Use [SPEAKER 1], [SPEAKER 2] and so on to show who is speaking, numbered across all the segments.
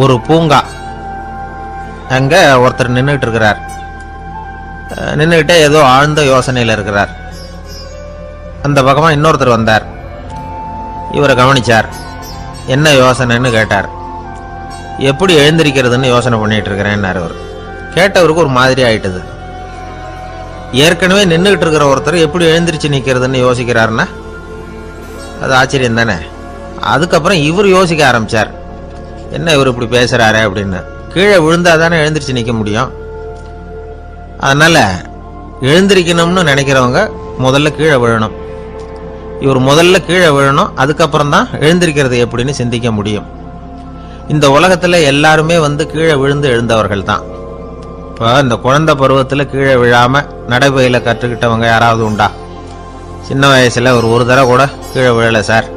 [SPEAKER 1] ஒரு பூங்கா. அங்க ஒருத்தர் நின்றுட்டு இருக்கிறார். நின்றுகிட்டே ஏதோ ஆழ்ந்த யோசனையில் இருக்கிறார். அந்த பக்கமா இன்னொருத்தர் வந்தார். இவரை கவனிச்சார். என்ன யோசனைன்னு கேட்டார். எப்படி எழுந்திருக்கிறதுன்னு யோசனை பண்ணிட்டு இருக்கிறேன்னாரு அவர். கேட்டவருக்கு ஒரு மாதிரி ஆயிட்டது. ஏற்கனவே நின்றுகிட்டு இருக்கிற ஒருத்தர் எப்படி எழுந்திரிச்சு நிற்கிறதுன்னு யோசிக்கிறாருன்னா அது ஆச்சரியம் தானே. அதுக்கப்புறம் இவர் யோசிக்க ஆரம்பிச்சார். என்ன இவர் இப்படி பேசுறாரு அப்படின்னு. கீழே விழுந்தா தானே எழுந்திரிச்சு நிற்க முடியும். அதனால எழுந்திரிக்கணும்னு நினைக்கிறவங்க முதல்ல கீழே விழணும். இவர் முதல்ல கீழே விழணும், அதுக்கப்புறம் தான் எழுந்திருக்கிறது எப்படின்னு சிந்திக்க முடியும். இந்த உலகத்துல எல்லாருமே கீழே விழுந்து எழுந்தவர்கள் தான். இப்போ இந்த குழந்தை பருவத்தில் கீழே விழாம நடைபயில கற்றுக்கிட்டவங்க யாராவது உண்டா? சின்ன வயசுல ஒரு தடவை கூட கீழே விழலை சார்,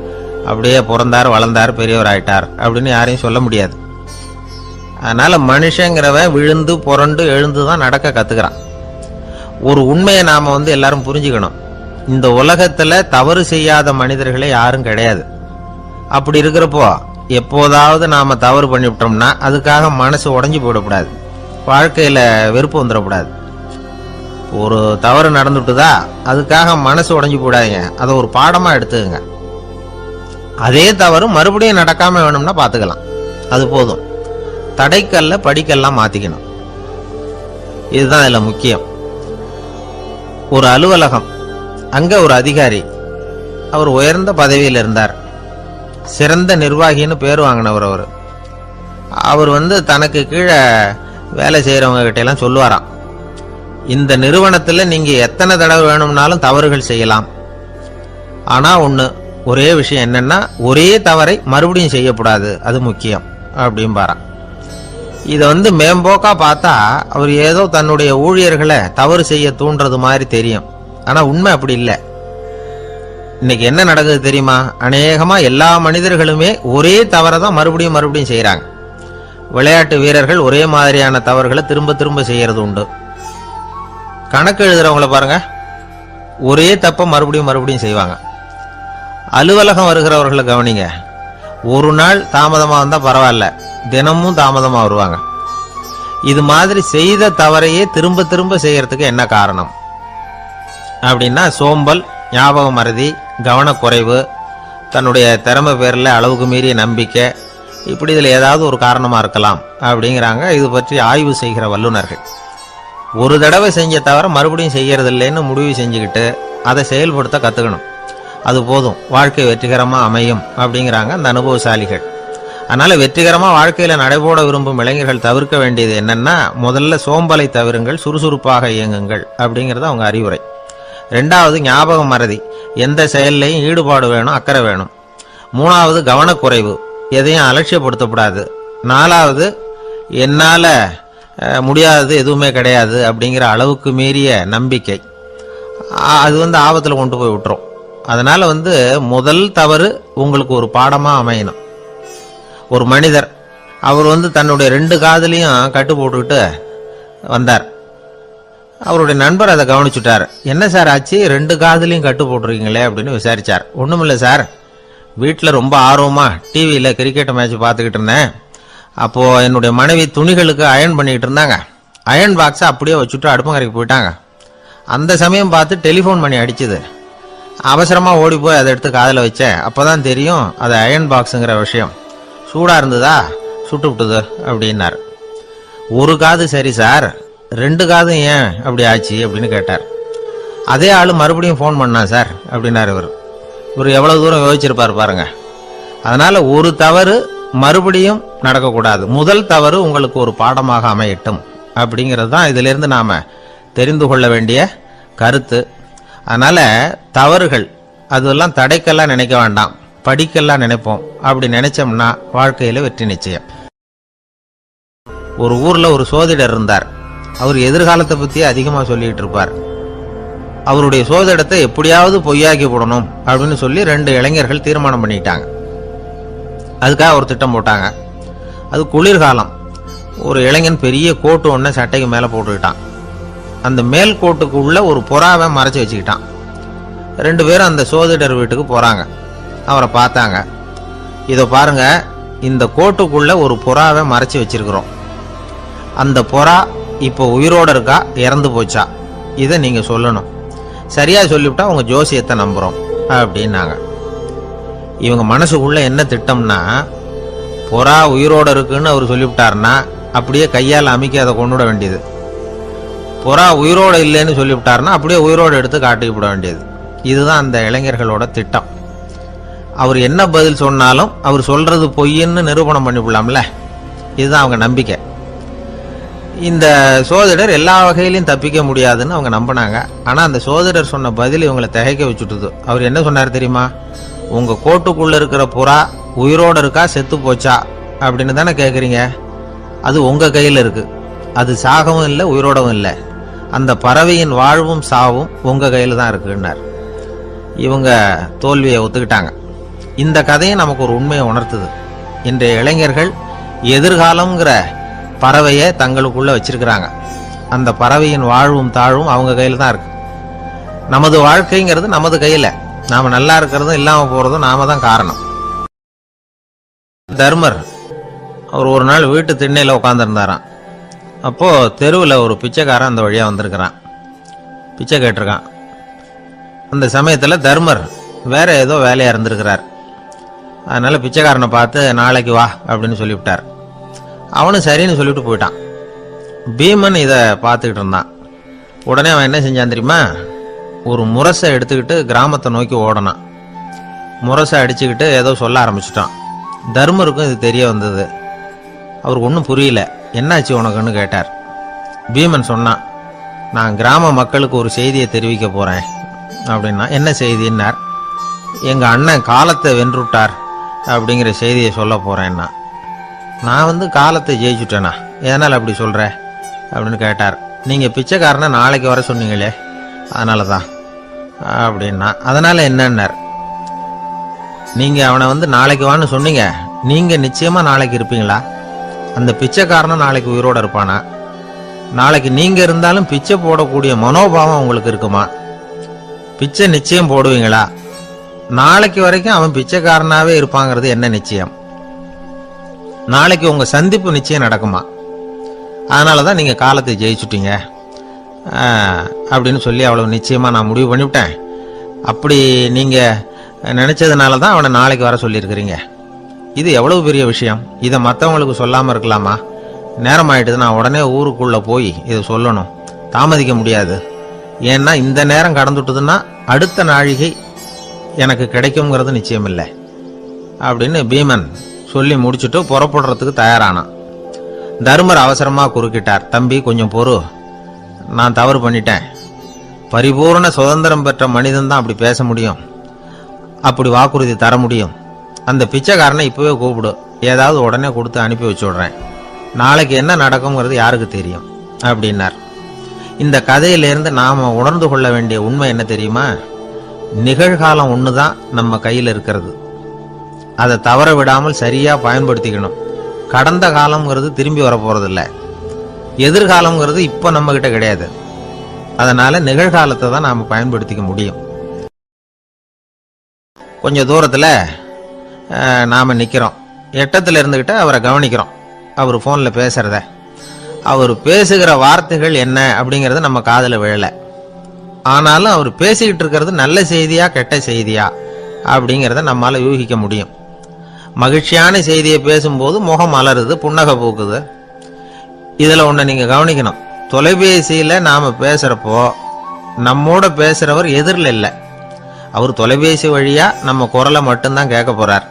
[SPEAKER 1] அப்படியே பிறந்தார் வளர்ந்தார் பெரியவர் ஆயிட்டார் அப்படின்னு யாரையும் சொல்ல முடியாது. அதனால மனுஷங்கிறவன் விழுந்து புரண்டு எழுந்து தான் நடக்க கத்துக்கிறான். ஒரு உண்மையை நாம எல்லாரும் புரிஞ்சுக்கணும். இந்த உலகத்துல தவறு செய்யாத மனிதர்களே யாரும் கிடையாது. அப்படி இருக்கிறப்போ எப்போதாவது நாம தவறு பண்ணிவிட்டோம்னா அதுக்காக மனசு உடைஞ்சு போயிடக்கூடாது, வாழ்க்கையில வெறுப்பு வந்துடக்கூடாது. ஒரு தவறு நடந்துட்டுதா அதுக்காக மனசு உடைஞ்சு போடாதீங்க, அதை ஒரு பாடமா எடுத்துக்கங்க. அதே தவறு மறுபடியும் நடக்காம வேணும்னா பாத்துக்கலாம், அது போதும். தடைக்கல்ல படிக்கெல்லாம் மாத்திக்கணும், இதுதான் இதுல முக்கியம். ஒரு அலுவலகம், அங்க ஒரு அதிகாரி, அவர் உயர்ந்த பதவியில் இருந்தார், சிறந்த நிர்வாகின்னு பேர் வாங்கினவர். அவர் தனக்கு கீழே வேலை செய்யறவங்க கிட்ட எல்லாம் சொல்லுவாராம், இந்த நிறுவனத்துல நீங்க எத்தனை தடவை வேணும்னாலும் தவறுகள் செய்யலாம், ஆனா ஒரே விஷயம் என்னன்னா ஒரே தவறை மறுபடியும் செய்யக்கூடாது, அது முக்கியம் அப்படின்பாராம். இதை மேம்போக்கா பார்த்தா அவர் ஏதோ தன்னுடைய ஊழியர்களை தவறு செய்ய தூண்டுறது மாதிரி தெரியும். ஆனா உண்மை அப்படி இல்லை. இன்னைக்கு என்ன நடக்குது தெரியுமா? அநேகமா எல்லா மனிதர்களுமே ஒரே தவறை தான் மறுபடியும் மறுபடியும் செய்யறாங்க. விளையாட்டு வீரர்கள் ஒரே மாதிரியான தவறுகளை திரும்ப திரும்ப செய்யறது உண்டு. கணக்கு எழுதுறவங்கள பாருங்க, ஒரே தப்ப மறுபடியும் மறுபடியும் செய்வாங்க. அலுவலகம் வருகிறவர்களை கவனிங்க, ஒரு நாள் தாமதமா வந்தா பரவாயில்ல, தினமும் தாமதமா வருவாங்க. இது மாதிரி செய்த தவறையே திரும்ப திரும்ப செய்யறதுக்கு என்ன காரணம் அப்படின்னா சோம்பல், ஞாபக மறதி, கவனக்குறைவு, தன்னுடைய திறமை பேரில் அளவுக்கு மீறிய நம்பிக்கை, இப்படி இதில் ஏதாவது ஒரு காரணமாக இருக்கலாம் அப்படிங்கிறாங்க இது பற்றி ஆய்வு செய்கிற வல்லுநர்கள். ஒரு தடவை செஞ்ச தவிர மறுபடியும் செய்யறது இல்லைன்னு முடிவு செஞ்சுக்கிட்டு அதை செயல்படுத்த கற்றுக்கணும், அது போதும், வாழ்க்கை வெற்றிகரமாக அமையும் அப்படிங்கிறாங்க அந்த அனுபவசாலிகள். அதனால் வெற்றிகரமாக வாழ்க்கையில் நடைபோட விரும்பும் இளைஞர்கள் தவிர்க்க வேண்டியது என்னன்னா, முதல்ல சோம்பலை தவிருங்கள், சுறுசுறுப்பாக இயங்குங்கள் அப்படிங்கிறது அவங்க அறிவுரை. ரெண்டாவது ஞாபக மறதி, எந்த செயல்லையும் ஈடுபாடு வேணும், அக்கறை வேணும். மூணாவது கவனக்குறைவு, எதையும் அலட்சியப்படுத்தக்கூடாது. நாலாவது என்னால முடியாதது எதுவுமே கிடையாது அப்படிங்கிற அளவுக்கு மீறிய நம்பிக்கை, அது ஆபத்தில் கொண்டு போய் விட்டுரும். அதனால முதல் தவறு உங்களுக்கு ஒரு பாடமா அமையணும். ஒரு மனிதர் அவர் தன்னுடைய 2 காதுலையும் கட்டு போட்டுக்கிட்டு வந்தார். அவருடைய நண்பர் அதை கவனிச்சுட்டார். என்ன சார் ஆச்சு, 2 காதுலையும் கட்டு போட்டுருக்கீங்களே அப்படின்னு விசாரிச்சார். ஒண்ணுமில்லை சார், வீட்டில் ரொம்ப ஆர்வமா டிவியில் கிரிக்கெட் மேட்ச் பார்த்துக்கிட்டு இருந்தேன். அப்போ என்னுடைய மனைவி துணிகளுக்கு அயன் பண்ணிக்கிட்டு இருந்தாங்க. அயன் பாக்ஸை அப்படியே வச்சுட்டு அடுப்பங்கரைக்கு போயிட்டாங்க. அந்த சமயம் பார்த்து டெலிஃபோன் பண்ணி அடிச்சுது. அவசரமா ஓடி போய் அதை எடுத்து காதில் வச்சேன். அப்போதான் தெரியும் அது அயன் பாக்ஸுங்கிற விஷயம். சூடா இருந்ததா, சுட்டு விட்டுது அப்படின்னார். ஒரு காது சரி சார், 2 காதும் ஏன் அப்படி ஆச்சு அப்படின்னு கேட்டார். அதே ஆளு மறுபடியும் ஃபோன் பண்ணா சார் அப்படின்னாரு இவர் எவ்வளவு தூரம் யோசிச்சிருப்பார் பாருங்க. அதனால ஒரு தவறு மறுபடியும் நடக்கக்கூடாது, முதல் தவறு உங்களுக்கு ஒரு பாடமாக அமையட்டும் அப்படிங்கிறது தான் இதுல இருந்து நாம தெரிந்து கொள்ள வேண்டிய கருத்து. அதனால தவறுகள் அதெல்லாம் தடைக்கெல்லாம் நினைக்க வேண்டாம், படிக்கெல்லாம் நினைப்போம். அப்படி நினைச்சோம்னா வாழ்க்கையில வெற்றி நிச்சயம். ஒரு ஊர்ல ஒரு சோதிடர் இருந்தார். அவர் எதிர்காலத்தை பத்தி அதிகமா சொல்லிட்டு இருப்பார். அவருடைய சோதிடத்தை எப்படியாவது பொய்யாக்கி போடணும் அப்படின்னு சொல்லி 2 இளைஞர்கள் தீர்மானம் பண்ணிட்டாங்க. அதுக்காக ஒரு திட்டம் போட்டாங்க. அது குளிர்காலம். ஒரு இளைஞன் பெரிய கோட்டு ஒன்ன சட்டைக்கு மேல போட்டுக்கிட்டான். அந்த மேல் கோட்டுக்கு உள்ள ஒரு புறாவை மறைச்சு வச்சுக்கிட்டான். 2 பேரும் அந்த சோதிடர் வீட்டுக்கு போறாங்க. அவரை பார்த்தாங்க. இதோ பாருங்க, இந்த கோட்டுக்குள்ள ஒரு புறாவை மறைச்சு வச்சிருக்கிறோம். அந்த புறா இப்போ உயிரோட இருக்கா, இறந்து போச்சா, இதை நீங்க சொல்லணும். சரியா சொல்லிவிட்டா உங்க ஜோசியத்தை நம்புறோம் அப்படின்னாங்க. இவங்க மனசுக்குள்ள என்ன திட்டம்னா, புறா உயிரோட இருக்குன்னு அவர் சொல்லிவிட்டாருன்னா அப்படியே கையால் அமைக்க அதை கொண்டுவிட வேண்டியது. புறா உயிரோட இல்லைன்னு சொல்லிவிட்டாருன்னா அப்படியே உயிரோட எடுத்து காட்டிவிட வேண்டியது. இதுதான் அந்த இளைஞர்களோட திட்டம். அவர் என்ன பதில் சொன்னாலும் அவர் சொல்றது பொய்ன்னு நிரூபணம் பண்ணிவிடலாம்ல, இதுதான் அவங்க நம்பிக்கை. இந்த சோதிடர் எல்லா வகையிலையும் தப்பிக்க முடியாதுன்னு அவங்க நம்பினாங்க. ஆனா அந்த சோதிடர் சொன்ன பதில் இவங்களை திகைக்க வச்சுட்டுது. அவர் என்ன சொன்னார் தெரியுமா? உங்க கோட்டுக்குள்ள இருக்கிற புறா உயிரோட இருக்கா, செத்து போச்சா அப்படின்னு தானே கேட்குறீங்க. அது உங்க கையில் இருக்கு. அது சாகவும் இல்லை, உயிரோடவும் இல்லை. அந்த பறவையின் வாழ்வும் சாவும் உங்க கையில் தான் இருக்குன்னார். இவங்க தோல்வியை ஒத்துக்கிட்டாங்க. இந்த கதையை நமக்கு ஒரு உண்மையை உணர்த்துது. இன்றைய இளைஞர்கள் எதிர்காலம்ங்கிற பறவையை தங்களுக்குள்ள வச்சிருக்கிறாங்க. அந்த பறவையின் வாழ்வும் தாழ்வும் அவங்க கையில் தான் இருக்கு. நமது வாழ்க்கைங்கிறது நமது கையில். நாம நல்லா இருக்கிறதும் இல்லாம போறதும் நாம தான் காரணம். தர்மர் அவர் ஒரு நாள் வீட்டு திண்ணையில் உட்காந்துருந்தாராம். அப்போ தெருவில் ஒரு பிச்சைக்காரன் அந்த வழியா வந்திருக்கிறான். பிச்சை கேட்டிருக்கான். அந்த சமயத்தில் தர்மர் வேற ஏதோ வேலையா இருந்திருக்கிறார். அதனால பிச்சைக்காரனை பார்த்து நாளைக்கு வா அப்படின்னு சொல்லிவிட்டார். அவனும் சரின்னு சொல்லிட்டு போயிட்டான். பீமன் இதை பார்த்துக்கிட்டு இருந்தான். உடனே அவன் என்ன செஞ்சான் தெரியுமா? ஒரு முரசை எடுத்துக்கிட்டு கிராமத்தை நோக்கி ஓடனான். முரசை அடிச்சுக்கிட்டு ஏதோ சொல்ல ஆரம்பிச்சிட்டான். தர்மருக்கும் இது தெரிய வந்தது. அவருக்கு ஒன்றும் புரியல. என்னாச்சு உனக்குன்னு கேட்டார். பீமன் சொன்னான், நான் கிராம மக்களுக்கு ஒரு செய்தியை தெரிவிக்க போறேன் அப்படின்னா. என்ன செய்தின்னார். எங்க அண்ணன் காலத்தை வென்றுட்டார் அப்படிங்கிற செய்தியை சொல்ல போறேன்னா. நான் காலத்தை ஜெயிச்சுட்டேனா, எதனால் அப்படி சொல்ற அப்படின்னு கேட்டார். நீங்க பிச்சைக்காரனை நாளைக்கு வர சொன்னீங்களே, அதனால தான் அப்படின்னா. அதனால என்னன்னார். நீங்க அவனை நாளைக்கு வான்னு சொன்னீங்க. நீங்க நிச்சயமா நாளைக்கு இருப்பீங்களா? அந்த பிச்சைக்காரனும் நாளைக்கு உயிரோட இருப்பானா? நாளைக்கு நீங்க இருந்தாலும் பிச்சை போடக்கூடிய மனோபாவம் உங்களுக்கு இருக்குமா? பிச்சை நிச்சயம் போடுவீங்களா? நாளைக்கு வரைக்கும் அவன் பிச்சைக்காரனாவே இருப்பாங்கிறது என்ன நிச்சயம்? நாளைக்கு உங்க சந்திப்பு நிச்சயம் நடக்குமா? அதனாலதான் நீங்க காலத்தை ஜெயிச்சுட்டீங்க அப்படின்னு சொல்லி அவ்வளவு நிச்சயமா நான் முடிவு பண்ணிவிட்டேன். அப்படி நீங்க நினைச்சதுனாலதான் அவனை நாளைக்கு வர சொல்லியிருக்கிறீங்க. இது எவ்வளவு பெரிய விஷயம். இதை மற்றவங்களுக்கு சொல்லாம இருக்கலாமா? நேரம் ஆயிட்டுது, நான் உடனே ஊருக்குள்ள போய் இதை சொல்லணும். தாமதிக்க முடியாது. ஏன்னா இந்த நேரம் கடந்துட்டுதுன்னா அடுத்த நாழிகை எனக்கு கிடைக்குங்கிறது நிச்சயம் இல்லை அப்படின்னு பீமன் சொல்லி முடிச்சுட்டு புறப்படுறதுக்கு தயாரானான். தர்மர் அவசரமா குறுக்கிட்டார். தம்பி, கொஞ்சம் பொறு, நான் தவறு பண்ணிட்டேன். பரிபூர்ண சுதந்திரம் பெற்ற மனிதன் தான் அப்படி பேச முடியும், அப்படி வாக்குறுதி தர முடியும். அந்த பிச்சைக்காரனை இப்பவே கூப்பிடு, ஏதாவது உடனே கொடுத்து அனுப்பி வச்சு விடுறேன். நாளைக்கு என்ன நடக்கும்ங்கிறது யாருக்கு தெரியும் அப்படின்னார். இந்த கதையிலிருந்து நாம உணர்ந்து கொள்ள வேண்டிய உண்மை என்ன தெரியுமா? நிகழ்காலம் ஒண்ணுதான் நம்ம கையில் இருக்கிறது. அதை தவற விடாமல் சரியா பயன்படுத்திக்கணும். கடந்த காலம்ங்கிறது திரும்பி வர போறதில்ல. எதிர்காலம்ங்கிறது இப்ப நம்ம கிட்ட கிடையாது. அதனால நிகழ்காலத்தை தான் நாம பயன்படுத்திக்க முடியும். கொஞ்சம் தூரத்துல நாம நிக்கிறோம். எட்டத்துல இருந்துகிட்டு அவரை கவனிக்கிறோம். அவர் போன்ல பேசுறத, அவர் பேசுகிற வார்த்தைகள் என்ன அப்படிங்கறது நம்ம காதுல விழல. ஆனாலும் அவர் பேசிக்கிட்டு இருக்கிறது நல்ல செய்தியா கெட்ட செய்தியா அப்படிங்கிறத நம்மால யூகிக்க முடியும். மகிழ்ச்சியான செய்தியை பேசும்போது முகம் மலருது, புன்னகை பூக்குது. இதுல ஒண்ணு நீங்க கவனிக்கணும். தொலைபேசியில நாம பேசுறப்போ நம்மோட பேசுறவர் எதிரில் இல்லை. அவர் தொலைபேசி வழியா நம்ம குரலை மட்டும்தான் கேட்க போறார்.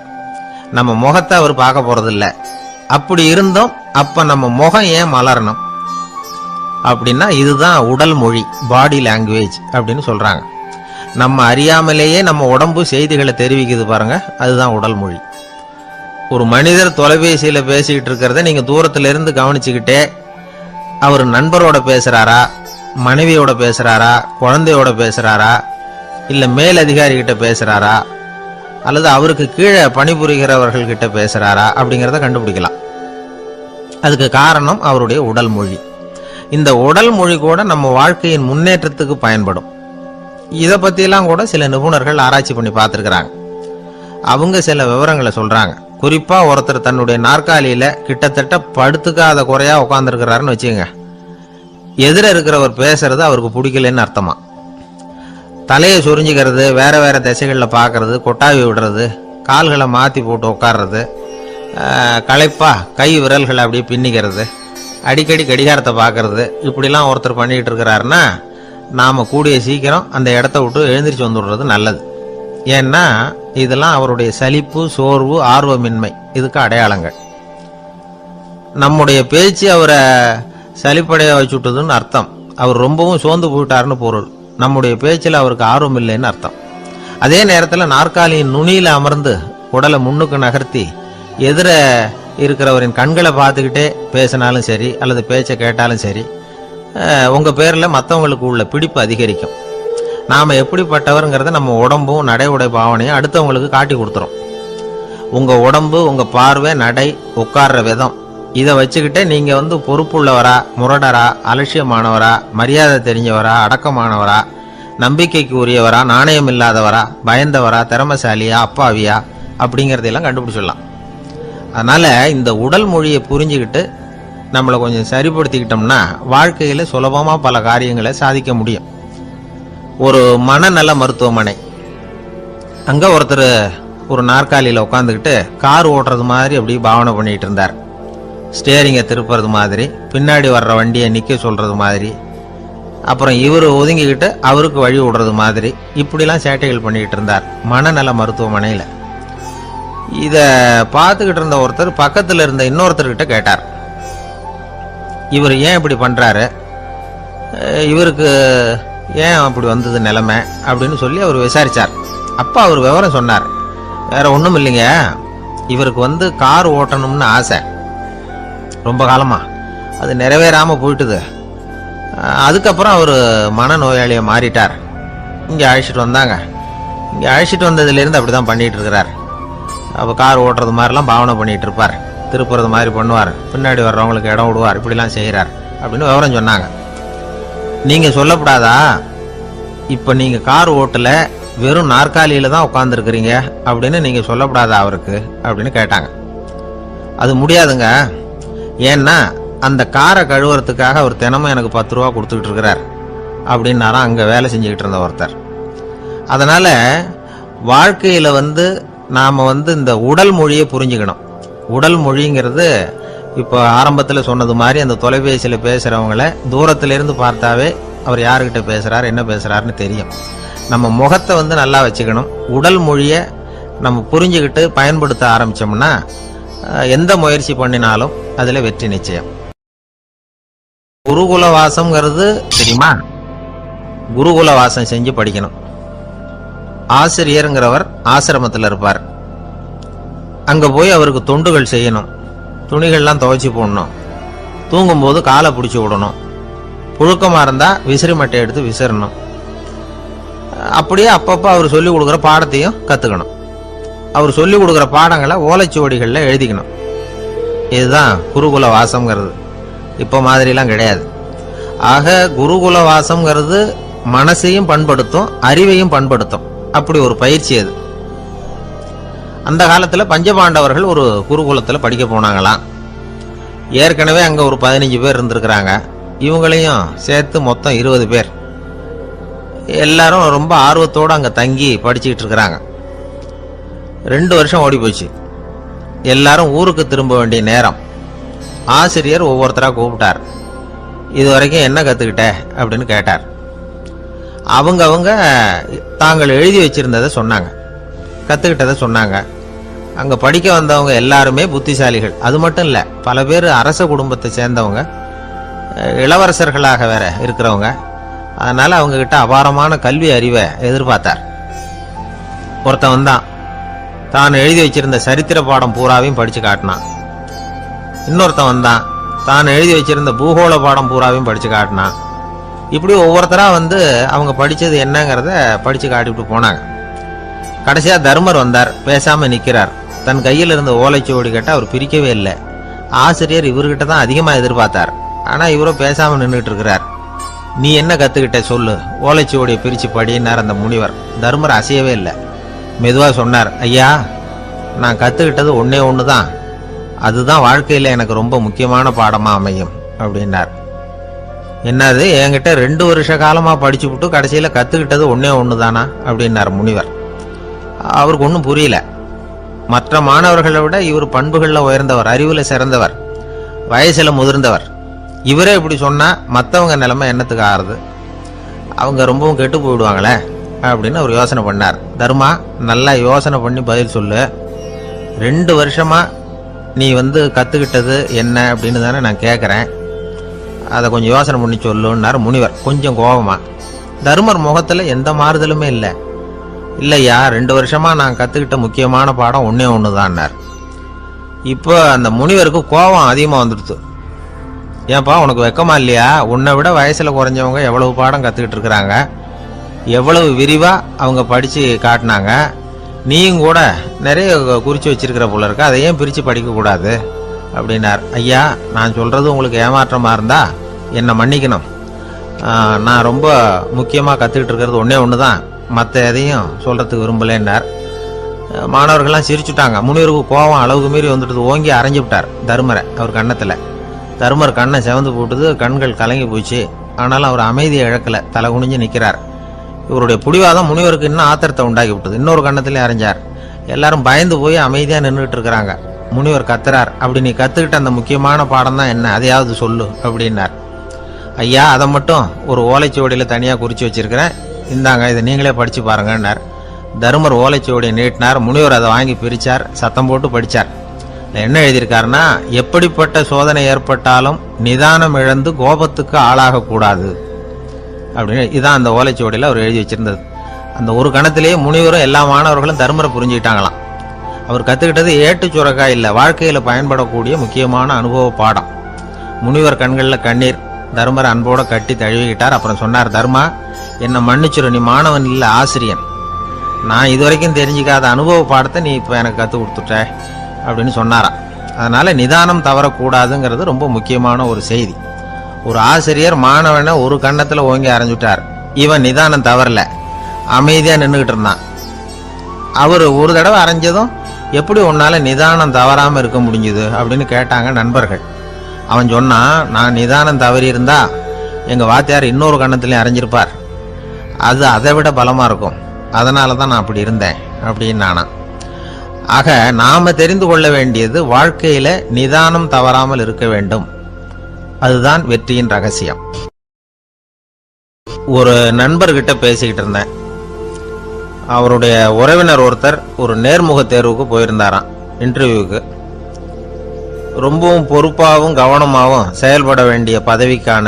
[SPEAKER 1] நம்ம முகத்தை அவர் பார்க்க போறதில்ல. அப்படி இருந்தோம், அப்ப நம்ம முகம் ஏன் மலரணும் அப்படின்னா இதுதான் உடல் மொழி, பாடி லாங்குவேஜ் அப்படின்னு சொல்றாங்க. நம்ம அறியாமலேயே நம்ம உடம்பு செய்திகளை தெரிவிக்குது பாருங்க, அதுதான் உடல் மொழி. ஒரு மனிதர் தொலைபேசியில பேசிக்கிட்டு இருக்கிறத நீங்க தூரத்துல இருந்து கவனிச்சுக்கிட்டே அவர் நண்பரோட பேசுறாரா, மனைவியோட பேசுறாரா, குழந்தையோட பேசுறாரா, இல்ல மேல் அதிகாரி கிட்ட பேசுறாரா, அல்லது அவருக்கு கீழே பணிபுரிகிறவர்கள் கிட்ட பேசுறாரா அப்படிங்கிறத கண்டுபிடிக்கலாம். அதுக்கு காரணம் அவருடைய உடல் மொழி. இந்த உடல் மொழி கூட நம்ம வாழ்க்கையின் முன்னேற்றத்துக்கு பயன்படும். இதை பத்தியெல்லாம் கூட சில நிபுணர்கள் ஆராய்ச்சி பண்ணி பார்த்துருக்கிறாங்க. அவங்க சில விவரங்களை சொல்றாங்க. குறிப்பா ஒருத்தர் தன்னுடைய நாற்காலியில கிட்டத்தட்ட படுத்துக்காத குறையா உட்காந்துருக்கிறாருன்னு வச்சுக்கோங்க, எதிர இருக்கிறவர் பேசுறது அவருக்கு பிடிக்கலன்னு அர்த்தமா. தலையை சொரிஞ்சிக்கிறது, வேற வேற திசைகளில் பார்க்கறது, கொட்டாவி விடுறது, கால்களை மாற்றி போட்டு உட்கார்றது, களைப்பா கை விரல்களை அப்படியே பின்னிக்கிறது, அடிக்கடி கடிகாரத்தை பார்க்கறது, இப்படிலாம் ஒருத்தர் பண்ணிக்கிட்டு இருக்கிறாருன்னா நாம் கூடிய சீக்கிரம் அந்த இடத்த விட்டு எழுந்திரிச்சு வந்துடுறது நல்லது. ஏன்னா இதெல்லாம் அவருடைய சலிப்பு, சோர்வு, ஆர்வமின்மை இதுக்கு அடையாளங்கள். நம்முடைய பேச்சு அவரை சலிப்படைய வச்சுட்டதுன்னு அர்த்தம். அவர் ரொம்பவும் சோர்ந்து போயிட்டாருன்னு பொருள். நம்முடைய பேச்சில் அவருக்கு ஆர்வம் இல்லைன்னு அர்த்தம். அதே நேரத்தில் நாற்காலியின் நுனியில் அமர்ந்து உடலை முன்னுக்கு நகர்த்தி எதிர இருக்கிறவரின் கண்களை பார்த்துக்கிட்டே பேசினாலும் சரி அல்லது பேச்சை கேட்டாலும் சரி, உங்கள் பேரில் மற்றவங்களுக்கு உள்ள பிடிப்பு அதிகரிக்கும். நாம் எப்படிப்பட்டவருங்கிறத நம்ம உடம்பும் நடை உடை பாவனையும் அடுத்தவங்களுக்கு காட்டி கொடுத்துரும். உங்கள் உடம்பு, உங்கள் பார்வை, நடை, உட்கார்ற விதம், இதை வச்சுக்கிட்டே நீங்கள் பொறுப்புள்ளவரா, முரடரா, அலட்சியமானவரா, மரியாதை தெரிஞ்சவரா, அடக்கமானவரா, நம்பிக்கைக்கு உரியவரா, நாணயம் இல்லாதவரா, பயந்தவரா, திறமசாலியா, அப்பாவியா அப்படிங்கிறதையெல்லாம் கண்டுபிடிச்சிடலாம். அதனால் இந்த உடல் மொழியை புரிஞ்சுக்கிட்டு நம்மளை கொஞ்சம் சரிப்படுத்திக்கிட்டோம்னா வாழ்க்கையில் சுலபமாக பல காரியங்களை சாதிக்க முடியும். ஒரு மனநல மருத்துவமனை, அங்கே ஒருத்தர் ஒரு நாற்காலியில் உட்காந்துக்கிட்டு கார் ஓட்டுறது மாதிரி அப்படி பாவனை பண்ணிகிட்டு இருந்தார். ஸ்டேரிங்கை திருப்புறது மாதிரி, பின்னாடி வர்ற வண்டியை நிற்க சொல்கிறது மாதிரி, அப்புறம் இவர் ஒதுங்கிக்கிட்டு அவருக்கு வழி விடுறது மாதிரி, இப்படிலாம் சேட்டைகள் பண்ணிக்கிட்டு இருந்தார் மனநல மருத்துவமனையில். இதை பார்த்துக்கிட்டு இருந்த ஒருத்தர் பக்கத்தில் இருந்த இன்னொருத்தர்கிட்ட கேட்டார், இவர் ஏன் இப்படி பண்ணுறாரு, இவருக்கு ஏன் அப்படி வந்தது நிலைமை அப்படின்னு சொல்லி அவர் விசாரித்தார். அப்போ அவர் விவரம் சொன்னார். வேற ஒன்றும் இல்லைங்க, இவருக்கு கார் ஓட்டணும்னு ஆசை ரொம்ப காலமா, அது நிறைவேறாமல் போயிட்டுது. அதுக்கப்புறம் அவர் மனநோயாளியை மாறிட்டார். இங்கே அழைச்சிட்டு வந்தாங்க. இங்கே அழைச்சிட்டு வந்ததுலேருந்து அப்படி தான் பண்ணிகிட்டு இருக்கிறார். அப்போ கார் ஓட்டுறது மாதிரிலாம் பாவனை பண்ணிகிட்டு இருப்பார், திருப்புறது மாதிரி பண்ணுவார், பின்னாடி வர்றவங்களுக்கு இடம் விடுவார், இப்படிலாம் செய்கிறார் அப்படின்னு விவரம் சொன்னாங்க. நீங்கள் சொல்லப்படாதா, இப்போ நீங்கள் கார் ஓட்டல, வெறும் நாற்காலியில் தான் உட்காந்துருக்கிறீங்க அப்படின்னு நீங்கள் சொல்லப்படாதா அவருக்கு அப்படின்னு கேட்டாங்க. அது முடியாதுங்க, ஏன்னா அந்த காரை கழுவுறதுக்காக அவர் தினமும் எனக்கு 10 ரூபா கொடுத்துக்கிட்டு இருக்கிறார் அப்படின்னாராம் அங்கே வேலை செஞ்சுக்கிட்டு இருந்த ஒருத்தர். அதனால் வாழ்க்கையில் நாம் இந்த உடல் மொழியை புரிஞ்சுக்கணும். உடல் மொழிங்கிறது இப்போ ஆரம்பத்தில் சொன்னது மாதிரி அந்த தொலைபேசியில் பேசுகிறவங்கள தூரத்திலிருந்து பார்த்தாவே அவர் யாருக்கிட்ட பேசுகிறார், என்ன பேசுகிறாருன்னு தெரியும். நம்ம முகத்தை நல்லா வச்சுக்கணும். உடல் மொழியை நம்ம புரிஞ்சுக்கிட்டு பயன்படுத்த ஆரம்பித்தோம்னா எந்த முயற்சி பண்ணினாலும் அதில் வெற்றி நிச்சயம். குருகுல வாசம்ங்கிறது தெரியுமா? குருகுல வாசம் செஞ்சு படிக்கணும். ஆசிரியருங்கிறவர் ஆசிரமத்தில் இருப்பார். அங்கே போய் அவருக்கு தொண்டுகள் செய்யணும். துணிகள்லாம் துவைச்சி போடணும். தூங்கும்போது காலை பிடிச்சி விடணும். புழுக்கமாக இருந்தால் விசிறி மட்டை எடுத்து விசிறணும். அப்படியே அப்பப்போ அவர் சொல்லிக் கொடுக்குற பாடத்தையும் கற்றுக்கணும். அவர் சொல்லிக் கொடுக்குற பாடங்களை ஓலைச்சுவடிகளில் எழுதிக்கணும். இதுதான் குருகுல வாசம்ங்கிறது. இப்போ மாதிரிலாம் கிடையாது. ஆக குருகுல வாசம்ங்கிறது மனசையும் பண்படுத்தும், அறிவையும் பண்படுத்தும். அப்படி ஒரு பயிற்சி அது. அந்த காலத்தில் பஞ்சபாண்டவர்கள் ஒரு குருகுலத்தில் படிக்க போனாங்களாம். ஏற்கனவே அங்கே ஒரு 15 பேர் இருந்திருக்கிறாங்க. இவங்களையும் சேர்த்து மொத்தம் 20 பேர். எல்லாரும் ரொம்ப ஆர்வத்தோடு அங்கே தங்கி படிச்சுக்கிட்டு இருக்கிறாங்க. 2 வருஷம் ஓடி போச்சு. எல்லாரும் ஊருக்கு திரும்ப வேண்டிய நேரம். ஆசிரியர் ஒவ்வொருத்தராக கூப்பிட்டார். இது வரைக்கும் என்ன கற்றுக்கிட்ட அப்படின்னு கேட்டார். அவங்க தாங்கள் எழுதி வச்சிருந்ததை சொன்னாங்க, கற்றுக்கிட்டதை சொன்னாங்க. அங்கே படிக்க வந்தவங்க எல்லாருமே புத்திசாலிகள். அது மட்டும் இல்லை, பல பேர் அரச குடும்பத்தை சேர்ந்தவங்க, இளவரசர்களாக வேற இருக்கிறவங்க. அதனால் அவங்கக்கிட்ட அபாரமான கல்வி அறிவை எதிர்பார்த்தார். ஒருத்தன் தான் எழுதி வச்சிருந்த சரித்திர பாடம் பூராவையும் படித்து காட்டினான். இன்னொருத்தன் தான் எழுதி வச்சிருந்த பூகோள பாடம் பூராவையும் படித்து காட்டினான். இப்படி ஒவ்வொருத்தராக அவங்க படித்தது என்னங்கிறத படித்து காட்டிவிட்டு போனாங்க. கடைசியாக தர்மர் வந்தார். பேசாமல் நிற்கிறார். தன் கையில் இருந்த ஓலைச்சுவடி கேட்டால் அவர் பிரிக்கவே இல்லை. ஆசிரியர் இவர்கிட்ட தான் அதிகமாக எதிர்பார்த்தார். ஆனால் இவரும் பேசாமல் நின்றுட்டு இருக்கிறார். நீ என்ன கற்றுக்கிட்ட சொல்லு, ஓலைச்சுவடியை பிரித்து படினார் அந்த முனிவர். தர்மர் அசையவே இல்லை. மெதுவாக சொன்னார், ஐயா, நான் கற்றுக்கிட்டது ஒன்றே ஒன்று தான், அதுதான் வாழ்க்கையில் எனக்கு ரொம்ப முக்கியமான பாடமாக அமையும் அப்படின்னார். என்னது, என்கிட்ட 2 வருஷ காலமாக படிச்சு விட்டு கடைசியில் கற்றுக்கிட்டது ஒன்றே ஒன்று தானா அப்படின்னார் முனிவர். அவருக்கு ஒன்றும் புரியல. மற்ற மாணவர்களை விட இவர் பண்புகளில் உயர்ந்தவர், அறிவில் சிறந்தவர், வயசில் முதிர்ந்தவர். இவரே இப்படி சொன்னால் மற்றவங்க நிலைமை என்னத்துக்கு ஆறுது, அவங்க ரொம்பவும் கெட்டு போயிடுவாங்களே அப்படின்னு அவர் யோசனை பண்ணார். தர்மா, நல்லா யோசனை பண்ணி பதில் சொல்லு. 2 வருஷமா நீ கற்றுக்கிட்டது என்ன அப்படின்னு தானே நான் கேட்குறேன், அதை கொஞ்சம் யோசனை பண்ணி சொல்லுன்னார் முனிவர் கொஞ்சம் கோபமா. தர்மர் முகத்தில் எந்த மாறுதலுமே இல்லை. இல்லையா, 2 வருஷமா நான் கற்றுக்கிட்ட முக்கியமான பாடம் ஒன்றே ஒன்று தான்னார். இப்போ அந்த முனிவருக்கு கோபம் அதிகமாக வந்துடுது. ஏன்பா, உனக்கு வெக்கமா இல்லையா? உன்னை விட வயசில் குறைஞ்சவங்க எவ்வளவு பாடம் கற்றுக்கிட்டு இருக்கிறாங்க, எவ்வளவு விரிவாக அவங்க படித்து காட்டினாங்க. நீயும் கூட நிறைய குறித்து வச்சிருக்கிற போல இருக்க, அதை ஏன் பிரித்து படிக்கக்கூடாது அப்படின்னார். ஐயா, நான் சொல்கிறது உங்களுக்கு ஏமாற்றமாக இருந்தால் என்னை மன்னிக்கணும். நான் ரொம்ப முக்கியமாக கற்றுக்கிட்டு இருக்கிறது ஒன்றே ஒன்று தான், மற்ற எதையும் சொல்கிறதுக்கு விரும்பலைன்னார். மாணவர்கள்லாம் சிரிச்சுட்டாங்க. முனிவருக்கு கோபம் அளவுக்கு மீறி வந்துட்டு ஓங்கி அரைஞ்சு விட்டார் தர்மரை அவர் கன்னத்தில். தர்மர் கண்ணை செவந்து போட்டுது, கண்கள் கலங்கி போச்சு. ஆனாலும் அவர் அமைதியை இழக்கலை, தலை குனிஞ்சு நிற்கிறார். இவருடைய புடிவாதம் முனிவருக்கு இன்னும் ஆத்திரத்தை உண்டாக்கி விட்டது. இன்னொரு கண்ணத்திலே அரைஞ்சார். எல்லாரும் பயந்து போய் அமைதியாக நின்றுட்டு இருக்கிறாங்க. முனிவர் கத்துறார், அப்படி நீ கற்றுக்கிட்ட அந்த முக்கியமான பாடம் தான் என்ன, அதையாவது சொல்லு அப்படின்னார். ஐயா, அதை மட்டும் ஒரு ஓலைச்சுவடியில் தனியாக குறித்து வச்சிருக்கிறேன், இந்தாங்க, இதை நீங்களே படித்து பாருங்கன்னார். தர்மர் ஓலைச்சுவடியை நீட்டினார். முனிவர் அதை வாங்கி பிரித்தார், சத்தம் போட்டு படித்தார். என்ன எழுதியிருக்காருன்னா, எப்படிப்பட்ட சோதனை ஏற்பட்டாலும் நிதானம் இழந்து கோபத்துக்கு ஆளாகக்கூடாது அப்படின்னு. இதான் அந்த ஓலைச்சுவடியில் அவர் எழுதி வச்சிருந்தது. அந்த ஒரு கணத்திலேயே முனிவரும் எல்லா மாணவர்களும் தர்மரை புரிஞ்சுக்கிட்டாங்களாம். அவர் கற்றுக்கிட்டது ஏட்டு சுரக்காய் இல்லை, வாழ்க்கையில் பயன்படக்கூடிய முக்கியமான அனுபவ பாடம். முனிவர் கண்களில் கண்ணீர். தர்மரை அன்போடு கட்டி தழுவிக்கிட்டார். அப்புறம் சொன்னார், தர்மா, என்னை மன்னிச்சிரு, நீ மாணவன் இல்லை, ஆசிரியன். நான் இதுவரைக்கும் தெரிஞ்சிக்காத அனுபவ பாடத்தை நீ இப்போ எனக்கு கற்றுக் கொடுத்துட்ட அப்படின்னு சொன்னாராம். அதனால நிதானம் தவறக்கூடாதுங்கிறது ரொம்ப முக்கியமான ஒரு செய்தி. ஒரு ஆசிரியர் மாணவனை ஒரு கண்ணத்தில் ஓங்கி அரைஞ்சுட்டார். இவன் நிதானம் தவறல, அமைதியாக நின்றுக்கிட்டு இருந்தான். அவர் ஒரு தடவை அரைஞ்சதும் எப்படி உன்னால நிதானம் தவறாமல் இருக்க முடிஞ்சுது அப்படின்னு கேட்டாங்க நண்பர்கள். அவன் சொன்னான், நான் நிதானம் தவறி இருந்தா எங்கள் வாத்தியார் இன்னொரு கண்ணத்துலேயும் அரைஞ்சிருப்பார், அது அதை விட பலமாக இருக்கும், அதனால தான் நான் அப்படி இருந்தேன் அப்படின்னு நானா. ஆக நாம தெரிந்து கொள்ள வேண்டியது, வாழ்க்கையில நிதானம் தவறாமல் இருக்க வேண்டும், அதுதான் வெற்றியின் ரகசியம். ஒரு நண்பர்கிட்ட பேசிக்கிட்டு இருந்தேன். அவருடைய உறவினர் ஒருத்தர் ஒரு நேர்முக தேர்வுக்கு போயிருந்தாராம், இன்டர்வியூக்கு. ரொம்பவும் பொறுப்பாகவும் கவனமாகவும் செயல்பட வேண்டிய பதவிக்கான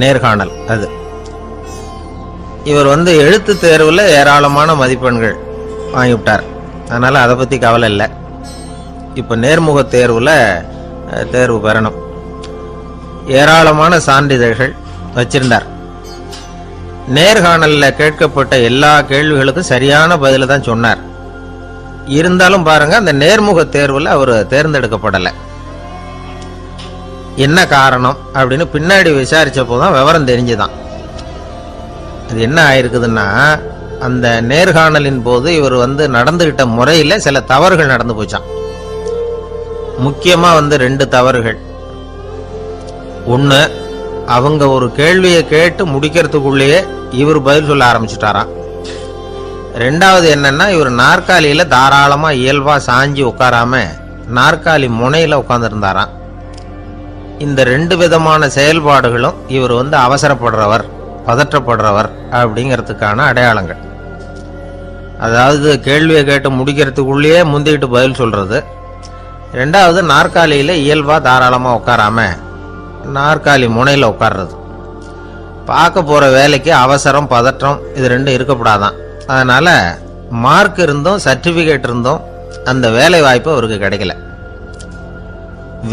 [SPEAKER 1] நேர்காணல் அது. இவர் எழுத்து தேர்வில் ஏராளமான மதிப்பெண்கள் வாங்கிவிட்டார். அதனால் அதை பற்றி கவலை இல்லை. இப்போ நேர்முக தேர்வில் தேர்வு பெறணும். ஏராளமான சான்றிதழ்கள் வச்சிருந்தார். நேர்காணலில் கேட்கப்பட்ட எல்லா கேள்விகளுக்கும் சரியான பதில தான் சொன்னார். இருந்தாலும் பாருங்க, அந்த நேர்முக தேர்வில் அவர் தேர்ந்தெடுக்கப்படலை. என்ன காரணம் அப்படின்னு பின்னாடி விசாரிச்சப்போ தான் விவரம் தெரிஞ்சுதான். அது என்ன ஆயிருக்குதுன்னா, அந்த நேர்காணலின் போது இவர் நடந்துகிட்ட முறையில் சில தவறுகள் நடந்து போச்சான். முக்கியமா 2 தவறுகள். ஒன்று, அவங்க ஒரு கேள்வியை கேட்டு முடிக்கிறதுக்குள்ளேயே இவர் பதில் சொல்ல ஆரம்பிச்சுட்டாராம். 2வது என்னன்னா, இவர் நாற்காலியில தாராளமா இயல்பா சாஞ்சி உட்காராம நாற்காலி முனையில உட்கார்ந்துருந்தாராம். இந்த 2 விதமான செயல்பாடுகளும் இவர் அவசரப்படுறவர், பதற்றப்படுறவர் அப்படிங்கிறதுக்கான அடையாளங்கள். அதாவது கேள்வியை கேட்டு முடிக்கிறதுக்குள்ளேயே முந்திக்கிட்டு பதில் சொல்றது. 2வது, நாற்காலியில இயல்பா தாராளமா உட்காராம நாற்காலி முனையில உட்கார்றது. பார்க்க போற வேலைக்கு அவசரம், பதற்றம் இது 2 இருக்கப்படாதான். அதனால மார்க் இருந்தும் சர்டிபிகேட் இருந்தும் அந்த வேலை வாய்ப்பு அவருக்கு கிடைக்கல.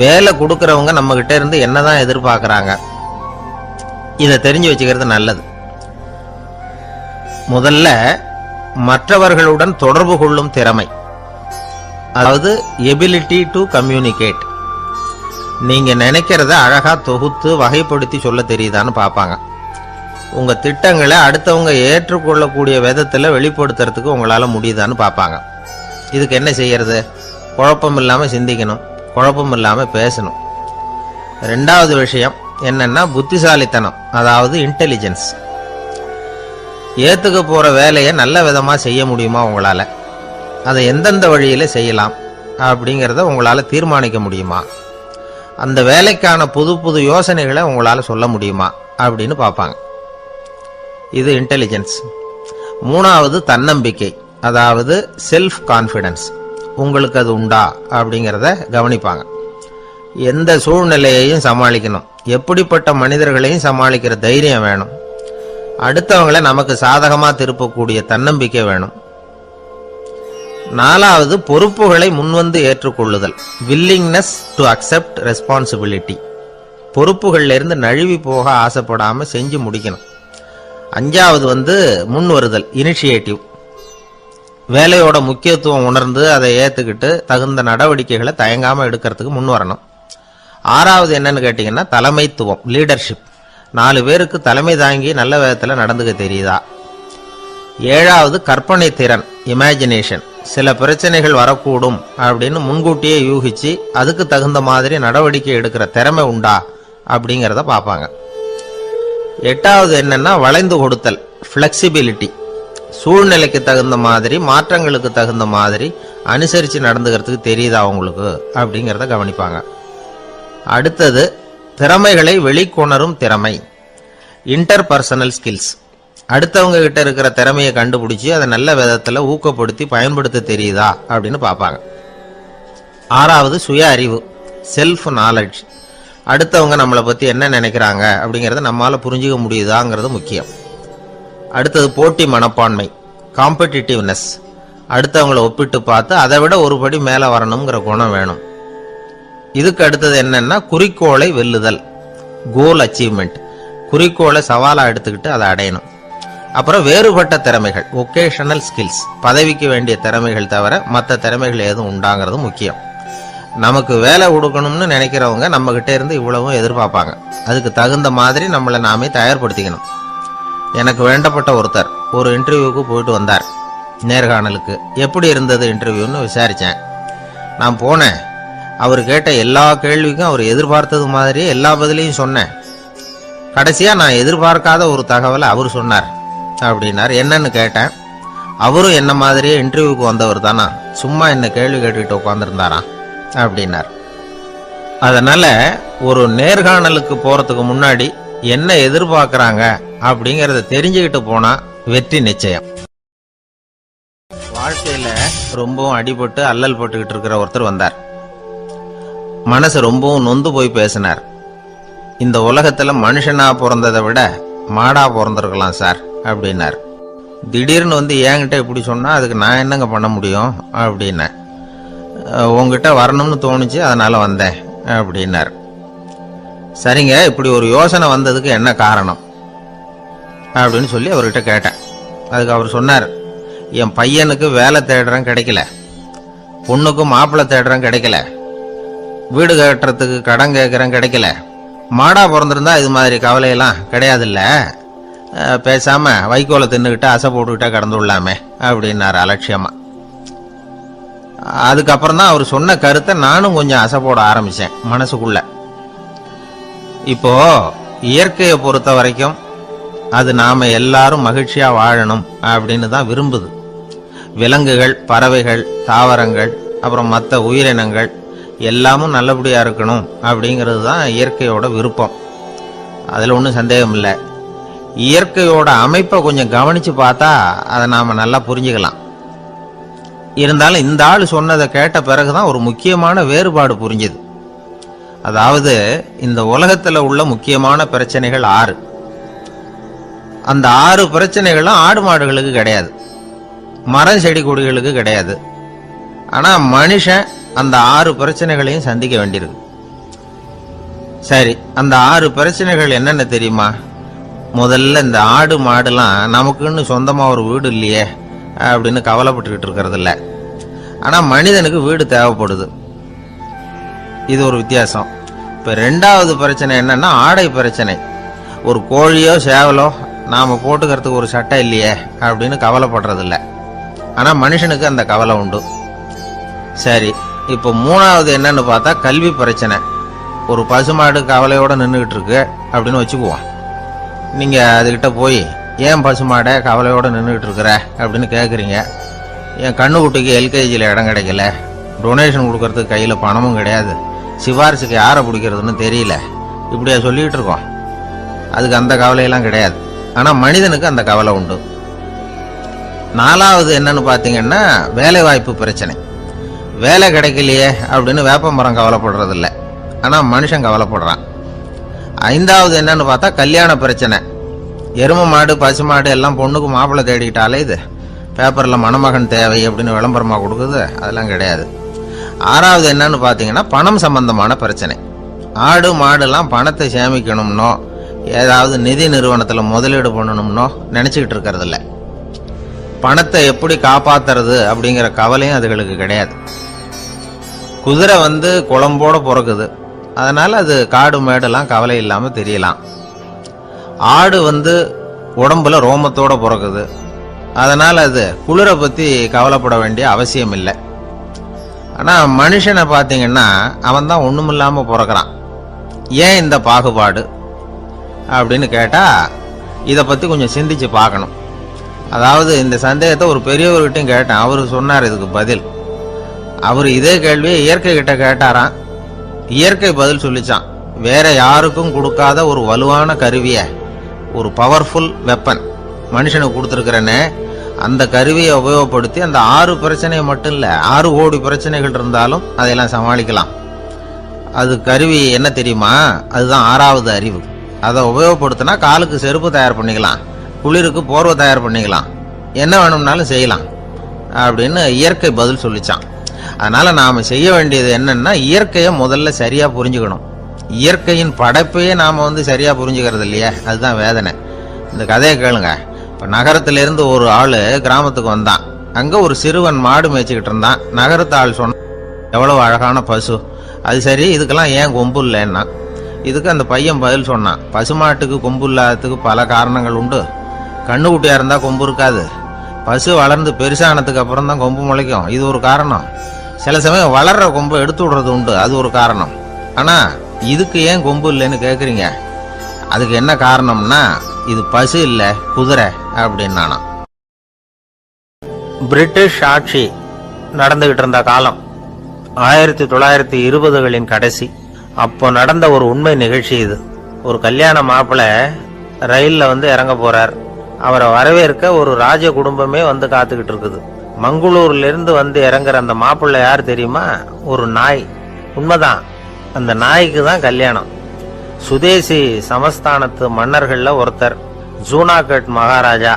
[SPEAKER 1] வேலை கொடுக்கறவங்க நம்ம கிட்ட இருந்து என்னதான் எதிர்பார்க்கறாங்க, இதை தெரிஞ்சு வச்சுக்கிறது நல்லது. முதல்ல மற்றவர்களுடன் தொடர்பு கொள்ளும் திறமை, அதாவது எபிலிட்டி டு கம்யூனிகேட். நீங்க நினைக்கிறத அழகா தொகுத்து வகைப்படுத்தி சொல்ல தெரியுதான்னு பார்ப்பாங்க. உங்க திட்டங்களை அடுத்தவங்க ஏற்றுக்கொள்ளக்கூடிய விதத்துல வெளிப்படுத்துறதுக்கு உங்களால முடியுதான்னு பார்ப்பாங்க. இதுக்கு என்ன செய்யறது? குழப்பம் இல்லாமல் சிந்திக்கணும், குழப்பம் இல்லாமல் பேசணும். ரெண்டாவது விஷயம் என்னன்னா புத்திசாலித்தனம், அதாவது இன்டெலிஜென்ஸ். ஏத்துக்க போற வேலையை நல்ல விதமா செய்ய முடியுமா உங்களால? அதை எந்தெந்த வழியில செய்யலாம் அப்படிங்கிறத உங்களால தீர்மானிக்க முடியுமா? அந்த வேலைக்கான புது புது யோசனைகளை உங்களால சொல்ல முடியுமா அப்படின்னு பார்ப்பாங்க. இது இன்டெலிஜென்ஸ். மூணாவது தன்னம்பிக்கை, அதாவது செல்ஃப் கான்ஃபிடன்ஸ். உங்களுக்கு அது உண்டா அப்படிங்கிறத கவனிப்பாங்க. எந்த சூழ்நிலையையும் சமாளிக்கணும், எப்படிப்பட்ட மனிதர்களையும் சமாளிக்கிற தைரியம் வேணும், அடுத்தவங்களை நமக்கு சாதகமா திருப்பக்கூடிய தன்னம்பிக்கை வேணும். நாலாவது பொறுப்புகளை முன்வந்து ஏற்றுக்கொள்ளுதல், வில்லிங்னஸ் டு அக்செப்ட் ரெஸ்பான்சிபிலிட்டி. பொறுப்புகள்ல இருந்து நழுவி போக ஆசைப்படாம செஞ்சு முடிக்கணும். அஞ்சாவது முன் வருதல், இனிஷியேட்டிவ். வேலையோட முக்கியத்துவம் உணர்ந்து அதை ஏத்துக்கிட்டு தகுந்த நடவடிக்கைகளை தயங்காம எடுக்கிறதுக்கு முன் வரணும். ஆறாவது என்னன்னு கேட்டீங்கன்னா தலைமைத்துவம், லீடர்ஷிப். 4 பேருக்கு தலைமை தாங்கி நல்ல விதத்துல நடந்துக்க தெரியுதா? ஏழாவது கற்பனை திறன், இமேஜினேஷன். சில பிரச்சனைகள் வரக்கூடும் அப்படின்னு முன்கூட்டியே யூகிச்சு அதுக்கு தகுந்த மாதிரி நடவடிக்கை எடுக்கிற திறமை உண்டா அப்படிங்கிறத பார்ப்பாங்க. எட்டாவது என்னன்னா வளைந்து கொடுத்தல், பிளெக்சிபிலிட்டி. சூழ்நிலைக்கு தகுந்த மாதிரி, மாற்றங்களுக்கு தகுந்த மாதிரி அனுசரித்து நடந்துக்கிறதுக்கு தெரியுதா அவங்களுக்கு அப்படிங்கிறத கவனிப்பாங்க. அடுத்தது திறமைகளை வெளிக்கொணரும் திறமை, இன்டர்பர்சனல் ஸ்கில்ஸ். அடுத்தவங்க கிட்ட இருக்கிற திறமையை கண்டுபிடிச்சி அதை நல்ல விதத்தில் ஊக்கப்படுத்தி பயன்படுத்த தெரியுதா அப்படின்னு பார்ப்பாங்க. ஆறாவது சுய அறிவு, செல்ஃப் நாலேஜ். அடுத்தவங்க நம்மளை பற்றி என்ன நினைக்கிறாங்க அப்படிங்கிறத நம்மளால் புரிஞ்சுக்க முடியுதாங்கிறது முக்கியம். அடுத்தது போட்டி மனப்பான்மை, காம்படிட்டிவ்னஸ். அடுத்தவங்களை ஒப்பிட்டு பார்த்து அதை விட ஒரு படி மேலே வரணுங்கிற குணம் வேணும். இதுக்கு அடுத்தது என்னன்னா குறிக்கோளை வெல்லுதல், கோல் அச்சீவ்மெண்ட். குறிக்கோளை சவாலாக எடுத்துக்கிட்டு அதை அடையணும். அப்புறம் வேறுபட்ட திறமைகள், ஒகேஷனல் ஸ்கில்ஸ். பதவிக்கு வேண்டிய திறமைகள் தவிர மற்ற திறமைகள் எதுவும் உண்டாங்கிறது முக்கியம். நமக்கு வேலை கொடுக்கணும்னு நினைக்கிறவங்க நம்ம கிட்ட இருந்து இவ்வளவும் எதிர்பார்ப்பாங்க. அதுக்கு தகுந்த மாதிரி நம்மளை நாமே தயார்படுத்திக்கணும். எனக்கு வேண்டப்பட்ட ஒருத்தர் ஒரு இன்டர்வியூக்கு போயிட்டு வந்தார், நேர்காணலுக்கு. எப்படி இருந்தது இன்டர்வியூன்னு விசாரித்தேன். நான் போனேன். அவர் கேட்ட எல்லா கேள்விக்கும் அவர் எதிர்பார்த்தது மாதிரியே எல்லா பதிலையும் சொன்னேன். கடைசியாக நான் எதிர்பார்க்காத ஒரு தகவலை அவர் சொன்னார் அப்படின்னார். என்னன்னு கேட்டேன். அவரும் என்ன மாதிரியே இன்டர்வியூக்கு வந்தவர் தானா, சும்மா என்ன கேள்வி கேட்டுக்கிட்டு உட்காந்துருந்தாராம் அப்படின்னார். அதனால ஒரு நேர்காணலுக்கு போறதுக்கு முன்னாடி என்ன எதிர்பார்க்கறாங்க அப்படிங்கறத தெரிஞ்சுக்கிட்டு போனா வெற்றி நிச்சயம். வாழ்க்கையில ரொம்பவும் அடிபட்டு அல்லல் போட்டுக்கிட்டு இருக்கிற ஒருத்தர் வந்தார். மனசு ரொம்பவும் நொந்து போய் பேசினார். இந்த உலகத்துல மனுஷனா பிறந்ததை விட மாடா பிறந்திருக்கலாம் சார் அப்படின்னார். திடீர்னு என்கிட்ட இப்படி சொன்னா அதுக்கு நான் என்னங்க பண்ண முடியும் அப்படின்னேன். உங்ககிட்ட வரணும்னு தோணுச்சு, அதனால வந்தேன் அப்படின்னார். சரிங்க, இப்படி ஒரு யோசனை வந்ததுக்கு என்ன காரணம் அப்படின்னு சொல்லி அவர்கிட்ட கேட்டேன். அதுக்கு அவர் சொன்னார், என் பையனுக்கு வேலை தேடுறேன் கிடைக்கல, பொண்ணுக்கு மாப்பிள்ளை தேடுறேன் கிடைக்கல, வீடு கட்டுறதுக்கு கடன் கேட்குறேன் கிடைக்கல. மாடா பிறந்திருந்தா இது மாதிரி கவலையெல்லாம் கிடையாதுல்ல, பேசாம வைக்கோலை தின்னுக்கிட்டு அசை போட்டுக்கிட்டே கடந்து விடலாமே அப்படின்னாரு அலட்சியமா. அதுக்கப்புறம் தான் அவர் சொன்ன கருத்தை நானும் கொஞ்சம் அசை போட ஆரம்பிச்சேன் மனசுக்குள்ள. இப்போ இயற்கையை பொறுத்த வரைக்கும் அது நாம எல்லாரும் மகிழ்ச்சியா வாழணும் அப்படின்னு தான் விரும்புது. விலங்குகள், பறவைகள், தாவரங்கள், அப்புறம் மற்ற உயிரினங்கள் எல்லாமும் நல்லபடியா இருக்கணும் அப்படிங்கிறது தான் இயற்கையோட விருப்பம். அதுல ஒன்றும் சந்தேகம் இல்லை. இயற்கையோட அமைப்பை கொஞ்சம் கவனிச்சு பார்த்தா அதை நாம நல்லா புரிஞ்சுக்கலாம். இருந்தாலும் இந்த ஆள் சொன்னதை கேட்ட பிறகுதான் ஒரு முக்கியமான வேறுபாடு புரிஞ்சுது. அதாவது இந்த உலகத்துல உள்ள முக்கியமான பிரச்சனைகள் 6. அந்த 6 பிரச்சனைகளும் ஆடு மாடுகளுக்கு கிடையாது, மரம் செடி கொடிகளுக்கு கிடையாது. ஆனா மனுஷன் அந்த 6 பிரச்சனைகளையும் சந்திக்க வேண்டியிருக்கு. சரி, அந்த 6 பிரச்சனைகள் என்னென்ன தெரியுமா? முதல்ல இந்த ஆடு மாடுலாம் நமக்குன்னு சொந்தமா ஒரு வீடு இல்லையே அப்படின்னு கவலைப்பட்டுக்கிட்டு இருக்கிறது இல்லை. ஆனா மனிதனுக்கு வீடு தேவைப்படுது. இது ஒரு வித்தியாசம். இப்ப 2வது பிரச்சனை என்னன்னா ஆடை பிரச்சனை. ஒரு கோழியோ சேவலோ நாம போட்டுக்கிறதுக்கு ஒரு சட்டை இல்லையே அப்படின்னு கவலைப்படுறது இல்லை. ஆனா மனுஷனுக்கு அந்த கவலை உண்டு. சரி, இப்போ மூணாவது என்னன்னு பார்த்தா கல்வி பிரச்சனை. ஒரு பசுமாடு கவலையோட நின்றுகிட்டு இருக்கு அப்படின்னு வச்சுக்குவோம். நீங்க அதுகிட்ட போய் ஏன் பசுமாடை கவலையோட நின்றுகிட்டு இருக்கிற அப்படின்னு கேட்குறீங்க. என் கண்ணுக்குட்டிக்கு எல்கேஜியில் இடம் கிடைக்கல, டொனேஷன் கொடுக்கறதுக்கு கையில் பணமும் கிடையாது, சிபாரிசுக்கு யாரை பிடிக்கிறதுன்னு தெரியல, இப்படியா சொல்லிக்கிட்டு இருக்கோம். அதுக்கு அந்த கவலையெல்லாம் கிடையாது. ஆனால் மனிதனுக்கு அந்த கவலை உண்டு. நாலாவது என்னன்னு பார்த்தீங்கன்னா வேலை வாய்ப்பு பிரச்சனை. வேலை கிடைக்கலையே அப்படின்னு வேப்ப மரம் கவலைப்படுறதில்ல, ஆனால் மனுஷன் கவலைப்படுறான். ஐந்தாவது என்னன்னு பார்த்தா கல்யாண பிரச்சனை. எருமை மாடு பசுமாடு எல்லாம் பொண்ணுக்கு மாப்பிள்ளை தேடிக்கிட்டாலே இது பேப்பரில் மணமகன் தேவை அப்படின்னு விளம்பரமாக கொடுக்குது, அதெல்லாம் கிடையாது. ஆறாவது என்னன்னு பார்த்தீங்கன்னா பணம் சம்பந்தமான பிரச்சனை. ஆடு மாடுலாம் பணத்தை சேமிக்கணும்னோ ஏதாவது நிதி நிறுவனத்தில் முதலீடு பண்ணணும்னோ நினச்சிக்கிட்டு இருக்கிறதில்ல. பணத்தை எப்படி காப்பாத்துறது அப்படிங்கிற கவலையும் அதுகளுக்கு கிடையாது. குதிரை குளம்போட பிறக்குது, அதனால அது காடு மேடெல்லாம் கவலை இல்லாமல் தெரியலாம். ஆடு உடம்புல ரோமத்தோட பிறக்குது, அதனால அது குளிரை பற்றி கவலைப்பட வேண்டிய அவசியம் இல்லை. ஆனால் மனுஷனை பார்த்தீங்கன்னா அவன் தான் ஒன்றுமில்லாமல் பிறக்கிறான். ஏன் இந்த பாகுபாடு அப்படின்னு கேட்டால் இதை பற்றி கொஞ்சம் சிந்திச்சு பார்க்கணும். அதாவது இந்த சந்தேகத்தை ஒரு பெரியவர்கிட்டையும் கேட்டேன், அவர் சொன்னார் இதுக்கு பதில். அவர் இதே கேள்வியை இயற்கை கிட்ட கேட்டாராம். இயற்கை பதில் சொல்லிச்சான், வேற யாருக்கும் கொடுக்காத ஒரு வலுவான கருவியை, ஒரு பவர்ஃபுல் வெப்பன் மனுஷனுக்கு கொடுத்துருக்கிறேன்னு, அந்த கருவியை உபயோகப்படுத்தி அந்த 6 பிரச்சனையை மட்டும் இல்லை 6 கோடி பிரச்சனைகள் இருந்தாலும் அதையெல்லாம் சமாளிக்கலாம். அது கருவி என்ன தெரியுமா? அதுதான் 6வது அறிவு. அதை உபயோகப்படுத்தினா காலுக்கு செருப்பு தயார் பண்ணிக்கலாம், குளிருக்கு போர்வை தயார் பண்ணிக்கலாம், என்ன வேணும்னாலும் செய்யலாம் அப்படின்னு இயற்கை பதில் சொல்லிச்சான். அதனால நாம செய்ய வேண்டியது என்னன்னா இயற்கையை முதல்ல சரியா புரிஞ்சுக்கணும். இயற்கையின் படைப்பையே நாம சரியா புரிஞ்சுக்கிறது இல்லையே, அதுதான் வேதனை. இந்த கதையை கேளுங்க. இப்போ நகரத்திலிருந்து ஒரு ஆள் கிராமத்துக்கு வந்தான். அங்கே ஒரு சிறுவன் மாடு மேய்ச்சிக்கிட்டு இருந்தான். நகரத்து ஆள் சொன்ன, எவ்வளவு அழகான பசு, அது சரி இதுக்கெல்லாம் ஏன் கொம்பு இல்லைன்னா. இதுக்கு அந்த பையன் பதில் சொன்னான், பசுமாட்டுக்கு கொம்பு இல்லாததுக்கு பல காரணங்கள் உண்டு. கண்ணுக்குட்டியாக இருந்தால் கொம்பு இருக்காது, பசு வளர்ந்து பெருசானதுக்கு அப்புறம் தான் கொம்பு முளைக்கும், இது ஒரு காரணம். சில சமயம் வளர்ற கொம்பு எடுத்து விடுறது உண்டு, அது ஒரு காரணம். ஆனால் இதுக்கு ஏன் கொம்பு இல்லைன்னு கேட்குறீங்க. அதுக்கு என்ன காரணம்னா இது பசு இல்லை குதிரை அப்படின்னானா. பிரிட்டிஷ் ஆட்சி நடந்துகிட்டு இருந்த காலம் 1920களின் கடைசி. அப்போ நடந்த ஒரு உண்மை நிகழ்ச்சி இது. ஒரு கல்யாண மாப்பிள்ளை ரயில்ல இறங்க போறார். அவரை வரவேற்க ஒரு ராஜ குடும்பமே காத்துக்கிட்டு இருக்குது. மங்களூர்ல இருந்து இறங்குற அந்த மாப்பிள்ளை யார் தெரியுமா? ஒரு நாய். உண்மைதான், அந்த நாய்க்கு தான் கல்யாணம். சுதேசி சமஸ்தானத்து மன்னர்கள்ல ஒருத்தர் ஜூனாகட் மகாராஜா.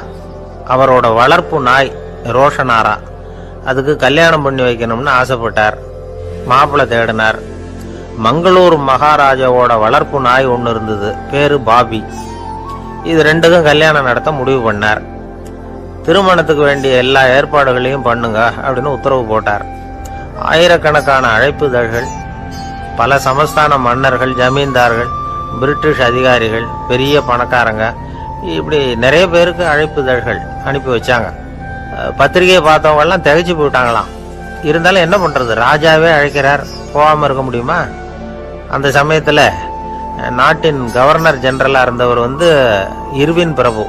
[SPEAKER 1] அவரோட வளர்ப்பு நாய் ரோஷனாரா. அதுக்கு கல்யாணம் பண்ணி வைக்கணும்னு ஆசைப்பட்டார். மாப்பிள்ளை தேடினார். மங்களூர் மகாராஜாவோட வளர்ப்பு நாய் ஒன்று இருந்தது, பேரு பாபி. இது ரெண்டுக்கும் கல்யாணம் நடத்த முடிவு பண்ணார். திருமணத்துக்கு வேண்டிய எல்லா ஏற்பாடுகளையும் பண்ணுங்க அப்படின்னு உத்தரவு போட்டார். ஆயிரக்கணக்கான அழைப்புதழ்கள், பல சமஸ்தான மன்னர்கள், ஜமீன்தார்கள், பிரிட்டிஷ் அதிகாரிகள், பெரிய பணக்காரங்க, இப்படி நிறைய பேருக்கு அழைப்புதழ்கள் அனுப்பி வச்சாங்க. பத்திரிகையை பார்த்தவங்க எல்லாம் திகைச்சு போயிட்டாங்களாம். இருந்தாலும் என்ன பண்றது, ராஜாவே அழைக்கிறார், போகாம இருக்க முடியுமா? அந்த சமயத்துல நாட்டின் கவர்னர் ஜெனரலா இருந்தவர் இர்வின் பிரபு,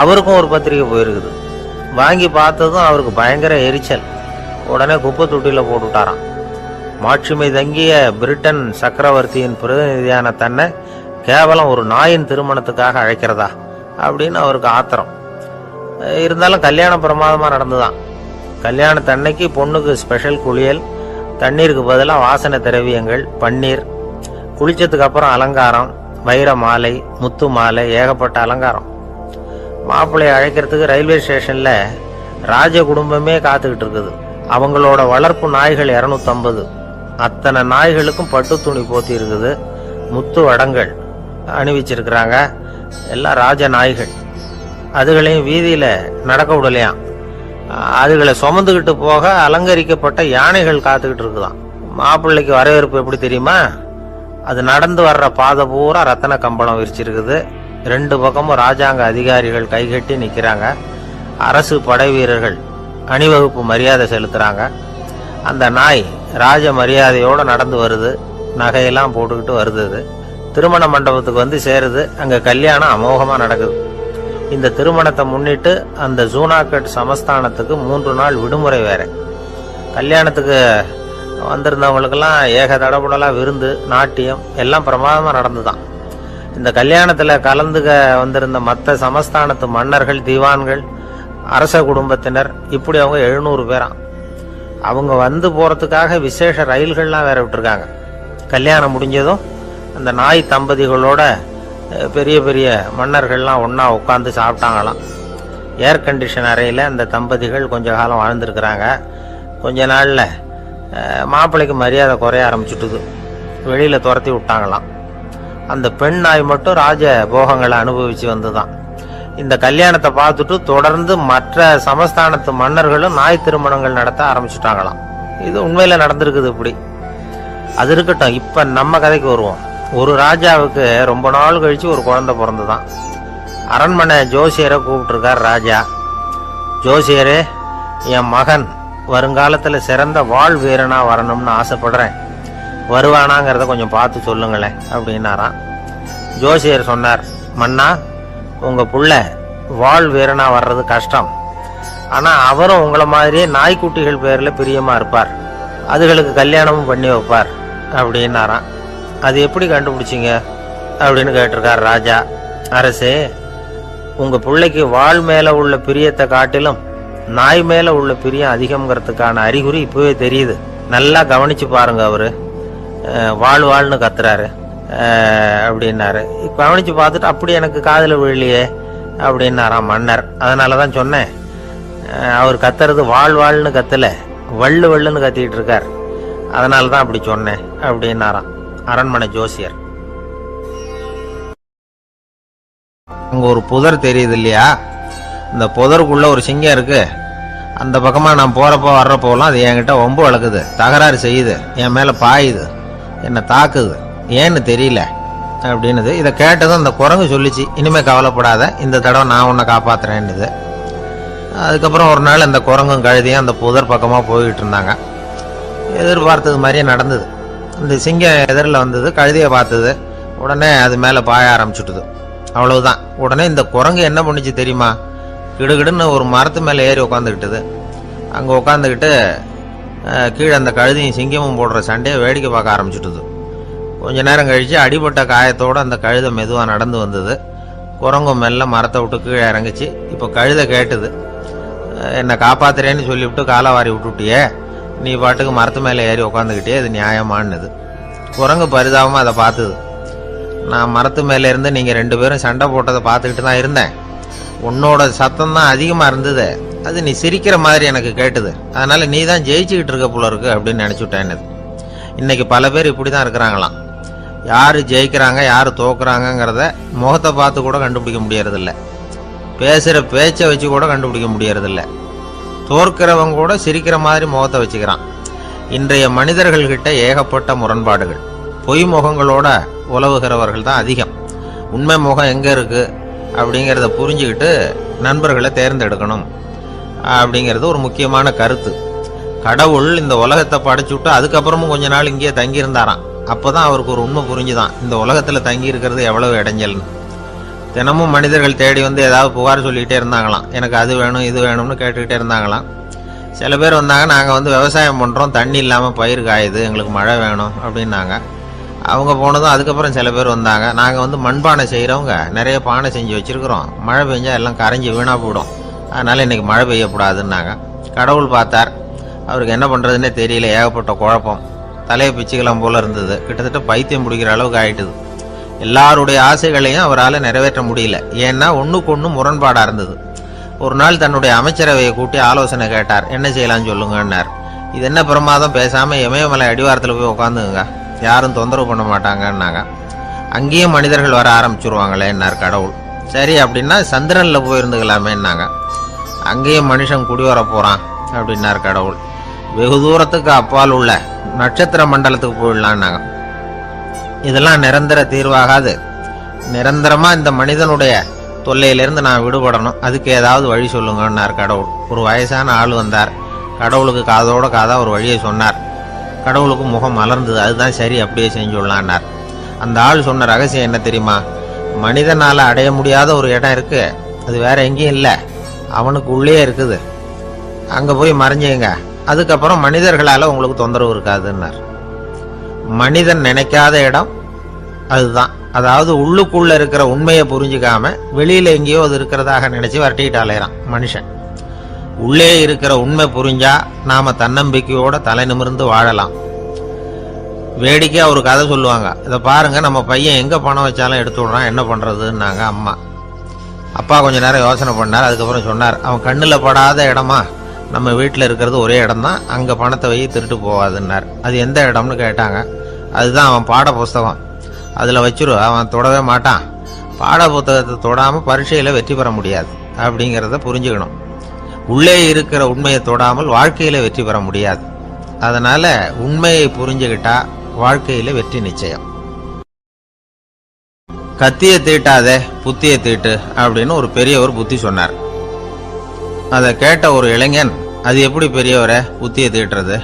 [SPEAKER 1] அவருக்கும் ஒரு பத்திரிகை போயிருக்குது. வாங்கி பார்த்ததும் அவருக்கு பயங்கர எரிச்சல். உடனே குப்பை தொட்டியில போட்டுட்டாராம். மாட்சிமை தங்கிய பிரிட்டன் சக்கரவர்த்தியின் பிரதிநிதியான தன்னை கேவலம் ஒரு நாயின் திருமணத்துக்காக அழைக்கிறதா அப்படின்னு அவருக்கு ஆத்திரம். இருந்தாலும் கல்யாணம் பிரமாதமா நடந்துதான். கல்யாணத்தன்னைக்கு பொண்ணுக்கு ஸ்பெஷல் குளியல், தண்ணீருக்கு பதிலாக வாசனை திரவியங்கள், பன்னீர், குளிச்சதுக்கு அப்புறம் அலங்காரம், வைர மாலை, முத்து மாலை, ஏகப்பட்ட அலங்காரம். மாப்பிள்ளையை அழைக்கிறதுக்கு ரயில்வே ஸ்டேஷன்ல ராஜ குடும்பமே காத்துக்கிட்டு இருக்குது. அவங்களோட வளர்ப்பு நாய்கள் 250. அத்தனை நாய்களுக்கும் பட்டு துணி போத்தி இருக்குது, முத்து வடங்கள் அணிவிச்சிருக்கிறாங்க. எல்லாம் ராஜ நாய்கள். அதுகளையும் வீதியில நடக்க விடலையாம். அதுகளை சுமந்துக்கிட்டு போக அலங்கரிக்கப்பட்ட யானைகள் காத்துக்கிட்டு இருக்குதான். மாப்பிள்ளைக்கு வரவேற்பு எப்படி தெரியுமா? அது நடந்து வர்ற பாதை பூரா ரத்தன கம்பளம் விரிச்சிருக்குது. 2 பக்கமும் ராஜாங்க அதிகாரிகள் கைகட்டி நிக்கிறாங்க. அரசு படை வீரர்கள் அணிவகுப்பு மரியாதை செலுத்துறாங்க. அந்த நாய் ராஜ மரியாதையோடு நடந்து வருது, நகையெல்லாம் போட்டுக்கிட்டு வருது. திருமண மண்டபத்துக்கு வந்து சேருது. அங்கே கல்யாணம் அமோகமாக நடக்குது. இந்த திருமணத்தை முன்னிட்டு அந்த ஜூனாகட் சமஸ்தானத்துக்கு 3 நாள் விடுமுறை வேற. கல்யாணத்துக்கு வந்திருந்தவங்களுக்கெல்லாம் ஏக தடபுடலாக விருந்து, நாட்டியம் எல்லாம் பிரமாதமாக நடந்துதான். இந்த கல்யாணத்தில் கலந்துக்க வந்திருந்த மற்ற சமஸ்தானத்து மன்னர்கள், திவான்கள், அரச குடும்பத்தினர், இப்படி அவங்க 700 பேராம். அவங்க வந்து போகிறதுக்காக விசேஷ ரயில்கள்லாம் வேற விட்டுருக்காங்க. கல்யாணம் முடிஞ்சதும் அந்த நாய் தம்பதிகளோட பெரிய பெரிய மன்னர்கள்லாம் ஒன்றா உட்காந்து சாப்பிட்டாங்களாம். ஏர் கண்டிஷன் அறையில் அந்த தம்பதிகள் கொஞ்ச காலம் வாழ்ந்துருக்கிறாங்க. கொஞ்ச நாளில் மாப்பிள்ளைக்கு மரியாதை குறைய ஆரம்பிச்சுட்டுது. வெளியில் துரத்தி விட்டாங்களாம். அந்த பெண் நாய் மட்டும் ராஜ போகங்களை அனுபவித்து வந்து தான். இந்த கல்யாணத்தை பார்த்துட்டு தொடர்ந்து மற்ற சமஸ்தானத்து மன்னர்களும் நாய் திருமணங்கள் நடத்த ஆரம்பிச்சுட்டாங்களாம். இது உண்மையில் நடந்திருக்குது. இப்படி அது இருக்கட்டும். இப்போ நம்ம கதைக்கு வருவோம். ஒரு ராஜாவுக்கு ரொம்ப நாள் கழித்து ஒரு குழந்தை பிறந்துதான். அரண்மனை ஜோசியரை கூப்பிட்டுருக்கார் ராஜா. ஜோசியரே, என் மகன் வருங்காலத்தில் சிறந்த வாழ் வீரனாக வரணும்னு ஆசைப்படுறேன், வருவானாங்கிறத கொஞ்சம் பார்த்து சொல்லுங்களேன் அப்படின்னாராம். ஜோசியர் சொன்னார், மன்னா, உங்கள் புள்ள வாழ் வீரனாக வர்றது கஷ்டம். ஆனால் அவரும் உங்களை மாதிரியே நாய்க்குட்டிகள் பேரில் பிரியமாக இருப்பார், அதுகளுக்கு கல்யாணமும் பண்ணி வைப்பார் அப்படின்னாராம். அது எப்படி கண்டுபிடிச்சிங்க அப்படின்னு கேட்டிருக்கார் ராஜா. அரசே, உங்கள் பிள்ளைக்கு வாழ் மேலே உள்ள பிரியத்தை காட்டிலும் நாய் மேலே உள்ள பிரியம் அதிகம்ங்கிறதுக்கான அறிகுறி இப்போவே தெரியுது. நல்லா கவனித்து பாருங்க. அவர் வாழ்ன்னு கத்துறாரு அப்படின்னாரு. கவனித்து பார்த்துட்டு அப்படி எனக்கு காதில் விழலையே அப்படின்னாராம் மன்னர். அதனால தான் சொன்னேன், அவர் கத்துறது வாழ்ன்னு கத்தல, வள்ளுன்னு கத்திக்கிட்டு இருக்கார், அதனால தான் அப்படி சொன்னேன் அப்படின்னாராம் அரண்மனை ஜோசியர். அங்கே ஒரு புதர் தெரியுது இல்லையா? இந்த புதருக்குள்ள ஒரு சிங்கம் இருக்கு. அந்த பக்கமாக நான் போகிறப்போ வர்றப்போலாம் அது என்கிட்ட ஒம்பு வளர்க்குது, தகராறு செய்யுது, என் மேலே பாயுது, என்னை தாக்குது, ஏன்னு தெரியல அப்படின்னுது. இதை கேட்டதும் அந்த குரங்கு சொல்லிச்சு, இனிமேல் கவலைப்படாத, இந்த தடவை நான் உன்னை காப்பாற்றுறேன்னுது. அதுக்கப்புறம் ஒரு நாள் அந்த குரங்கும் கழுதியும் அந்த புதர் பக்கமாக போய்கிட்டு இருந்தாங்க. எதிர்பார்த்தது மாதிரியே நடந்தது. இந்த சிங்கம் எதிரில் வந்தது, கழுதியை பார்த்தது, உடனே அது மேலே பாய ஆரம்பிச்சுட்டுது. அவ்வளவுதான். உடனே இந்த குரங்கு என்ன பண்ணிச்சு தெரியுமா? கிடுகிடுன்னு ஒரு மரத்து மேலே ஏறி உட்காந்துக்கிட்டது. அங்கே உட்காந்துக்கிட்டு கீழே அந்த கழுதியும் சிங்கமும் போடுற சண்டையை வேடிக்கை பார்க்க ஆரம்பிச்சுட்டுது. கொஞ்ச நேரம் கழித்து அடிபட்ட காயத்தோடு அந்த கழுதை மெதுவாக நடந்து வந்தது. குரங்கும் மெல்ல மரத்தை விட்டு கீழே இறங்கிச்சு. இப்போ கழுதை கேட்டுது, என்னை காப்பாத்துறேன்னு சொல்லிவிட்டு காலை விட்டுட்டியே, நீ பாட்டுக்கு மரத்து மேலே ஏறி உட்காந்துக்கிட்டே, இது நியாயமானது. குரங்கு பரிதாபமாக அதை பார்த்துது. நான் மரத்து மேலே இருந்து நீங்கள் 2 பேரும் சண்டை போட்டதை பார்த்துக்கிட்டு தான் இருந்தேன். உன்னோட சத்தம் தான் அதிகமாக இருந்தது, அது நீ சிரிக்கிற மாதிரி எனக்கு கேட்டுது, அதனால் நீ தான் ஜெயிச்சுக்கிட்டு இருக்க போல இருக்கு அப்படின்னு நினச்சிவிட்டேன்னு. இன்றைக்கி பல பேர் இப்படி தான் இருக்கிறாங்களாம். யார் ஜெயிக்கிறாங்க யார் தோக்குறாங்கங்கிறத முகத்தை பார்த்து கூட கண்டுபிடிக்க முடியறதில்ல, பேசுகிற பேச்சை வச்சு கூட கண்டுபிடிக்க முடியறதில்ல. தோற்கிறவங்க கூட சிரிக்கிற மாதிரி முகத்தை வச்சுக்கிறான். இன்றைய மனிதர்கள்கிட்ட ஏகப்பட்ட முரண்பாடுகள். பொய் முகங்களோட உலவுகிறவர்கள் தான் அதிகம். உண்மை முகம் எங்கே இருக்குது அப்படிங்கிறத புரிஞ்சுக்கிட்டு நண்பர்களை தேர்ந்தெடுக்கணும் அப்படிங்கிறது ஒரு முக்கியமான கருத்து. கடவுள் இந்த உலகத்தை படைச்சு விட்டு அதுக்கப்புறமும் கொஞ்ச நாள் இங்கேயே தங்கியிருந்தாராம். அப்போ தான் அவருக்கு ஒரு உண்மை புரிஞ்சுதான், இந்த உலகத்தில் தங்கி இருக்கிறது எவ்வளவு இடைஞ்சல்னு. தினமும் மனிதர்கள் தேடி வந்து ஏதாவது புகார் சொல்லிக்கிட்டே இருந்தாங்களாம். எனக்கு அது வேணும் இது வேணும்னு கேட்டுக்கிட்டே இருந்தாங்களாம். சில பேர் வந்தாங்க, நாங்கள் வந்து விவசாயம் பண்ணுறோம், தண்ணி இல்லாமல் பயிர் காயுது, எங்களுக்கு மழை வேணும் அப்படின்னாங்க. அவங்க போனதும் அதுக்கப்புறம் சில பேர் வந்தாங்க, நாங்கள் வந்து மண்பானை செய்கிறவங்க, நிறைய பானை செஞ்சு வச்சுருக்குறோம், மழை பெஞ்சால் எல்லாம் கரைஞ்சி வீணாக போயிடும், அதனால் இன்றைக்கி மழை பெய்யக்கூடாதுன்னாங்க. கடவுள் பார்த்தார், அவருக்கு என்ன பண்ணுறதுன்னே தெரியல, ஏகப்பட்ட குழப்பம், தலையை பிச்சுக்கலாம் போல் இருந்தது, கிட்டத்தட்ட பைத்தியம் பிடிக்கிற அளவுக்கு ஆகிட்டுது. எல்லாருடைய ஆசைகளையும் அவரால் நிறைவேற்ற முடியல, ஏன்னா ஒன்றுக்கு ஒன்று முரண்பாடாக இருந்தது. ஒரு நாள் தன்னுடைய அமைச்சரவையை கூட்டி ஆலோசனை கேட்டார், என்ன செய்யலாம்னு சொல்லுங்கன்னார். இது என்ன பிரமாதம், பேசாமல் இமயமலை அடிவாரத்தில் போய் உட்காந்துங்க, யாரும் தொந்தரவு பண்ண மாட்டாங்கன்னாங்க. அங்கேயும் மனிதர்கள் வர ஆரம்பிச்சுருவாங்களேன்னார் கடவுள். சரி அப்படின்னா சந்திரனில் போயிருந்துக்கலாமேன்னாங்க. அங்கேயும் மனுஷன் குடி வர போகிறான் அப்படின்னார் கடவுள். வெகு தூரத்துக்கு அப்பால் உள்ள நட்சத்திர மண்டலத்துக்கு போயிடலான்னாங்க. இதெல்லாம் நிரந்தர தீர்வாகாது, நிரந்தரமாக இந்த மனிதனுடைய தொல்லையிலேருந்து நான் விடுபடணும், அதுக்கு ஏதாவது வழி சொல்லுங்கன்னார் கடவுள். ஒரு வயசான ஆள் வந்தார், கடவுளுக்கு காதோட காதா ஒரு வழியை சொன்னார். கடவுளுக்கு முகம் மலர்ந்தது. அதுதான் சரி, அப்படியே செஞ்சுடலான்னார். அந்த ஆள் சொன்ன ரகசியம் என்ன தெரியுமா? மனிதனால் அடைய முடியாத ஒரு இடம் இருக்கு, அது வேற எங்கேயும் இல்லை, அவனுக்கு உள்ளே இருக்குது. அங்கே போய் மறைஞ்சுங்க, அதுக்கப்புறம் மனிதர்களால் உங்களுக்கு தொந்தரவு இருக்காதுன்னார். மனிதன் நினைக்காத இடம் அதுதான். அதாவது உள்ளுக்குள்ள இருக்கிற உண்மையை புரிஞ்சுக்காம வெளியில எங்கேயோ அது இருக்கிறதாக நினைச்சு வரட்டிக்கிட்டு அலையிறான் மனுஷன். உள்ளே இருக்கிற உண்மை புரிஞ்சா நாம தன்னம்பிக்கையோட தலை நிமிர்ந்து வாழலாம். வேடிக்கையா ஒரு கதை சொல்லுவாங்க. இதை பாருங்க, நம்ம பையன் எங்க பணம் வச்சாலும் எடுத்து விடுறான், என்ன பண்றதுன்னாங்க அம்மா. அப்பா கொஞ்ச நேரம் யோசனை பண்ணார். அதுக்கப்புறம் சொன்னார், அவன் கண்ணில் படாத இடமா நம்ம வீட்டில் இருக்கிறது ஒரே இடம் தான், அங்கே பணத்தை வை திருட்டு போவாதுன்னார். அது எந்த இடம்னு கேட்டாங்க. அதுதான் அவன் பாட புஸ்தகம், அதில் வச்சிரு, அவன் தொடவே மாட்டான். பாட புத்தகத்தை தொடாமல் பரீட்சையில் வெற்றி பெற முடியாது அப்படிங்கிறத புரிஞ்சுக்கணும். உள்ளே இருக்கிற உண்மையை தொடாமல் வாழ்க்கையில் வெற்றி பெற முடியாது. அதனால உண்மையை புரிஞ்சுக்கிட்டா வாழ்க்கையில் வெற்றி நிச்சயம். கத்தியை தீட்டாதே புத்தியை தீட்டு அப்படின்னு ஒரு பெரியவர் புத்தி சொன்னார். அதை கேட்ட ஒரு இளைஞன், அது எப்படி பெரியவரை புத்தியை தீட்டுறது?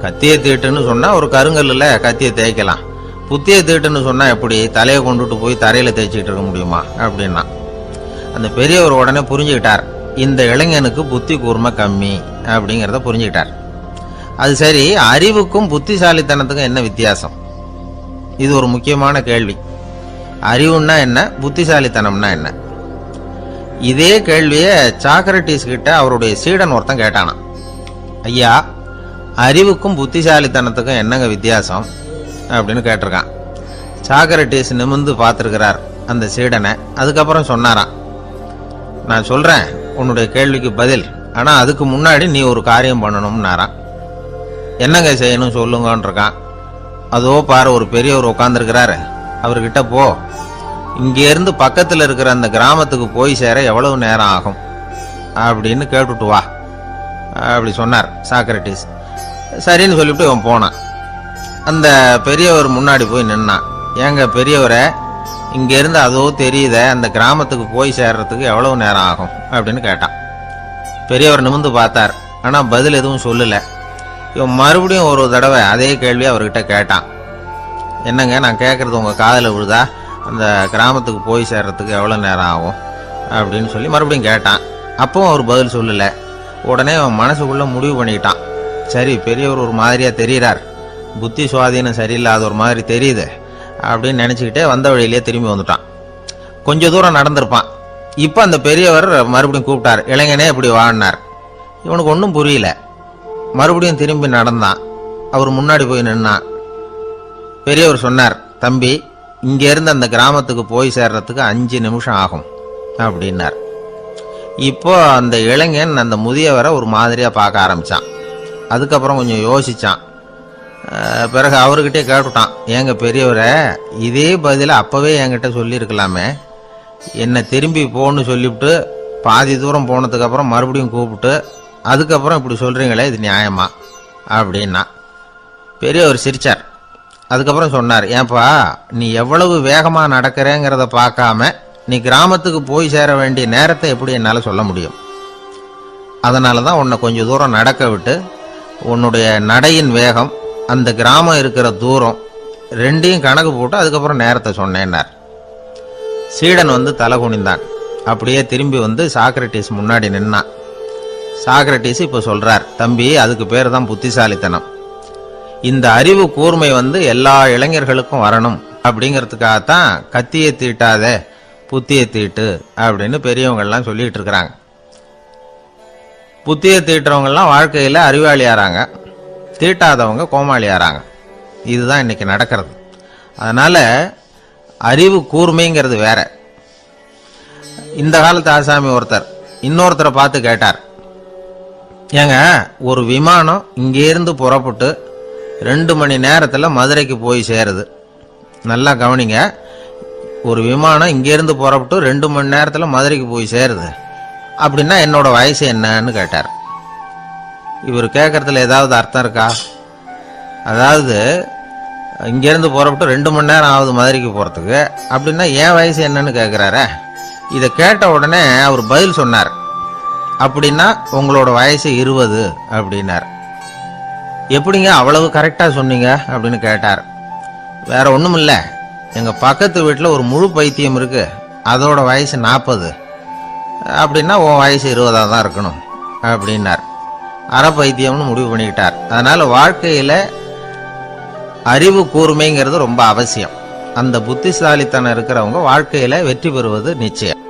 [SPEAKER 1] கத்தியை தீட்டுன்னு சொன்னா ஒரு கருங்கல்ல கத்தியை தேய்க்கலாம், புத்தியை தீட்டுன்னு சொன்னா எப்படி தலையை கொண்டுட்டு போய் தரையில தேய்ச்சிட்டு இருக்க முடியுமா அப்படின்னா. அந்த பெரியவர் உடனே புரிஞ்சுக்கிட்டார், இந்த இளைஞனுக்கு புத்தி கூர்மை கம்மி அப்படிங்கிறத புரிஞ்சுக்கிட்டார். அது சரி, அறிவுக்கும் புத்திசாலித்தனத்துக்கும் என்ன வித்தியாசம்? இது ஒரு முக்கியமான கேள்வி. அறிவுன்னா என்ன, புத்திசாலித்தனம்னா என்ன? இதே கேள்வியை சாக்ரட்டிஸ் கிட்ட அவருடைய சீடன் ஒருத்தன் கேட்டானான். ஐயா, அறிவுக்கும் புத்திசாலித்தனத்துக்கும் என்னங்க வித்தியாசம் அப்படின்னு கேட்டிருக்கான். சாக்ரட்டிஸ் நிமிர்ந்து பார்த்துருக்கிறார் அந்த சீடனை. அதுக்கப்புறம் சொன்னாராம், நான் சொல்றேன் உன்னுடைய கேள்விக்கு பதில், ஆனா அதுக்கு முன்னாடி நீ ஒரு காரியம் பண்ணணும்னாராம். என்னங்க செய்யணும் சொல்லுங்கன்னு இருக்கான். அதோ பாரு, ஒரு பெரியவர் உட்காந்துருக்கிறாரு, அவர்கிட்ட போ, இங்கேருந்து பக்கத்தில் இருக்கிற அந்த கிராமத்துக்கு போய் சேர எவ்வளவு நேரம் ஆகும் அப்படின்னு கேட்டுட்டு வா அப்படி சொன்னார் சாக்ரட்டிஸ். சரின்னு சொல்லிவிட்டு இவன் போனான். அந்த பெரியவர் முன்னாடி போய் நின்னான். ஏங்க பெரியவரை, இங்கேருந்து அதோ தெரியுத அந்த கிராமத்துக்கு போய் சேர்றதுக்கு எவ்வளவு நேரம் ஆகும் அப்படின்னு கேட்டான். பெரியவர் நிமிர்ந்து பார்த்தார், ஆனால் பதில் எதுவும் சொல்லலை. இவன் மறுபடியும் ஒரு தடவை அதே கேள்வி அவர்கிட்ட கேட்டான். என்னங்க, நான் கேட்குறது உங்கள் காதில் விழுதா? அந்த கிராமத்துக்கு போய் சேர்றதுக்கு எவ்வளோ நேரம் ஆகும் அப்படின்னு சொல்லி மறுபடியும் கேட்டான். அப்பவும் அவர் பதில் சொல்லலை. உடனே அவன் மனசுக்குள்ளே முடிவு பண்ணிக்கிட்டான், சரி பெரியவர் ஒரு மாதிரியாக தெரிகிறார், புத்தி சுவாதீனம் சரியில்லாத ஒரு மாதிரி தெரியுது அப்படின்னு நினச்சிக்கிட்டே வந்த வழியிலே திரும்பி வந்துட்டான். கொஞ்சம் தூரம் நடந்திருப்பான். இப்போ அந்த பெரியவர் மறுபடியும் கூப்பிட்டார், இளைஞனே இப்படி வாழ்னார். இவனுக்கு ஒன்றும் புரியல. மறுபடியும் திரும்பி நடந்தான். அவர் முன்னாடி போய் நின்னான். பெரியவர் சொன்னார், தம்பி, இங்கேருந்து அந்த கிராமத்துக்கு போய் சேர்றதுக்கு 5 நிமிஷம் ஆகும் அப்படின்னார். இப்போ அந்த இளைஞன் அந்த முதியவரை ஒரு மாதிரியாக பார்க்க ஆரம்பித்தான். அதுக்கப்புறம் கொஞ்சம் யோசித்தான். பிறகு அவர்கிட்டே கேட்டுட்டான், ஏங்க பெரியவரை, இதே பதிலை அப்போவே என்கிட்ட சொல்லியிருக்கலாமே, என்னை திரும்பி போன்னு சொல்லிவிட்டு பாதி தூரம் போனதுக்கப்புறம் மறுபடியும் கூப்பிட்டு அதுக்கப்புறம் இப்படி சொல்கிறீங்களே, இது நியாயமா அப்படின்னா. பெரியவர் சிரிச்சார். அதுக்கப்புறம் சொன்னார், ஏன்பா நீ எவ்வளவு வேகமாக நடக்கிறேங்கிறத பார்க்காம நீ கிராமத்துக்கு போய் சேர வேண்டிய நேரத்தை எப்படி என்னால் சொல்ல முடியும்? அதனால தான் உன்னை கொஞ்சம் தூரம் நடக்க விட்டு உன்னுடைய நடையின் வேகம், அந்த கிராமம் இருக்கிற தூரம் ரெண்டையும் கணக்கு போட்டு அதுக்கப்புறம் நேரத்தை சொன்னேன்னார். சீடன் வந்து தலை குனிந்தான். அப்படியே திரும்பி வந்து சாக்ரட்டிஸ் முன்னாடி நின்னான். சாக்ரட்டிஸ் இப்போ சொல்றார், தம்பி, அதுக்கு பேர் தான் புத்திசாலித்தனம். இந்த அறிவு கூர்மை வந்து எல்லா இளைஞர்களுக்கும் வரணும் அப்படிங்கிறதுக்காகத்தான் கத்தியை தீட்டாதே புத்தியை தீட்டு அப்படின்னு பெரியவங்கள்லாம் சொல்லிட்டு இருக்கிறாங்க. புத்தியை தீட்டுறவங்கெல்லாம் வாழ்க்கையில் அறிவாளியாராங்க, தீட்டாதவங்க கோமாளியாராங்க. இதுதான் இன்னைக்கு நடக்கிறது. அதனால அறிவு கூர்மைங்கிறது வேற. இந்த காலத்து ஆசாமி ஒருத்தர் இன்னொருத்தரை பார்த்து கேட்டார், ஏங்க ஒரு விமானம் இங்கேருந்து புறப்பட்டு 2 மணி நேரத்தில் மதுரைக்கு போய் சேருது. நல்லா கவனிங்க, ஒரு விமானம் இங்கேருந்து புறப்பட்டு 2 மணி நேரத்தில் மதுரைக்கு போய் சேருது அப்படின்னா என்னோட வயசு என்னன்னு கேட்டார். இவர் கேட்கறதுல ஏதாவது அர்த்தம் இருக்கா? அதாவது இங்கேருந்து புறப்பட்டு 2 மணி நேரம் ஆகுது மதுரைக்கு போகிறதுக்கு, அப்படின்னா என் வயசு என்னன்னு கேட்குறாரு. இதை கேட்ட உடனே அவர் பதில் சொன்னார். அப்படின்னா உங்களோட வயசு 20 அப்படின்னார். எப்படிங்க அவ்வளவு கரெக்டா சொன்னீங்க அப்படின்னு கேட்டார். வேற ஒண்ணும் இல்ல, எங்க பக்கத்து வீட்டில் ஒரு முழு பைத்தியம் இருக்கு, அதோட வயசு 40. அப்படின்னா உன் வயசு 20 தான் இருக்கணும் அப்படின்னார். அரை பைத்தியம்னு முடிவு பண்ணிக்கிட்டார். அதனால வாழ்க்கையில அறிவு கூர்மைங்கிறது ரொம்ப அவசியம். அந்த புத்திசாலித்தனம் இருக்கிறவங்க வாழ்க்கையில வெற்றி பெறுவது நிச்சயம்.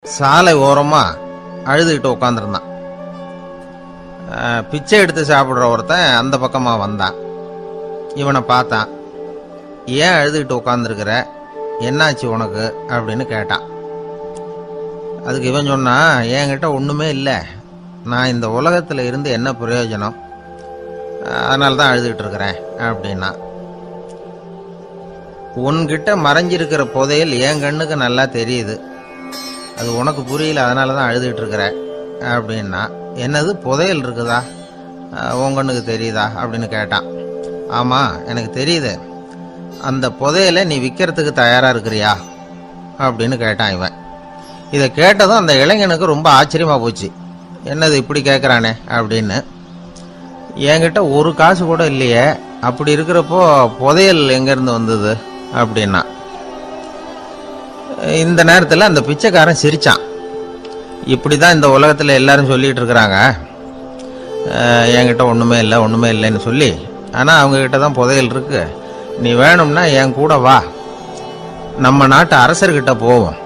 [SPEAKER 1] சாலை ஓரமா அழுதுகிட்டு உட்காந்துருந்தான். பிச்சை எடுத்து சாப்பிடுற ஒருத்தன் அந்த பக்கமா வந்தான். இவனை பார்த்தான். ஏன் அழுதுகிட்டு உட்காந்துருக்கிற, என்னாச்சு உனக்கு அப்படின்னு கேட்டான். அதுக்கு இவன் சொன்னா, என்கிட்ட ஒண்ணுமே இல்லை, நான் இந்த உலகத்துல இருந்து என்ன பிரயோஜனம், அதனால தான் அழுதுகிட்டு இருக்கிறேன் அப்படின்னா. உன்கிட்ட மறைஞ்சிருக்கிற புதையல் என் கண்ணுக்கு நல்லா தெரியுது, அது உனக்கு புரியல, அதனால தான் அழுதுகிட்டு இருக்கிற அப்படின்னா. என்னது புதையல் இருக்குதா, உன் கண்ணுக்கு தெரியுதா அப்படின்னு கேட்டான். ஆமா எனக்கு தெரியுது, அந்த புதையலை நீ விற்கிறதுக்கு தயாரா இருக்கிறியா அப்படின்னு கேட்டான் இவன். இதை கேட்டதும் அந்த இளைஞனுக்கு ரொம்ப ஆச்சரியமா போச்சு. என்னது இப்படி கேட்குறானே அப்படின்னு. என்கிட்ட ஒரு காசு கூட இல்லையே, அப்படி இருக்கிறப்போ புதையல் எங்கேருந்து வந்தது அப்படின்னா. இந்த நேரத்தில் அந்த பிச்சைக்காரன் சிரிச்சான். இப்படி தான் இந்த உலகத்தில் எல்லாரும் சொல்லிட்டு இருக்கிறாங்க, என்கிட்ட ஒன்றுமே இல்லை ஒன்றுமே இல்லைன்னு சொல்லி. ஆனால் அவங்கக்கிட்ட தான் புதையல் இருக்கு, நீ வேணும்னா என் கூட வா, நம்ம நாட்டு அரசர்கிட்ட போவோம்,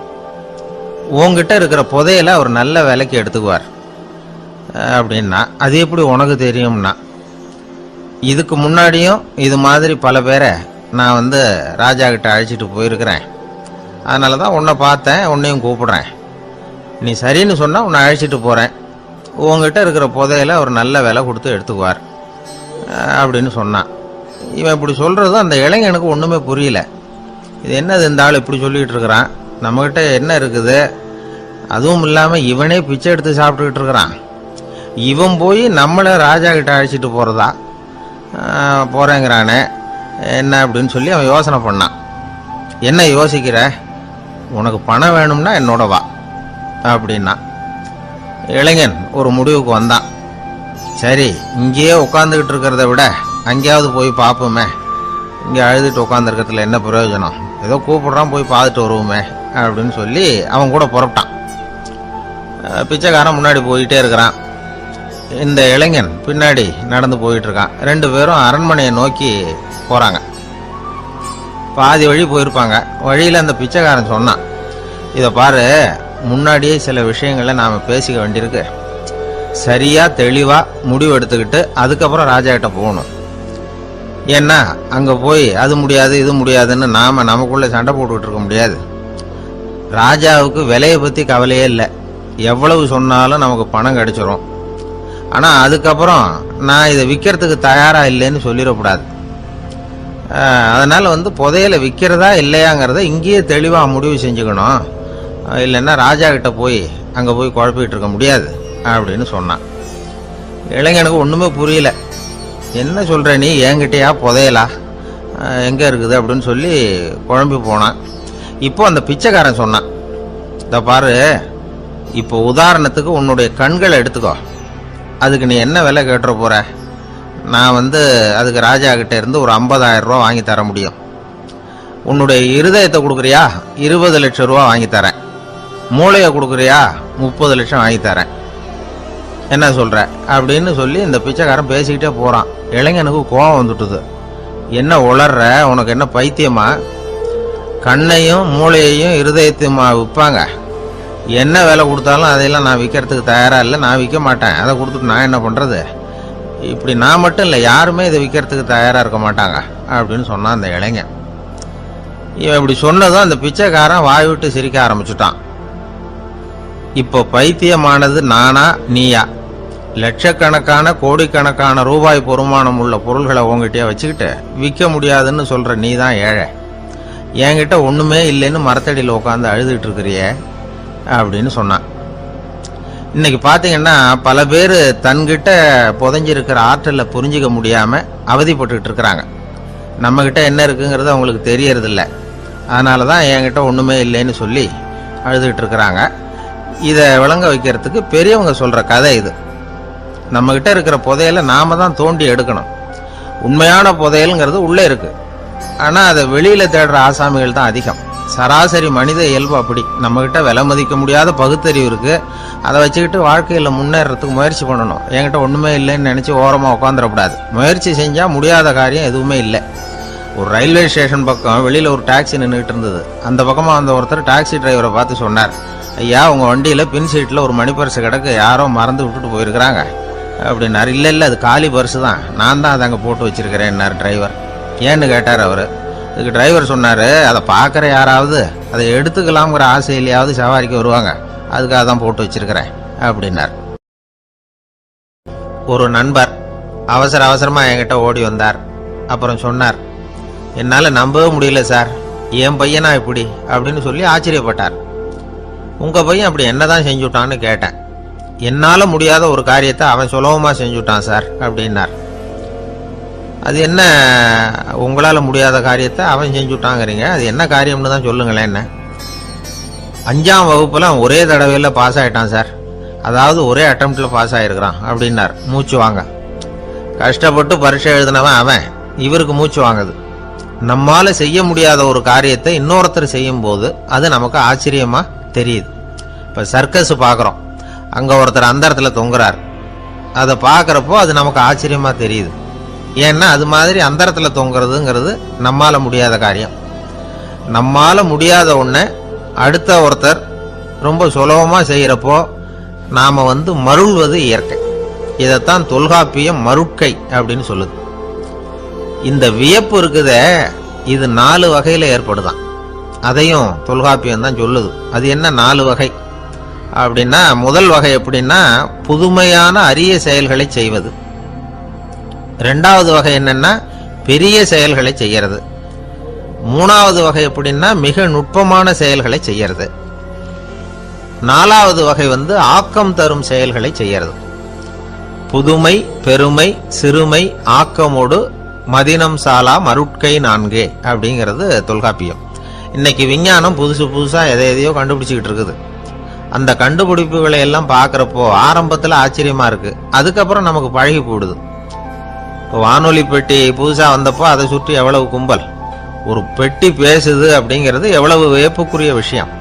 [SPEAKER 1] உங்ககிட்ட இருக்கிற புதையலை அவர் நல்ல விலைக்கு எடுத்துக்குவார் அப்படின்னா. அது எப்படி உனக்கு தெரியும்னா, இதுக்கு முன்னாடியும் இது மாதிரி பல பேரை நான் ராஜா கிட்ட அழைச்சிட்டு போயிருக்கிறேன், அதனால தான் உன்னை பார்த்தேன், உன்னையும் கூப்பிடுறேன், நீ சரின்னு சொன்னா உன்னை அழைச்சிட்டு போறேன், உங்ககிட்ட இருக்கிற புதையலை அவர் நல்ல விலை கொடுத்து எடுத்துக்குவார் அப்படின்னு சொன்னான். இவன் இப்படி சொல்றதும் அந்த இளைஞனுக்கு ஒண்ணுமே புரியல. இது என்னது இந்த ஆள் இப்படி சொல்லிட்டு இருக்கிறான், நம்மகிட்ட என்ன இருக்குது, அதுவும் இல்லாம இவனே பிச்சை எடுத்து சாப்பிட்டுக்கிட்டு இருக்கிறான், இவன் போய் நம்மளை ராஜா கிட்ட அழைச்சிட்டு போறதா போறேங்கிறானே என்ன அப்படின்னு சொல்லி அவன் யோசனை பண்ணான். என்ன யோசிக்கிற, உனக்கு பணம் வேணும்னா என்னோட வா அப்படின்னா. இளைஞன் ஒரு முடிவுக்கு வந்தான். சரி, இங்கேயே உட்காந்துக்கிட்டு இருக்கிறத விட அங்கேயாவது போய் பார்ப்போமே, இங்கே அழுதுட்டு உட்காந்துருக்கிறதுல என்ன பிரயோஜனம், ஏதோ கூப்பிடுறான் போய் பார்த்துட்டு வருவோமே அப்படின்னு சொல்லி அவன் கூட புறப்பட்டான். பிச்சைக்காரன் முன்னாடி போயிட்டே இருக்கிறான், இந்த இளைஞன் பின்னாடி நடந்து போயிட்டு இருக்கான். 2 பேரும் அரண்மனையை நோக்கி போறாங்க. பாதி வழி போயிருப்பாங்க. வழியில் அந்த பிச்சைக்காரன் சொன்னான், இதை பாரு, முன்னாடியே சில விஷயங்களை நாம பேசிக்க வேண்டியிருக்கு, சரியா தெளிவா முடிவு எடுத்துக்கிட்டு அதுக்கப்புறம் ராஜா கிட்ட போகணும். ஏன்னா அங்க போய் அது முடியாது இது முடியாதுன்னு நாம நமக்குள்ள சண்டை போட்டுக்கிட்டு இருக்க முடியாது. ராஜாவுக்கு விலையை பத்தி கவலையே இல்லை, எவ்வளவு சொன்னாலும் நமக்கு பணம் கிடைச்சிரும். ஆனா அதுக்கப்புறம் நான் இதை விற்கிறதுக்கு தயாரா இல்லைன்னு சொல்லிடக்கூடாது. அதனால புதையலை விற்கிறதா இல்லையாங்கிறத இங்கேயே தெளிவா முடிவு செஞ்சுக்கணும், இல்லைன்னா ராஜா கிட்ட போய் அங்க போய் குழப்பிட்டு இருக்க முடியாது அப்படின்னு சொன்னான். இளைஞனுக்கு ஒண்ணுமே புரியல. என்ன சொல்ற நீ, என்கிட்டயா புதையலா, எங்க இருக்குது அப்படின்னு சொல்லி குழம்பி போனான். இப்போ அந்த பிச்சைக்காரன் சொன்னான், இத பாரு, இப்போ உதாரணத்துக்கு உன்னுடைய கண்களை எடுத்துக்கோ, அதுக்கு நீ என்ன விலை கேட்டுற போற, நான் அதுக்கு ராஜா கிட்ட இருந்து ஒரு 50,000 ரூபா வாங்கி தர முடியும். உன்னுடைய இருதயத்தை கொடுக்குறியா, 20 லட்சம் ரூபா வாங்கி தரேன். மூளையை கொடுக்குறியா, 30 லட்சம் வாங்கி தரேன். என்ன சொல்ற அப்படின்னு சொல்லி இந்த பிச்சைக்காரன் பேசிக்கிட்டே போறான். இளைஞனுக்கு கோபம் வந்துட்டுது. என்ன உளர்ற, உனக்கு என்ன பைத்தியமா, கண்ணையும் மூளையையும் இருதயத்தையுமா விற்பாங்க, என்ன விலை கொடுத்தாலும் அதையெல்லாம் நான் விற்கிறதுக்கு தயாரா இல்லை, நான் விற்க மாட்டேன், அதை கொடுத்துட்டு நான் என்ன பண்றது, இப்படி நான் மட்டும் இல்லை யாருமே இதை விற்கிறதுக்கு தயாரா இருக்க மாட்டாங்க அப்படின்னு சொன்னான் அந்த இளைஞன். இவன் இப்படி சொன்னதும் அந்த பிச்சைக்காரன் வாய் விட்டு சிரிக்க ஆரம்பிச்சுட்டான். இப்போ பைத்தியமானது நானா நீயா, லட்சக்கணக்கான கோடிக்கணக்கான ரூபாய் பொறுமானம் உள்ள பொருள்களை உங்ககிட்டயே வச்சுக்கிட்டு விற்க முடியாதுன்னு சொல்ற நீ தான் ஏழை, என்கிட்ட ஒண்ணுமே இல்லைன்னு மரத்தடியில் உட்காந்து அழுதுட்டு இருக்கிறியே அப்படின்னு சொன்னான். இன்னைக்கு பாத்தீங்கன்னா பல பேர் தன்கிட்ட புதைஞ்சிருக்கிற ஆற்றலை புரிஞ்சிக்க முடியாம அவதிப்பட்டு இருக்கிறாங்க. நம்ம கிட்ட என்ன இருக்குங்கிறது அவங்களுக்கு தெரியறது இல்லை, அதனாலதான் என்கிட்ட ஒண்ணுமே இல்லைன்னு சொல்லி அழுதுகிட்டு இருக்கிறாங்க. இதை விளங்க வைக்கிறதுக்கு பெரியவங்க சொல்ற கதை இது. நம்ம கிட்ட இருக்கிற புதையலை நாம தான் தோண்டி எடுக்கணும். உண்மையான புதையல்ங்கிறது உள்ளே இருக்கு. ஆனா அதை வெளியில தேடுற ஆசாமிகள் தான் அதிகம். சராசரி மனித இயல்பு அப்படி. நம்ம கிட்ட விலை மதிக்க முடியாத பகுத்தறிவு இருக்கு. அதை வச்சுக்கிட்டு வாழ்க்கையில முன்னேறதுக்கு முயற்சி பண்ணணும். என்கிட்ட ஒண்ணுமே இல்லைன்னு நினைச்சு ஓரமா உட்காந்துடக்கூடாது. முயற்சி செஞ்சா முடியாத காரியம் எதுவுமே இல்லை. ஒரு ரயில்வே ஸ்டேஷன் பக்கம் வெளியில ஒரு டாக்ஸி நின்றுட்டு இருந்தது. அந்த பக்கமா வந்த ஒருத்தர் டாக்ஸி டிரைவரை பார்த்து சொன்னார், ஐயா, உங்க வண்டியில பின் சீட்ல ஒரு மணி பர்ஸ் கிடக்கு, யாரோ மறந்து விட்டுட்டு போயிருக்கிறாங்க அப்படின்னாரு. இல்லை அது காலி பர்ஸு தான், நான் தான் அதை அங்கே போட்டு வச்சிருக்கிறேன்னாரு டிரைவர். ஏன்னு கேட்டார் அவர். இதுக்கு டிரைவர் சொன்னார், அதை பார்க்குற யாராவது அதை எடுத்துக்கலாம்ங்கிற ஆசையிலையாவது சவாரிக்கு வருவாங்க, அதுக்காக தான் போட்டு வச்சிருக்கிறேன் அப்படின்னார். ஒரு நண்பர் அவசரமாக என்கிட்ட ஓடி வந்தார். அப்புறம் சொன்னார், என்னால் நம்பவே முடியல சார், என் பையனா இப்படி அப்படின்னு சொல்லி ஆச்சரியப்பட்டார். உங்கள் பையன் அப்படி என்னதான் செஞ்சுட்டான்னு கேட்டேன். என்னால் முடியாத ஒரு காரியத்தை அவன் சுலபமாக செஞ்சுட்டான் சார் அப்படின்னார். அது என்ன, உங்களால் முடியாத காரியத்தை அவன் செஞ்சுட்டாங்கிறீங்க, அது என்ன காரியம்னு தான் சொல்லுங்களேன். என்ன 5ஆம் வகுப்புல அவன் ஒரே தடவையில் பாஸ் ஆகிட்டான் சார், அதாவது ஒரே அட்டம்ப்டில் பாஸ் ஆகிருக்கிறான் அப்படின்னார். மூச்சு வாங்க. கஷ்டப்பட்டு பரீட்சை எழுதினவன் அவன், இவருக்கு மூச்சு வாங்குது. நம்மால செய்ய முடியாத ஒரு காரியத்தை இன்னொருத்தர் செய்யும் போது அது நமக்கு ஆச்சரியமா தெரியுது. இப்ப சர்க்கஸ் பாக்குறோம், அங்க ஒருத்தர் அந்த இடத்துல தொங்குறார். அதை பாக்குறப்போ அது நமக்கு ஆச்சரியமா தெரியுது. ஏன்னா அது மாதிரி அந்த இடத்துல தொங்குறதுங்கிறது நம்மால முடியாத காரியம். நம்மால முடியாத ஒண்ண அடுத்த ஒருத்தர் ரொம்ப சுலபமா செய்யறப்போ நாம மருள்வது இயற்கை. இதைத்தான் தொல்காப்பியம் மருட்கை அப்படின்னு சொல்லுது. இந்த வியப்பு இருக்குதே, இது 4 வகையில ஏற்படுதான். அதையும் தொல்காப்பியம் தான் சொல்லுது. அது என்ன 4 வகை அப்படின்னா, முதல் வகை எப்படின்னா புதுமையான அரிய செயல்களை செய்வது. 2வது வகை என்னன்னா பெரிய செயல்களை செய்யறது. 3வது வகை எப்படின்னா மிக நுட்பமான செயல்களை செய்யறது. 4வது வகை ஆக்கம் தரும் செயல்களை செய்யறது. புதுமை, பெருமை, சிறுமை, ஆக்கமோடு மதினம் சாலா மருட்கை 4 அப்படிங்கிறது தொல்காப்பியம். இன்னைக்கு விஞ்ஞானம் புதுசா எதையோ கண்டுபிடிச்சிக்கிட்டு இருக்குது. அந்த கண்டுபிடிப்புகளை எல்லாம் பார்க்கறப்போ ஆரம்பத்துல ஆச்சரியமா இருக்கு, அதுக்கப்புறம் நமக்கு பழகி போடுது. இப்போ வானொலி பெட்டி புதுசா வந்தப்போ அதை சுற்றி எவ்வளவு கும்பல், ஒரு பெட்டி பேசுது அப்படிங்கிறது எவ்வளவு வியப்புக்குரிய விஷயம்.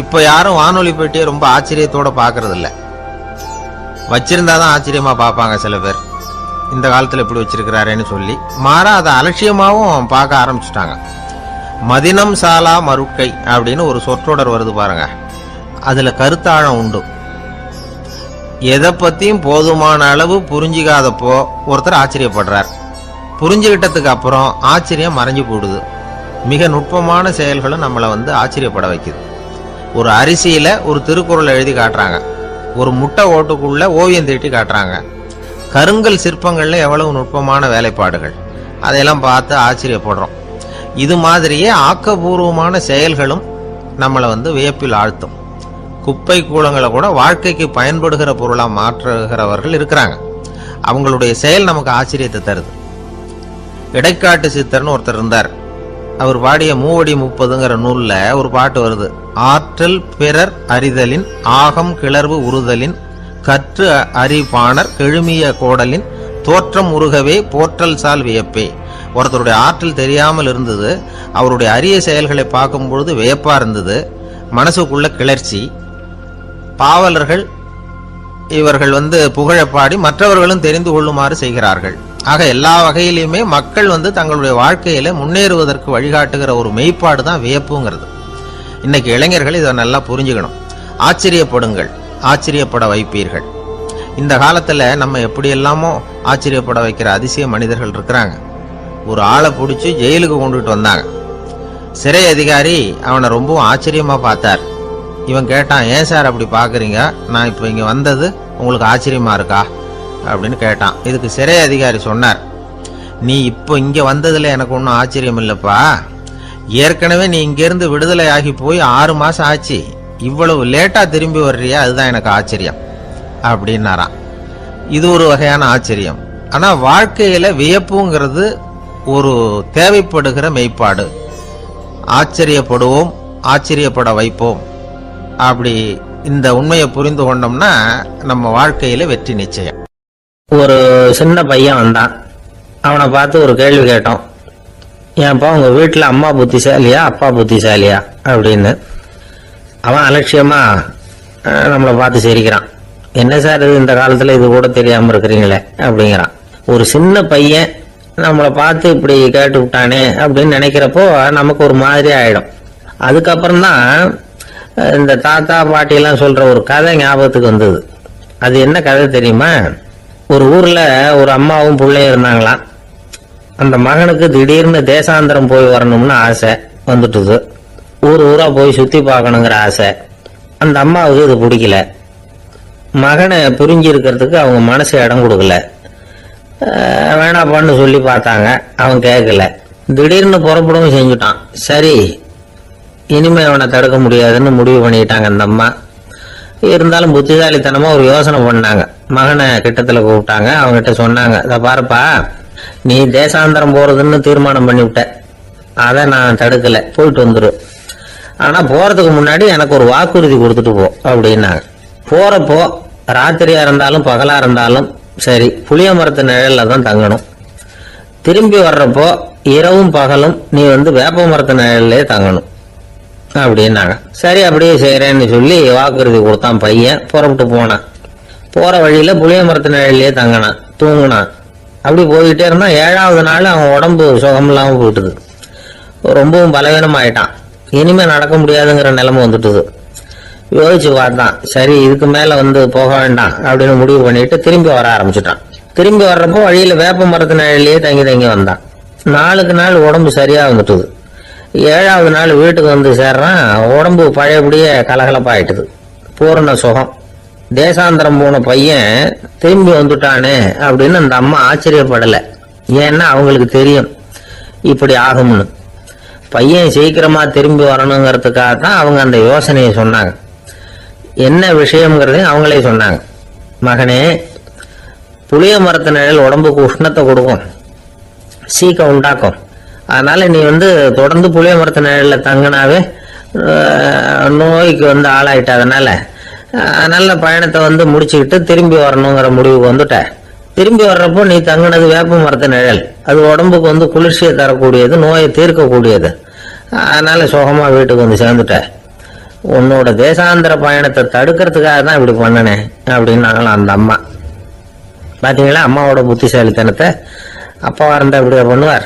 [SPEAKER 1] இப்ப யாரும் வானொலி பெட்டியை ரொம்ப ஆச்சரியத்தோட பாக்குறது இல்ல. வச்சிருந்தாதான் ஆச்சரியமா பார்ப்பாங்க சில பேர். இந்த காலத்துல எப்படி வச்சிருக்கிறாரேன்னு சொல்லி மாறா அதை அலட்சியமாவும் பார்க்க ஆரம்பிச்சுட்டாங்க. மதினம் சாலா மருட்கை அப்படின்னு ஒரு சொற்றொடர் வருது பாருங்க, அதுல கருத்தாழம் உண்டு. எதை பத்தியும் போதுமான அளவு புரிஞ்சிக்காதப்போ ஒருத்தர் ஆச்சரியப்படுறார். புரிஞ்சுக்கிட்டதுக்கு அப்புறம் ஆச்சரியம் மறைஞ்சு போடுது. மிக நுட்பமான செயல்களும் நம்மளை ஆச்சரியப்பட வைக்குது. ஒரு அரிசியில ஒரு திருக்குறள் எழுதி காட்டுறாங்க, ஒரு முட்டை ஓட்டுக்குள்ள ஓவியம் தீட்டி காட்டுறாங்க. கருங்கல் சிற்பங்கள்ல எவ்வளவு நுட்பமான வேலைப்பாடுகள், அதையெல்லாம் பார்த்து ஆச்சரியப்படுறோம். இது மாதிரியே ஆக்கப்பூர்வமான செயல்களும் நம்மளை வியப்பில் ஆழ்த்தும். குப்பை கூலங்களை கூட வாழ்க்கைக்கு பயன்படுகிற பொருளா மாற்றுகிறவர்கள் இருக்கிறாங்க. அவங்களுடைய செயல் நமக்கு ஆச்சரியத்தை தருது. இடைக்காட்டு சித்தர்னு ஒருத்தர் இருந்தார். அவர் பாடிய 30 நூல்ல ஒரு பாட்டு வருது. ஆற்றல் பிறர் அறிதலின் ஆகம் கிளர்வு உறுதலின் கற்று அறிபாணர் கெழுமிய கோடலின் தோற்றம் உருகவே போற்றல் சால் வியப்பே. ஒருத்தருடைய ஆற்றல் தெரியாமல் இருந்தது, அவருடைய அரிய செயல்களை பார்க்கும் பொழுது வியப்பா இருந்தது, மனசுக்குள்ள கிளர்ச்சி. பாவலர்கள் இவர்கள் புகழப்பாடி மற்றவர்களும் தெரிந்து கொள்ளுமாறு செய்கிறார்கள். ஆக எல்லா வகையிலுமே மக்கள் தங்களுடைய வாழ்க்கையில முன்னேறுவதற்கு வழிகாட்டுகிற ஒரு மெய்ப்பாடு தான் வியப்புங்கிறது. இன்னைக்கு இளைஞர்கள் இதை நல்லா புரிஞ்சுக்கணும். ஆச்சரியப்படுங்கள், ஆச்சரியப்பட வைப்பீர்கள். இந்த காலத்துல நம்ம எப்படி எல்லாமோ ஆச்சரியப்பட வைக்கிற அதிசய மனிதர்கள் இருக்கிறாங்க. ஒரு ஆளை பிடிச்சி ஜெயிலுக்கு கொண்டுட்டு வந்தாங்க. சிறை அதிகாரி அவனை ரொம்பவும் ஆச்சரியமா பார்த்தார். இவன் கேட்டான், ஏன் சார் அப்படி பாக்குறீங்க, நான் இப்ப இங்க வந்தது உங்களுக்கு ஆச்சரியமா இருக்கா அப்படின்னு கேட்டான். இதுக்கு சிறை அதிகாரி சொன்னார், நீ இப்போ இங்க வந்ததுல எனக்கு ஒன்றும் ஆச்சரியம் இல்லப்பா, ஏற்கனவே நீ இங்கிருந்து விடுதலை ஆகி போய் 6 மாசம் ஆச்சு, இவ்வளவு லேட்டா திரும்பி வர்றியா, அதுதான் எனக்கு ஆச்சரியம் அப்படின்னாராம். இது ஒரு வகையான ஆச்சரியம். ஆனா வாழ்க்கையில வியப்புங்கிறது ஒரு தேவைப்படுகிற மெய்ப்பாடு. ஆச்சரியப்படுவோம், ஆச்சரியப்பட வைப்போம். அப்படி இந்த உண்மையை புரிந்து கொண்டோம்னா நம்ம வாழ்க்கையில வெற்றி நிச்சயம்.
[SPEAKER 2] ஒரு சின்ன பையன் வந்தான். அவனை பார்த்து ஒரு கேள்வி கேட்டோம். ஏன்ப்பா உங்க வீட்டுல அம்மா புத்திசாலியா அப்பா புத்திசாலியா அப்படின்னு. அவன் அலட்சியமா நம்மளை பார்த்து சிரிக்கிறான். என்ன சார் இது, இந்த காலத்துல இது கூட தெரியாம இருக்கிறீங்களே அப்படிங்கிறான். ஒரு சின்ன பையன் நம்மளை பார்த்து இப்படி கேட்டு விட்டானே அப்படின்னு நினைக்கிறப்போ நமக்கு ஒரு மாதிரி ஆயிடும். அதுக்கப்புறம் தான் இந்த தாத்தா பாட்டி எல்லாம் சொல்ற ஒரு கதை ஞாபகத்துக்கு வந்தது. அது என்ன கதை தெரியுமா? ஒரு ஊர்ல ஒரு அம்மாவும் பிள்ளையும் இருந்தாங்களாம். அந்த மகனுக்கு திடீர்னு தேசாந்திரம் போய் வரணும்னு ஆசை வந்துட்டுது. ஊரா போய் சுத்தி பார்க்கணுங்கிற ஆசை. அந்த அம்மாவுக்கு இது பிடிக்கல. மகனை புரிஞ்சு இருக்கிறதுக்கு அவங்க மனசு இடம் கொடுக்கல. வேணாப்பான்னு சொல்லி பார்த்தாங்க, அவன் கேட்கல. திடீர்னு புறப்படவும் செஞ்சுட்டான். சரி, இனிமே அவனை தடுக்க முடியாதுன்னு முடிவு பண்ணிட்டாங்க அந்த அம்மா. இருந்தாலும் புத்திசாலித்தனமா ஒரு யோசனை பண்ணாங்க. மகனை கிட்டத்துல கூப்பிட்டாங்க. அவங்ககிட்ட சொன்னாங்க, இதை பாருப்பா, நீ தேசாந்தரம் போறதுன்னு தீர்மானம் பண்ணிவிட்ட, அதை நான் தடுக்கல, போயிட்டு வந்துரு. ஆனா போறதுக்கு முன்னாடி எனக்கு ஒரு வாக்குறுதி கொடுத்துட்டு போ அப்படின்னாங்க. போறப்போ ராத்திரியா இருந்தாலும் பகலா இருந்தாலும் சரி, புளிய மரத்து நிழல்ல தான் தங்கணும். திரும்பி வர்றப்போ இரவும் பகலும் நீ வேப்ப மரத்து நிழல்லே தங்கணும் அப்படின்னாங்க. சரி, அப்படியே செய்யறேன்னு சொல்லி வாக்குறுதி கொடுத்தான் பையன். புறப்பட்டு போனான். போற வழியில புளிய மரத்து நிழல்லே தங்கினான், தூங்கினான். அப்படி போயிட்டே இருந்தான். 7வது நாள் அவன் உடம்பு சுகம் இல்லாம போயிட்டுது. ரொம்பவும் பலவீனமாயிட்டான். இனிமே நடக்க முடியாதுங்கிற நிலைமை வந்துட்டுது. யோசிச்சு பார்த்தான். சரி, இதுக்கு மேல போக வேண்டாம் அப்படின்னு முடிவு பண்ணிட்டு திரும்பி வர ஆரம்பிச்சுட்டான். திரும்பி வர்றப்போ வழியில வேப்ப மரத்து நிழல்லையே தங்கி வந்தான். நாளுக்கு நாள் உடம்பு சரியா வந்துட்டுது. 7வது நாள் வீட்டுக்கு சேர்றான். உடம்பு பழையபடியே கலகலப்பாயிட்டுது. பூரண சுகம். தேசாந்திரம் போன பையன் திரும்பி வந்துட்டானே அப்படின்னு அந்த அம்மா ஆச்சரியப்படலை. ஏன்னா அவங்களுக்கு தெரியும் இப்படி ஆகும்னு. பையன் சீக்கிரமா திரும்பி வரணுங்கிறதுக்காக தான் அவங்க அந்த யோசனையை சொன்னாங்க. என்ன விஷயம்ங்கிறதையும் அவங்களே சொன்னாங்க. மகனே, புளிய மரத்து நிழல் உடம்புக்கு உஷ்ணத்தை கொடுக்கும், சீக்கம் உண்டாக்கும். அதனால நீ தொடர்ந்து புளிய மரத்து நிழல்ல தங்கினாவே நோய்க்கு ஆளாயிட்ட. அதனால நல்ல பயணத்தை முடிச்சுக்கிட்டு திரும்பி வரணுங்கிற முடிவுக்கு வந்துட்ட. திரும்பி வர்றப்போ நீ தங்கினது வேப்ப மரத்து நிழல். அது உடம்புக்கு குளிர்ச்சியை தரக்கூடியது, நோயை தீர்க்கக்கூடியது. அதனால சுகமா வீட்டுக்கு சேர்ந்துட்ட. உன்னோட தேசாந்திர பயணத்தை தடுக்கிறதுக்காக தான் இப்படி பண்ணனேன் அப்படின்னாங்களாம் அந்த அம்மா. பாத்தீங்களா அம்மாவோட புத்திசாலித்தனத்தை? அப்பா இருந்தா இப்படியா பண்ணுவார்?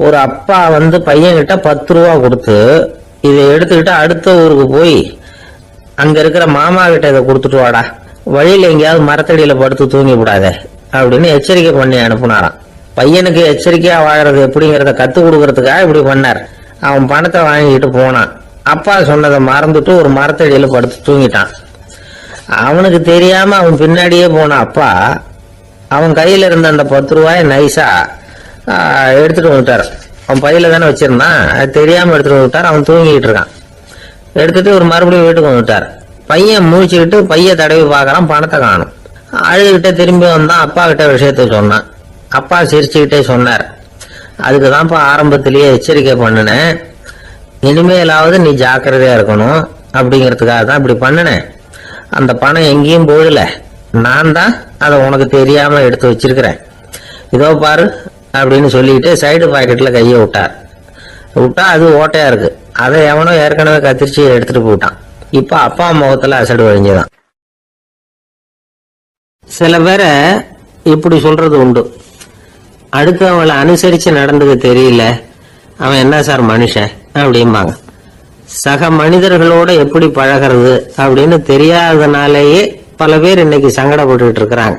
[SPEAKER 2] ஒரு அப்பா பையன்கிட்ட 10 ரூபா கொடுத்து இதை எடுத்துக்கிட்டு அடுத்த ஊருக்கு போய் அங்க இருக்கிற மாமா கிட்ட இதை கொடுத்துட்டு வாடா, வழியில எங்கேயாவது மரத்தடியில படுத்து தூங்கி விடாத அப்படின்னு எச்சரிக்கை பண்ணி அனுப்புனாராம். பையனுக்கு எச்சரிக்கையா வாழறது எப்படிங்கிறத கத்து கொடுக்கறதுக்காக இப்படி பண்ணார். அவன் பணத்தை வாங்கிட்டு போனான். அப்பா சொன்னதை மறந்துட்டு ஒரு மரத்தடியில படுத்து தூங்கிட்டான். அவனுக்கு தெரியாம அவன் பின்னாடியே போன அப்பா அவன் கையில இருந்த அந்த 10 ரூபாயை நைஸா எடுத்துட்டு வந்துட்டார். அவன் பையில தானே வச்சிருந்தான், அது தெரியாம எடுத்துட்டு வந்துட்டார். அவன் தூங்கிட்டு இருக்கான். எடுத்துட்டு ஒரு மறுபடியும் வீட்டுக்கு வந்துட்டார். பையன் முழிச்சுக்கிட்டு பைய தடவி பார்க்கறான், பணத்தை காணும். அழுதுகிட்டே திரும்பி வந்தான். அப்பா கிட்ட விஷயத்த சொன்னான். அப்பா சிரிச்சுக்கிட்டே சொன்னார், அதுக்குதான்ப்பா ஆரம்பத்திலேயே எச்சரிக்கை பண்ணினேன், இனிமேலாவது நீ ஜாக்கிரதையா இருக்கணும் அப்படிங்கிறதுக்காக தான் இப்படி பண்ணினேன். அந்த பணம் எங்கேயும் போயிடல, நான் தான் அதை உனக்கு தெரியாம எடுத்து வச்சிருக்கிறேன். இதோ பாரு அப்படின்னு சொல்லிட்டு சைடு பாக்கெட்ல கையை விட்டா அது ஓட்டையா இருக்கு. அதை எவனோ ஏற்கனவே கத்திரிச்சு எடுத்துட்டு போட்டான். இப்ப அப்பா முகத்துல அசடு வழிஞ்சுதான். சில பேரை இப்படி சொல்றது உண்டு, அடுத்தவங்களை அனுசரிச்சு நடந்துக்க தெரியல, அவன் என்ன சார் மனுஷன் அப்படிம்பாங்க. சக மனிதர்களோட எப்படி பழகிறது அப்படின்னு தெரியாதனாலேயே பல பேர் இன்னைக்கு சங்கடப்பட்டு இருக்கிறாங்க.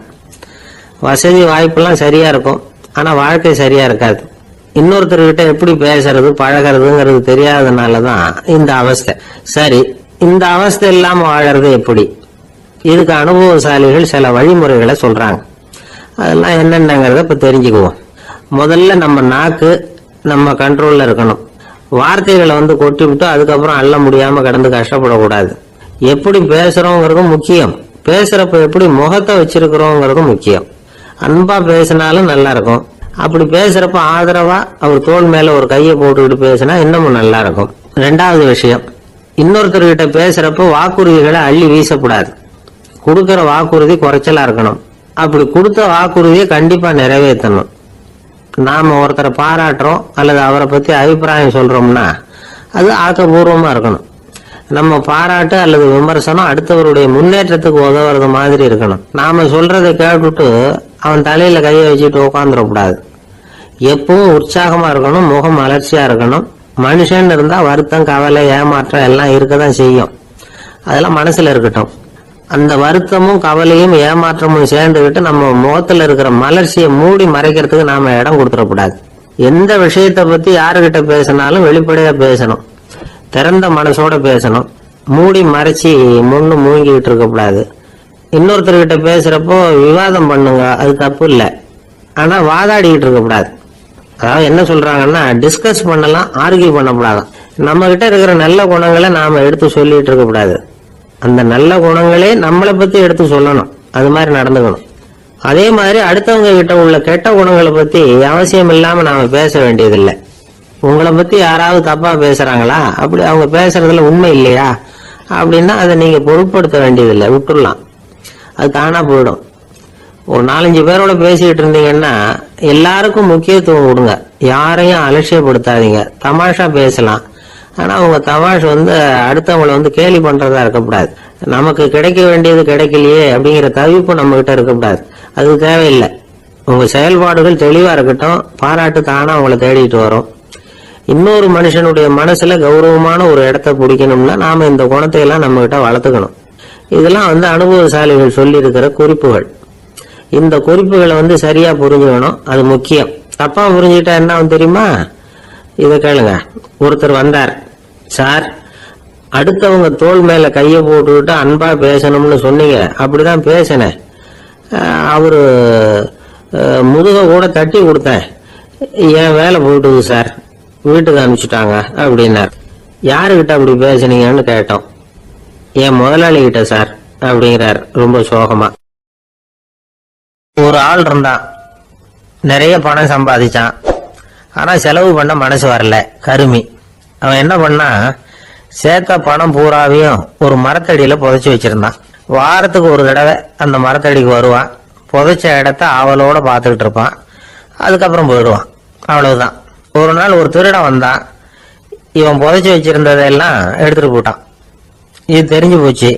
[SPEAKER 2] வசதி வாய்ப்பெல்லாம் சரியா இருக்கும், ஆனா வாழ்க்கை சரியா இருக்காது. இன்னொருத்தர்கிட்ட எப்படி பேசுறது பழகிறதுங்கிறது தெரியாதனாலதான் இந்த அவஸ்தை. சரி, இந்த அவஸ்தை இல்லாம வாழறது எப்படி? இதுக்கு அனுபவசாலிகள் சில வழிமுறைகளை சொல்றாங்க. அதெல்லாம் என்னென்னங்கிறத இப்ப தெரிஞ்சுக்குவோம். முதல்ல நம்ம நாக்கு நம்ம கண்ட்ரோல்ல இருக்கணும். வார்த்தைகளை கொட்டி விட்டு அதுக்கப்புறம் அள்ள முடியாம கடந்து கஷ்டப்படக்கூடாது. எப்படி பேசுறோங்கிறதும் முக்கியம், பேசுறப்ப எப்படி முகத்தை வச்சிருக்கிறோங்கிறதும் முக்கியம். அன்பா பேசினாலும் நல்லா இருக்கும். அப்படி பேசுறப்ப ஆதரவா அவர் தோள் மேல ஒரு கையை போட்டுக்கிட்டு பேசினா இன்னமும் நல்லா இருக்கும். 2வது விஷயம், இன்னொருத்தர்கிட்ட பேசுறப்ப வாக்குறுதிகளை அள்ளி வீசக்கூடாது. கொடுக்கிற வாக்குறுதி குறைச்சலா இருக்கணும். அப்படி கொடுத்த வாக்குறுதியை கண்டிப்பா நிறைவேற்றணும். நாம ஒருத்தரை பாராட்டுறோம் அல்லது அவரை பத்தி அபிப்பிராயம் சொல்றோம்னா அது ஆக்கப்பூர்வமா இருக்கணும். நம்ம பாராட்டு அல்லது விமர்சனம் அடுத்தவருடைய முன்னேற்றத்துக்கு உதவுறது மாதிரி இருக்கணும். நாம சொல்றதை கேட்டுட்டு அவன் தலையில கையை வச்சுட்டு உட்காந்துடக்கூடாது. எப்பவும் உற்சாகமா இருக்கணும், முகம் மலர்ச்சியா இருக்கணும். மனுஷன் இருந்தா வருத்தம், கவலை, ஏமாற்றம் எல்லாம் இருக்கதான் செய்யும். அதெல்லாம் மனசுல இருக்கட்டும். அந்த வருத்தமும் கவலையும் ஏமாற்றமும் சேர்ந்துகிட்டு நம்ம முகத்துல இருக்கிற மலர்ச்சியை மூடி மறைக்கிறதுக்கு நாம இடம் கொடுத்துடக்கூடாது. எந்த விஷயத்தை பத்தி யாருகிட்ட பேசினாலும் வெளிப்படையா பேசணும், திறந்த மனசோட பேசணும். மூடி மறைச்சி முன்னு மூங்கிட்டு இருக்கக்கூடாது. இன்னொருத்தர்கிட்ட பேசுறப்போ விவாதம் பண்ணுங்க, அது தப்பு இல்லை. ஆனா வாதாடிக்கிட்டு இருக்கக்கூடாது. அதாவது என்ன சொல்றாங்கன்னா, டிஸ்கஸ் பண்ணலாம், ஆர்கியூ பண்ணக்கூடாது. நம்ம கிட்ட இருக்கிற நல்ல குணங்களை நாம எடுத்து சொல்லிட்டு இருக்கக்கூடாது. அந்த நல்ல குணங்களே நம்மளை பத்தி எடுத்து சொல்லணும். அது மாதிரி நடந்துக்கணும். அதே மாதிரி அடுத்தவங்க கிட்ட உள்ள கெட்ட குணங்களை பத்தி அவசியம் இல்லாம நாம பேச வேண்டியதில்லை. உங்களை பத்தி யாராவது தப்பா பேசுறாங்களா, அப்படி அவங்க பேசுறதுல உண்மை இல்லையா அப்படின்னா அதை நீங்க பொருட்படுத்த வேண்டியதில்லை, விட்டுடலாம். அது தானா போயிடும். ஒரு 4-5 பேரோட பேசிக்கிட்டு இருந்தீங்கன்னா எல்லாருக்கும் முக்கியத்துவம் கொடுங்க. யாரையும் அலட்சியப்படுத்தாதீங்க. தமாஷா பேசலாம். ஆனா உங்க தமாஷ் அடுத்தவங்களை கேலி பண்றதா இருக்கக்கூடாது. நமக்கு கிடைக்க வேண்டியது கிடைக்கலையே அப்படிங்கிற தவிப்பு நம்ம கிட்ட இருக்கக்கூடாது. அது தேவையில்லை. உங்க செயல்பாடுகள் தெளிவா இருக்கட்டும். பாராட்டு தானா உங்களை தேடிட்டு வரும். இன்னொரு மனுஷனுடைய மனசுல கௌரவமான ஒரு இடத்த பிடிக்கணும்னா நாம இந்த குணத்தை எல்லாம் நம்ம கிட்ட வளர்த்துக்கணும். இதெல்லாம் அனுபவசாலிகள் சொல்லி இருக்கிற குறிப்புகள். இந்த குறிப்புகளை சரியா புரிஞ்சுக்கணும். அது முக்கியம். தப்பா புரிஞ்சுக்கிட்டா என்ன தெரியுமா? இதை கேளுங்க. ஒருத்தர் வந்தார். சார், அடுத்தவங்க தோள் மேல கைய போட்டுக்கிட்டு அன்பா பேசணும்னு சொன்னீங்க. அப்படிதான் பேசினேன். அவரு முதுக கூட தட்டி கொடுத்தேன். என் வேலை போயிட்டுது சார், வீட்டுக்கு அனுப்பிச்சுட்டாங்க அப்படின்னார். யாருகிட்ட அப்படி பேசுனீங்கன்னு கேட்டோம். என் முதலாளி கிட்ட சார் அப்படிங்கிறார் ரொம்ப சோகமா. ஒரு ஆள் இருந்தான், நிறைய பணம் சம்பாதிச்சான். ஆனா செலவு பண்ண மனசு வரல, கருமி. அவன் என்ன பண்ணா, சேர்த்த பணம் பூராவையும் ஒரு மரத்தடியில புதைச்சி வச்சிருந்தான். வாரத்துக்கு ஒரு தடவை அந்த மரத்தடிக்கு வருவான். புதைச்ச இடத்த ஆவலோட பார்த்துக்கிட்டு இருப்பான். அதுக்கப்புறம் போயிடுவான். அவ்வளவுதான். ஒரு நாள் ஒரு திருடன் வந்தான். இவன் புதைச்சி வச்சிருந்ததெல்லாம் எடுத்துட்டு போட்டான். இது தெரிஞ்சு போச்சு.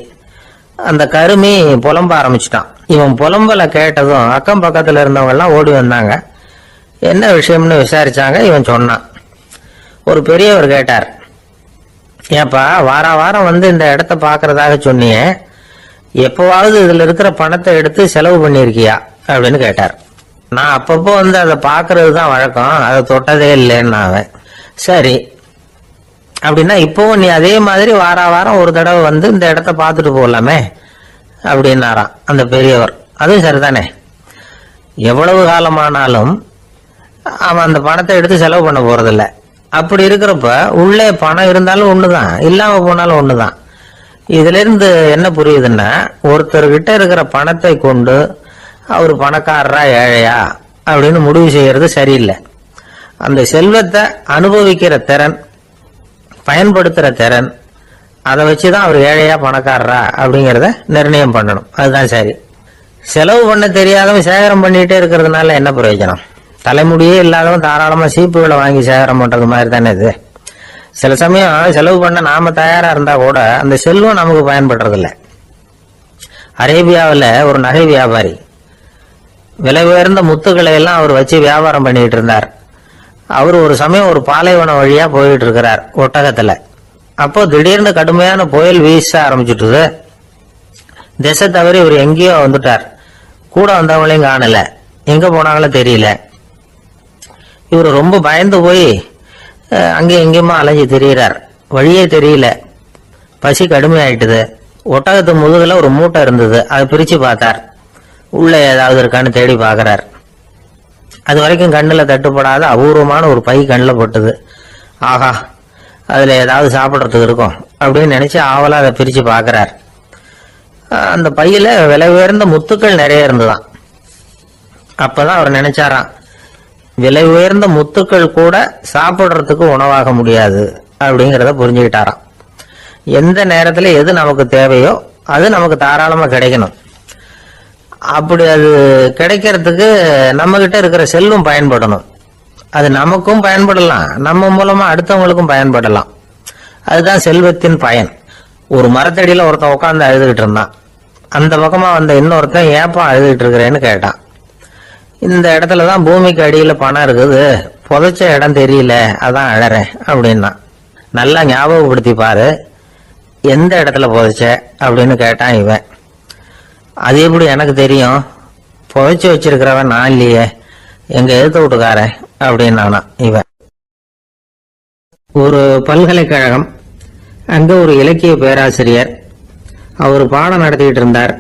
[SPEAKER 2] அந்த கருமி புலம்ப ஆரம்பிச்சுட்டான். இவன் புலம்பலை கேட்டதும் அக்கம் பக்கத்துல இருந்தவங்க எல்லாம் ஓடி வந்தாங்க. என்ன விஷயம்னு விசாரிச்சாங்க. இவன் சொன்னான். ஒரு பெரியவர் கேட்டார், ஏப்பா வார வாரம் இந்த இடத்த பாக்குறதாக சொன்னியே, எப்பவாவது இதுல இருக்கிற பணத்தை எடுத்து செலவு பண்ணிருக்கியா அப்படின்னு கேட்டார். நான் அப்பப்போ அதை பாக்குறது தான் வழக்கம், அதை தொட்டதே இல்லைன்னு. அவன் சரி அப்படின்னா இப்பவும் நீ அதே மாதிரி வார வாரம் ஒரு தடவை இந்த இடத்த பார்த்துட்டு போகலாமே அப்படின்னாராம் அந்த பெரியவர். அதுவும் சரிதானே. எவ்வளவு காலமானாலும் அவன் அந்த பணத்தை எடுத்து செலவு பண்ண போறதில்ல. அப்படி இருக்கிறப்ப உள்ளே பணம் இருந்தாலும் ஒண்ணுதான், இல்லாம போனாலும் ஒண்ணுதான். இதுல இருந்து என்ன புரியுதுன்னா, ஒருத்தர்கிட்ட இருக்கிற பணத்தை கொண்டு அவர் பணக்காரரா ஏழையா அப்படின்னு முடிவு செய்யறது சரியில்லை. அந்த செல்வத்தை அனுபவிக்கிற திறன், பயன்படுத்துற திறன், அதை வச்சுதான் அவர் ஏழையா பணக்காரரா அப்படிங்கிறத நிர்ணயம் பண்ணணும். அதுதான் சரி. செலவு பண்ண தெரியாதவன் சேகரம் பண்ணிட்டே இருக்கிறதுனால என்ன பிரயோஜனம்? தலைமுடியே இல்லாதவன் தாராளமா சீப்புகளை வாங்கி சேகரம் பண்றது மாதிரி தானே இது. சில சமயம் செலவு பண்ண நாம தயாரா இருந்தா கூட அந்த செல்வம் நமக்கு பயன்படுறது இல்லை. அரேபியாவில் ஒரு நகை வியாபாரி விலை உயர்ந்த முத்துக்களை எல்லாம் அவர் வச்சு வியாபாரம் பண்ணிட்டு இருந்தார். அவர் ஒரு சமயம் ஒரு பாலைவனம் வழியா போயிட்டு இருக்கிறார் ஒட்டகத்துல. அப்போ திடீர்னு கடுமையான புயல் வீச ஆரம்பிச்சுட்டுது. திசை தவறி இவர் எங்கேயோ வந்துட்டார். கூட வந்தவங்களையும் காணல, எங்க போனாங்களும் தெரியல. இவர் ரொம்ப பயந்து போய் அங்கே எங்கேயுமா அலைஞ்சு திரியிறார். வழியே தெரியல. பசி கடுமையாயிட்டுது. ஒட்டகத்து முதுகுல ஒரு மூட்டை இருந்தது. அதை பிரிச்சு பார்த்தார். உள்ள ஏதாவது இருக்கான்னு தேடி பார்க்கிறார். அது வரைக்கும் கண்ணுல தட்டுப்படாத அபூர்வமான ஒரு பை கண்ணில் பட்டுது. ஆஹா, அதுல ஏதாவது சாப்பிட்றதுக்கு இருக்கும் அப்படின்னு நினைச்சு ஆவலா அதை பிரிச்சு பார்க்கிறார். அந்த பையில விலை உயர்ந்த முத்துக்கள் நிறைய இருந்துதான். அப்பதான் அவர் நினைச்சாராம், விலை உயர்ந்த முத்துக்கள் கூட சாப்பிட்றதுக்கு உணவாக முடியாது அப்படிங்கிறத புரிஞ்சுக்கிட்டாராம். எந்த நேரத்துல எது நமக்கு தேவையோ அது நமக்கு தாராளமா கிடைக்கணும். அப்படி அது கிடைக்கிறதுக்கு நம்ம கிட்ட இருக்கிற செல்வம் பயன்படணும். அது நமக்கும் பயன்படலாம், நம்ம மூலமா அடுத்தவங்களுக்கும் பயன்படலாம். அதுதான் செல்வத்தின் பயன். ஒரு மரத்தடியில ஒருத்தன் உட்காந்து அழுதுகிட்டு இருந்தான். அந்த பக்கமா வந்த இன்னொருத்தன் ஏப்பா அழுதுகிட்டு இருக்கிறேன்னு கேட்டான். இந்த இடத்துலதான் பூமிக்கு அடியில பணம் இருக்குது, புதைச்ச இடம் தெரியல, அதான் அழறேன் அப்படின்னா. நல்லா ஞாபகப்படுத்தி பாரு, எந்த இடத்துல புதைச்ச அப்படின்னு கேட்டான் இவன். அது எப்படி எனக்கு தெரியும், புதைச்சு வச்சிருக்கிறவன் நான் இல்லையே, எங்க எழுத்து வீட்டுக்காரன் அப்படின்னானா இவன். ஒரு பல்கலைக்கழகம், அங்க ஒரு இலக்கிய பேராசிரியர், அவர் பாடம் நடத்திட்டு இருந்தார்.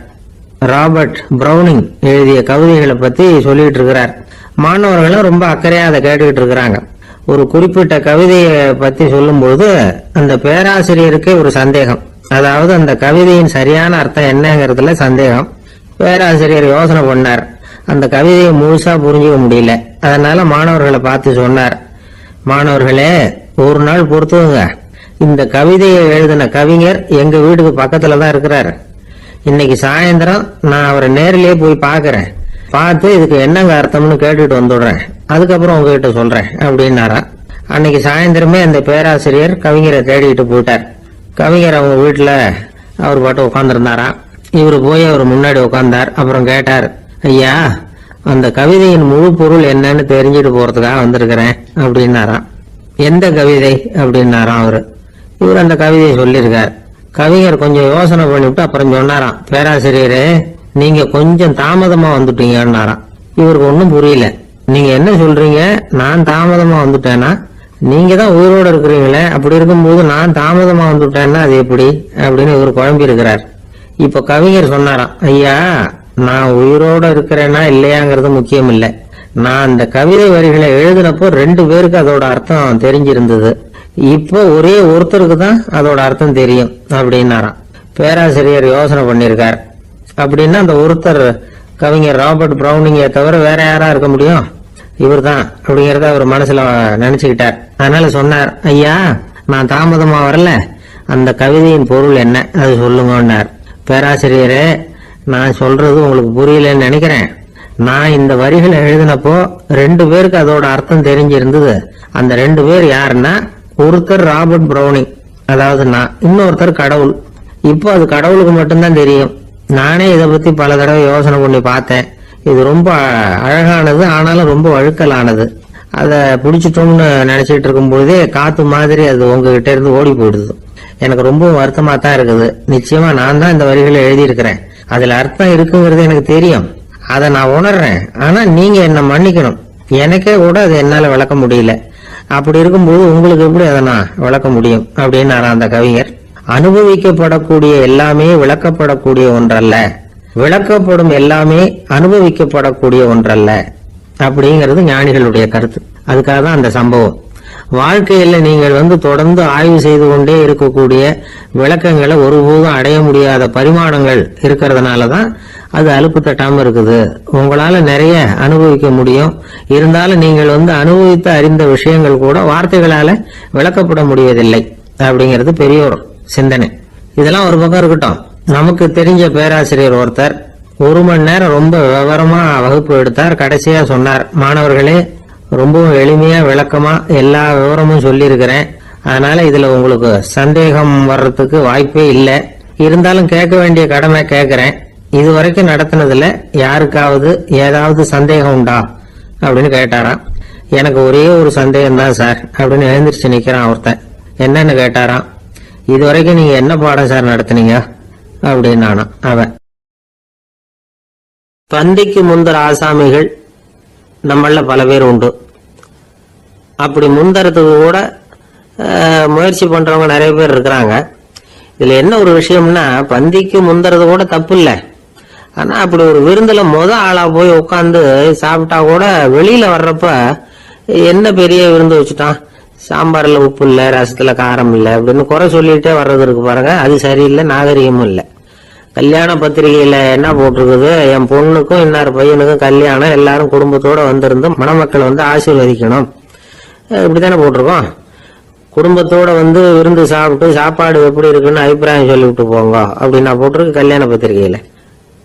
[SPEAKER 2] ராபர்ட் பிரௌனிங் எழுதிய கவிதைகளை பத்தி சொல்லிட்டு இருக்கிறார். மாணவர்களும் ரொம்ப அக்கறையா அதை கேட்டுக்கிட்டு இருக்கிறாங்க. ஒரு குறிப்பிட்ட கவிதையை பத்தி சொல்லும்போது அந்த பேராசிரியருக்கே ஒரு சந்தேகம். அதாவது அந்த கவிதையின் சரியான அர்த்தம் என்னங்கிறதுல சந்தேகம். பேராசிரியர் யோசனை பண்ணார். அந்த கவிதையை முழுசா புரிஞ்சுக்க முடியல. அதனால மாணவர்களை பார்த்து சொன்னார், மாணவர்களே, ஒரு நாள் பொறுத்துவங்க, இந்த கவிதையை எழுதின கவிஞர் எங்க வீட்டுக்கு பக்கத்துல தான் இருக்கிறாரு. இன்னைக்கு சாயந்தரம் நான் அவரை நேரிலேயே போய் பாக்குறேன், பார்த்து இதுக்கு என்னங்க அர்த்தம்னு கேட்டுட்டு வந்துடுறேன், அதுக்கப்புறம் உங்ககிட்ட சொல்றேன் அப்படின்னாரா. அன்னைக்கு சாயந்தரமே அந்த பேராசிரியர் கவிஞரை தேடிட்டு போயிட்டார். கவிஞர் அவங்க வீட்டுல அவர் பாட்டு உட்காந்துருந்தாரா. இவரு போய் அவர் முன்னாடி உட்கார்ந்தார். அப்புறம் கேட்டார், ஐயா, அந்த கவிதையின் முழு பொருள் என்னன்னு தெரிஞ்சுட்டு போறதுக்காக வந்திருக்கிறேன் அப்படின்னாராம். எந்த கவிதை அப்படின்னாராம் அவரு. இவர் அந்த கவிதையை சொல்லியிருக்கார். கவிஞர் கொஞ்சம் யோசனை பண்ணிவிட்டு அப்புறம் சொன்னாராம், பேராசிரியரே, நீங்க கொஞ்சம் தாமதமா வந்துட்டீங்கன்னாராம். இவருக்கு ஒன்னும் புரியல. நீங்க என்ன சொல்றீங்க, நான் தாமதமா வந்துட்டேனா? நீங்க தான் உயிரோட இருக்கிறீங்களே, அப்படி இருக்கும்போது நான் தாமதமா வந்துட்டேன்னா அது எப்படி அப்படின்னு இவர் குழம்பி இருக்கிறார். இப்ப கவிஞர் சொன்னாராம், ஐயா, நான் உயிரோட இருக்கிறேன்னா இல்லையாங்கிறது முக்கியம் இல்லை. நான் அந்த கவிதை வரிகளை எழுதினப்போ 2 பேருக்கு அதோட அர்த்தம் தெரிஞ்சிருந்தது. இப்போ ஒரே ஒருத்தருக்கு தான் அதோட அர்த்தம் தெரியும் அப்படின்னாராம். பேராசிரியர் யோசனை பண்ணிருக்கார். அப்படின்னா அந்த ஒருத்தர் கவிஞர் ராபர்ட் பிரௌனிங்கை தவிர வேற யாரா இருக்க முடியும்? இவர் தான் அப்படிங்கறத அவர் மனசுல நினைச்சுக்கிட்டார். அதனால சொன்னார், ஐயா, நான் தாமதமா வரல, அந்த கவிதையின் பொருள் என்ன அது சொல்லுங்கன்னார். பேராசிரியரே, நான் சொல்றது உங்களுக்கு புரியலன்னு நினைக்கிறேன். நான் இந்த வரிகளை எழுதினப்போ 2 பேருக்கு அதோட அர்த்தம் தெரிஞ்சிருந்தது. அந்த 2 பேர் யாருன்னா, ஒருத்தர் ராபர்ட் பிரௌனிங், அதாவது நான், இன்னொருத்தர் கடவுள். இப்போ அது கடவுளுக்கு மட்டும்தான் தெரியும். நானே இதை பத்தி பல தடவை யோசனை பண்ணி பார்த்தேன். இது ரொம்ப அழகானது, ஆனாலும் ரொம்ப வழுக்கலானது. அதை பிடிச்சிட்டோம்னு நினைச்சிட்டு இருக்கும் பொழுதே காத்து மாதிரி அது உங்ககிட்ட இருந்து ஓடி போயிடுது. எனக்கு ரொம்ப வருத்தமா தான் இருக்குது. நிச்சயமா நான் தான் இந்த வரிகளை எழுதியிருக்கிறேன். அதுல அர்த்தம் இருக்குங்கிறது எனக்கு தெரியும், அதை நான் உணர்றேன். ஆனா நீங்க என்ன மன்னிக்கணும், எனக்கே கூட அதை என்னால விளக்க முடியல. அப்படி இருக்கும்போது உங்களுக்கு எப்படி அதை நான் விளக்க முடியும் அப்படின்னு அந்த கவிஞர். அனுபவிக்கப்படக்கூடிய எல்லாமே விளக்கப்படக்கூடிய ஒன்றல்ல, விளக்கப்படும் எல்லாமே அனுபவிக்கப்படக்கூடிய ஒன்றல்ல அப்படிங்கிறது ஞானிகளுடைய கருத்து. அதுக்காக தான் அந்த சம்பவம். வாழ்க்கையில நீங்கள் தொடர்ந்து ஆய்வு செய்து கொண்டே இருக்கக்கூடிய விளக்கங்களை ஒருபோதும் அடைய முடியாத பரிமாணங்கள் இருக்கிறதுனாலதான் அது அலுப்பு தட்டாம இருக்குது. உங்களால நிறைய அனுபவிக்க முடியும், இருந்தாலும் நீங்கள் அனுபவித்து அறிந்த விஷயங்கள் கூட வார்த்தைகளால விளக்கப்பட முடிவதில்லை அப்படிங்கிறது பெரியோர் சிந்தனை. இதெல்லாம் ஒரு பக்கம் இருக்கட்டும். நமக்கு தெரிஞ்ச பேராசிரியர் ஒருத்தர் 1 மணி நேரம் ரொம்ப விவரமா வகுப்பு எடுத்தார். கடைசியா சொன்னார், மாணவர்களே, ரொம்பவும் எளிமையா விளக்கமா எல்லா விவரமும் சொல்லி இருக்கிறேன். அதனால இதுல உங்களுக்கு சந்தேகம் வர்றதுக்கு வாய்ப்பே இல்லை. இருந்தாலும் கேட்க வேண்டிய கடமை கேட்கிறேன். இதுவரைக்கும் நடத்தினதுல யாருக்காவது ஏதாவது சந்தேகம் உண்டா அப்படின்னு கேட்டாராம். எனக்கு ஒரே ஒரு சந்தேகம் தான் சார் அப்படின்னு எழுந்திரிச்சு நிக்கிறான் ஒருத்தன். என்னன்னு கேட்டாராம். இதுவரைக்கும் நீங்க என்ன பாடம் சார் நடத்தினீங்க அப்படின்னானா அவன். பந்திக்கு முந்தர ஆசாமிகள் நம்மள பல பேர் உண்டு. அப்படி முந்தறதுக்கு கூட முயற்சி பண்றவங்க நிறைய பேர் இருக்கிறாங்க. இதுல என்ன ஒரு விஷயம்னா, பந்திக்கு முந்தறது கூட தப்பு இல்லை. ஆனா அப்படி ஒரு விருந்துல ஆளா போய் உட்காந்து சாப்பிட்டா கூட வெளியில வர்றப்ப என்ன பெரிய விருந்து வச்சுட்டான், சாம்பார்ல உப்பு இல்ல, ரசத்துல காரம் இல்ல அப்படின்னு குறை சொல்லிட்டே வர்றது இருக்கு பாருங்க. அது சரியில்லை, நாகரிகமும் இல்லை. கல்யாண பத்திரிகையில என்ன போட்டிருக்குது, என் பொண்ணுக்கும் இன்னார் பையனுக்கும் கல்யாணம், எல்லாரும் குடும்பத்தோட வந்திருந்து மணமக்கள் ஆசீர்வதிக்கணும், இப்படித்தானே போட்டிருக்கோம். குடும்பத்தோட வந்து விருந்து சாப்பிட்டு சாப்பாடு எப்படி இருக்குன்னு அபிப்பிராயம் சொல்லிவிட்டு போங்க அப்படின்னா போட்டிருக்கு கல்யாண பத்திரிகையில.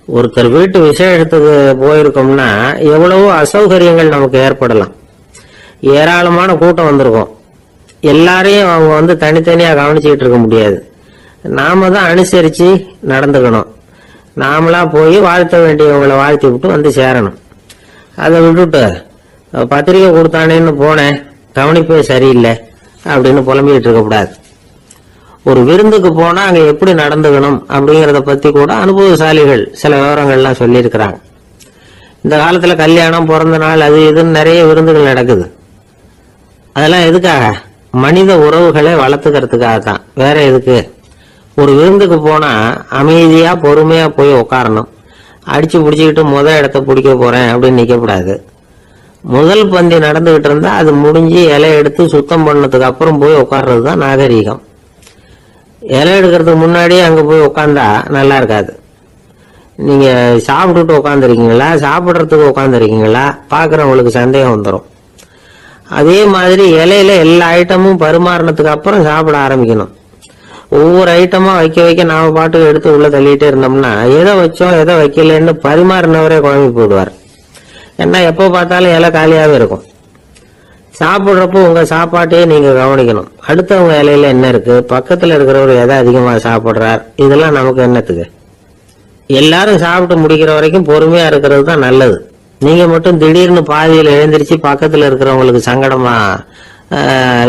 [SPEAKER 2] ஒருத்தர் வீட்டு விசேஷத்துக்கு போயிருக்கோம்னா எவ்வளவோ அசௌகரியங்கள் நமக்கு ஏற்படலாம். ஏராளமான கூட்டம் வந்திருக்கும். எல்லாரையும் அவங்க வந்து தனித்தனியா கவனிச்சுக்கிட்டு இருக்க முடியாது. நாம தான் அனுசரிச்சு நடந்துக்கணும். நாமளா போய் வாழ்த்த வேண்டியவங்களை வாழ்த்தி விட்டு வந்து சேரணும். அதை விட்டுட்டு பத்திரிகை கொடுத்தானேன்னு போனேன், கவனிப்பே சரியில்லை அப்படின்னு புலம்பிக்கிட்டு இருக்கக்கூடாது. ஒரு விருந்துக்கு போனா அங்க எப்படி நடந்துக்கணும் அப்படிங்கறத பத்தி கூட அனுபவசாலிகள் சில விவரங்கள்லாம் சொல்லியிருக்கிறாங்க. இந்த காலத்துல கல்யாணம், பிறந்த நாள், அது இதுன்னு நிறைய விருந்துகள் நடக்குது. அதெல்லாம் எதுக்காக? மனித உறவுகளை வளர்த்துக்கிறதுக்காக தான், வேற எதுக்கு? ஒரு விருந்துக்கு போனா அமைதியா பொறுமையா போய் உட்காரணும். அடிச்சு பிடிச்சிக்கிட்டு இடத்த பிடிக்க போறேன் அப்படின்னு நிக்கக்கூடாது. முதல் பந்தி நடந்துகிட்டு இருந்தா அது முடிஞ்சு இலை எடுத்து சுத்தம் பண்ணதுக்கு அப்புறம் போய் உட்கார்றது தான் நாகரீகம். இலை எடுக்கிறதுக்கு முன்னாடியே அங்க போய் உட்காந்தா நல்லா இருக்காது. நீங்க சாப்பிட்டுட்டு உட்காந்துருக்கீங்களா, சாப்பிட்றதுக்கு உட்காந்துருக்கீங்களா, பாக்குறவங்களுக்கு சந்தேகம் வந்துடும். அதே மாதிரி இலையில எல்லா ஐட்டமும் பரிமாறினதுக்கு அப்புறம் சாப்பிட ஆரம்பிக்கணும். ஒவ்வொரு ஐட்டமா வைக்க வைக்க நாம பாட்டுக்கு எடுத்து உள்ள தள்ளிட்டே இருந்தோம்னா எதை வச்சோம் எதை வைக்கலன்னு பரிமாறினவரே குழம்பி போடுவார். ஏன்னா எப்போ பார்த்தாலும் இலை காலியாவே இருக்கும். சாப்பிட்றப்போ உங்க சாப்பாட்டையே நீங்க கவனிக்கணும். அடுத்தவங்க இலையில என்ன இருக்கு, பக்கத்துல இருக்கிறவர் எதை அதிகமா சாப்பிடுறார், இதெல்லாம் நமக்கு என்னத்துக்கு? எல்லாரும் சாப்பிட்டு முடிக்கிற வரைக்கும் பொறுமையா இருக்கிறது தான் நல்லது. நீங்க மட்டும் திடீர்னு பாதியில் எழுந்திரிச்சு பக்கத்துல இருக்கிறவங்களுக்கு சங்கடமா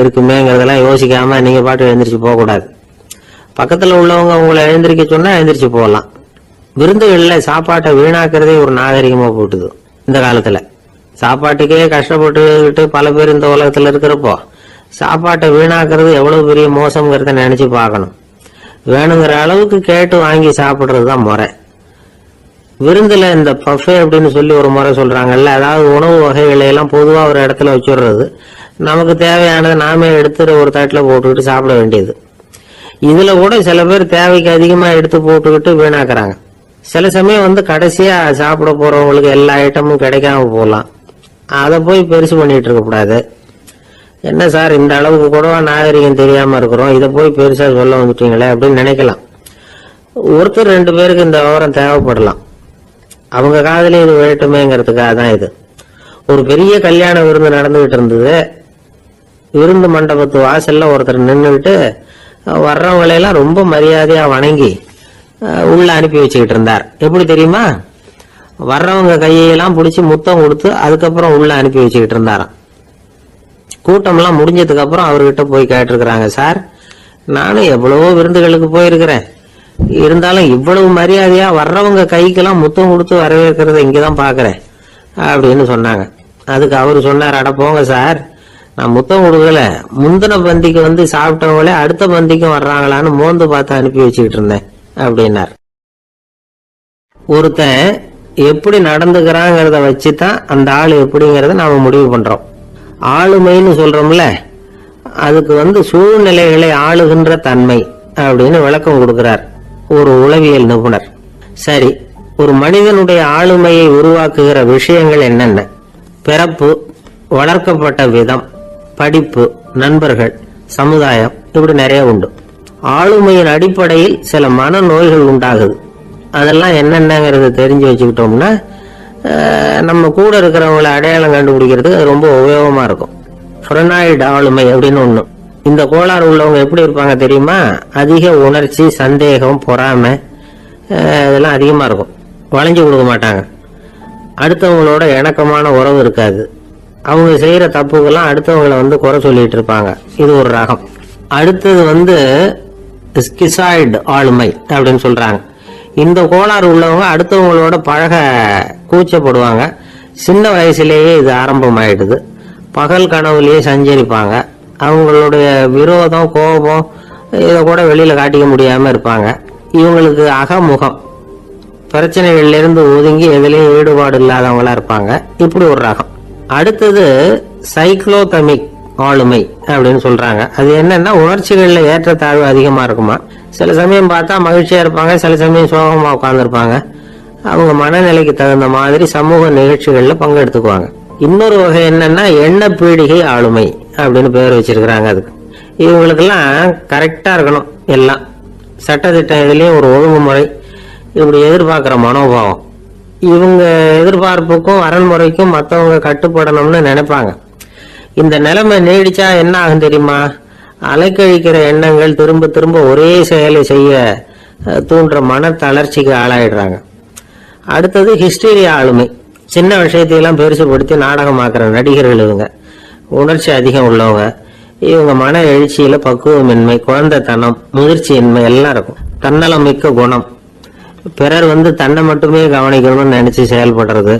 [SPEAKER 2] இருக்குமேங்கிறதெல்லாம் யோசிக்காம நீங்க பாட்டு எழுந்திரிச்சு போக கூடாது. பக்கத்துல உள்ளவங்க உங்களை எழுந்திரிக்க சொன்னா எழுந்திரிச்சு போகலாம். விருந்துகள்ல சாப்பாட்டை வீணாக்குறதே ஒரு நாகரிகமா போட்டுது. இந்த காலத்துல சாப்பாட்டுக்கே கஷ்டப்பட்டுக்கிட்டு பல பேர் இந்த உலகத்துல இருக்கிறப்போ சாப்பாட்டை வீணாக்குறது எவ்வளவு பெரிய மோசம்ங்கிறத நினைச்சு பார்க்கணும். வேணுங்கிற அளவுக்கு கேட்டு வாங்கி சாப்பிடுறது தான் முறை. விருந்துல இந்த பஃபே அப்படின்னு சொல்லி ஒரு முறை சொல்றாங்கல்ல, அதாவது உணவு வகைகளை எல்லாம் பொதுவா ஒரு இடத்துல வச்சுடுறது, நமக்கு தேவையானதை நாமே எடுத்து ஒரு தட்டில் போட்டுக்கிட்டு சாப்பிட வேண்டியது. இதுல கூட சில பேர் தேவைக்கு அதிகமா எடுத்து போட்டுக்கிட்டு வீணாக்குறாங்க. சில சமயம் வந்து கடைசியா சாப்பிட போறவங்களுக்கு எல்லா ஐட்டமும் கிடைக்காம போகலாம். அதை போய் பெருசு பண்ணிட்டு இருக்க கூடாது. என்ன சார் இந்த அளவுக்கு கூடவா நாகரிகம் தெரியாம இருக்கிறோம், இதை போய் பெருசா சொல்ல வந்துட்டீங்களே அப்படின்னு நினைக்கலாம். ஒருத்தர் ரெண்டு பேருக்கு இந்த விவரம் தேவைப்படலாம். அவங்க காதலே இது விழட்டுமேங்கிறதுக்காக தான் இது. ஒரு பெரிய கல்யாண விருந்து நடந்துகிட்டு இருந்தது. விருந்து மண்டபத்து வாசல்ல ஒருத்தர் நின்றுகிட்டு வர்றவங்களையெல்லாம் ரொம்ப மரியாதையா வணங்கி உள்ள அனுப்பி வச்சுக்கிட்டு இருந்தார். எப்படி தெரியுமா? வர்றவங்க கையெல்லாம் பிடிச்சி முத்தம் கொடுத்து அதுக்கப்புறம் உள்ள அனுப்பி வச்சுக்கிட்டு இருந்தாராம். கூட்டம்லாம் முடிஞ்சதுக்கு அப்புறம் அவர்கிட்ட போய் கேட்டிருக்கிறாங்க, சார் நானும் எவ்வளவோ விருந்துகளுக்கு போயிருக்கிறேன், இருந்தாலும் இவ்வளவு மரியாதையா வர்றவங்க கைக்கெல்லாம் முத்தம் கொடுத்து வரவேற்கிறத இங்கதான் பாக்குறேன் அப்படின்னு சொன்னாங்க. அதுக்கு அவரு சொன்னார், அட போங்க சார், நான் முத்தம் கொடுக்கல, முந்தின பந்திக்கு வந்து சாப்பிட்டவங்களே அடுத்த பந்திக்கும் வர்றாங்களான்னு மோந்து பார்த்து அனுப்பி வச்சுக்கிட்டு இருந்தேன் அப்படின்னார். ஒருத்தன் எப்படி நடந்துக்கிறாங்கிறத வச்சுதான் அந்த ஆளு எப்படிங்கிறத நாம முடிவு பண்றோம். ஆளுமைன்னு சொல்றோம்ல, அதுக்கு வந்து சூழ்நிலைகளை ஆளுகின்ற தன்மை அப்படின்னு விளக்கம் கொடுக்கிறார் ஒரு உளவியல் நிபுணர். சரி, ஒரு மனிதனுடைய ஆளுமையை உருவாக்குகிற விஷயங்கள் என்னென்ன? பிறப்பு, வளர்க்கப்பட்ட விதம், படிப்பு, நண்பர்கள், சமுதாயம், இப்படி நிறைய உண்டு. ஆளுமையின் அடிப்படையில் சில மனநோய்கள் உண்டாகுது. அதெல்லாம் என்னென்னங்கிறத தெரிஞ்சு வச்சுக்கிட்டோம்னா நம்ம கூட இருக்கிறவங்களை அடையாளம் கண்டுபிடிக்கிறதுக்கு அது ரொம்ப உபயோகமா இருக்கும். ஃப்ரெனாய்டு ஆளுமை அப்படின்னு ஒண்ணு. இந்த கோளாறு உள்ளவங்க எப்படி இருப்பாங்க தெரியுமா? அதிக உணர்ச்சி, சந்தேகம், பொறாமை இதெல்லாம் அதிகமா இருக்கும். வளைஞ்சு கொடுக்க மாட்டாங்க. அடுத்தவங்களோட இணக்கமான உறவு இருக்காது. அவங்க செய்யற தப்புக்கெல்லாம் அடுத்தவங்களை வந்து குறை சொல்லிட்டு இருப்பாங்க. இது ஒரு ரகம். அடுத்தது வந்து ஸ்கிசாய்டு ஆளுமை அப்படின்னு சொல்றாங்க. இந்த கோளாறு உள்ளவங்க அடுத்தவங்களோட பழக கூச்சப்படுவாங்க. சின்ன வயசுலேயே இது ஆரம்பமாயிடுது. பகல் கனவுலயே சஞ்சரிப்பாங்க. அவங்களுடைய விரோதம், கோபம் இதை கூட வெளியில காட்டிக்க முடியாம இருப்பாங்க. இவங்களுக்கு அகமுகம், பிரச்சனைகள்ல இருந்து ஒதுங்கி எதுலையும் ஈடுபாடு இல்லாதவங்களா இருப்பாங்க. இப்படி ஒரு ரகம். அடுத்தது சைக்ளோதமிக் ஆளுமை அப்படின்னு சொல்றாங்க. அது என்னன்னா உணர்ச்சிகள்ல ஏற்றத்தாழ்வு அதிகமா இருக்குமா. சில சமயம் பார்த்தா மகிழ்ச்சியா இருப்பாங்க, சில சமயம் சோகமா உட்கார்ந்துருப்பாங்க. அவங்க மனநிலைக்கு தகுந்த மாதிரி சமூக நிகழ்ச்சிகள்ல பங்கெடுத்துக்குவாங்க. இன்னொரு வகை என்னன்னா எண்ண பீடிகை ஆளுமை அப்படின்னு பேர் வச்சிருக்கிறாங்க. அதுக்கு இவங்களுக்கெல்லாம் கரெக்டாக இருக்கணும், எல்லாம் சட்டத்திட்டம் இதுலேயும் ஒரு ஒழுங்குமுறை, இப்படி எதிர்பார்க்குற மனோபாவம். இவங்க எதிர்பார்ப்புக்கும் வரன்முறைக்கும் மற்றவங்க கட்டுப்படணும்னு நினைப்பாங்க. இந்த நிலைமை நீடிச்சா என்ன ஆகும் தெரியுமா? அலைக்கழிக்கிற எண்ணங்கள் திரும்ப திரும்ப ஒரே செயலை செய்ய தூண்டுற மன தளர்ச்சிக்கு ஆளாயிடுறாங்க. அடுத்தது ஹிஸ்டீரியா ஆளுமை. சின்ன விஷயத்தையெல்லாம் பெருசுபடுத்தி நாடகமாக்குற நடிகர்கள் இவங்க. உணர்ச்சி அதிகம் உள்ளவங்க. இவங்க மன எழுச்சியில பக்குவமின்மை, குழந்தைத்தனம், முதிர்ச்சியின்மை எல்லாம் இருக்கும். தன்னலம் மிக்க குணம். பிறர் தன்னை மட்டுமே கவனிக்கணும்னு நினைச்சு செயல்படுறது,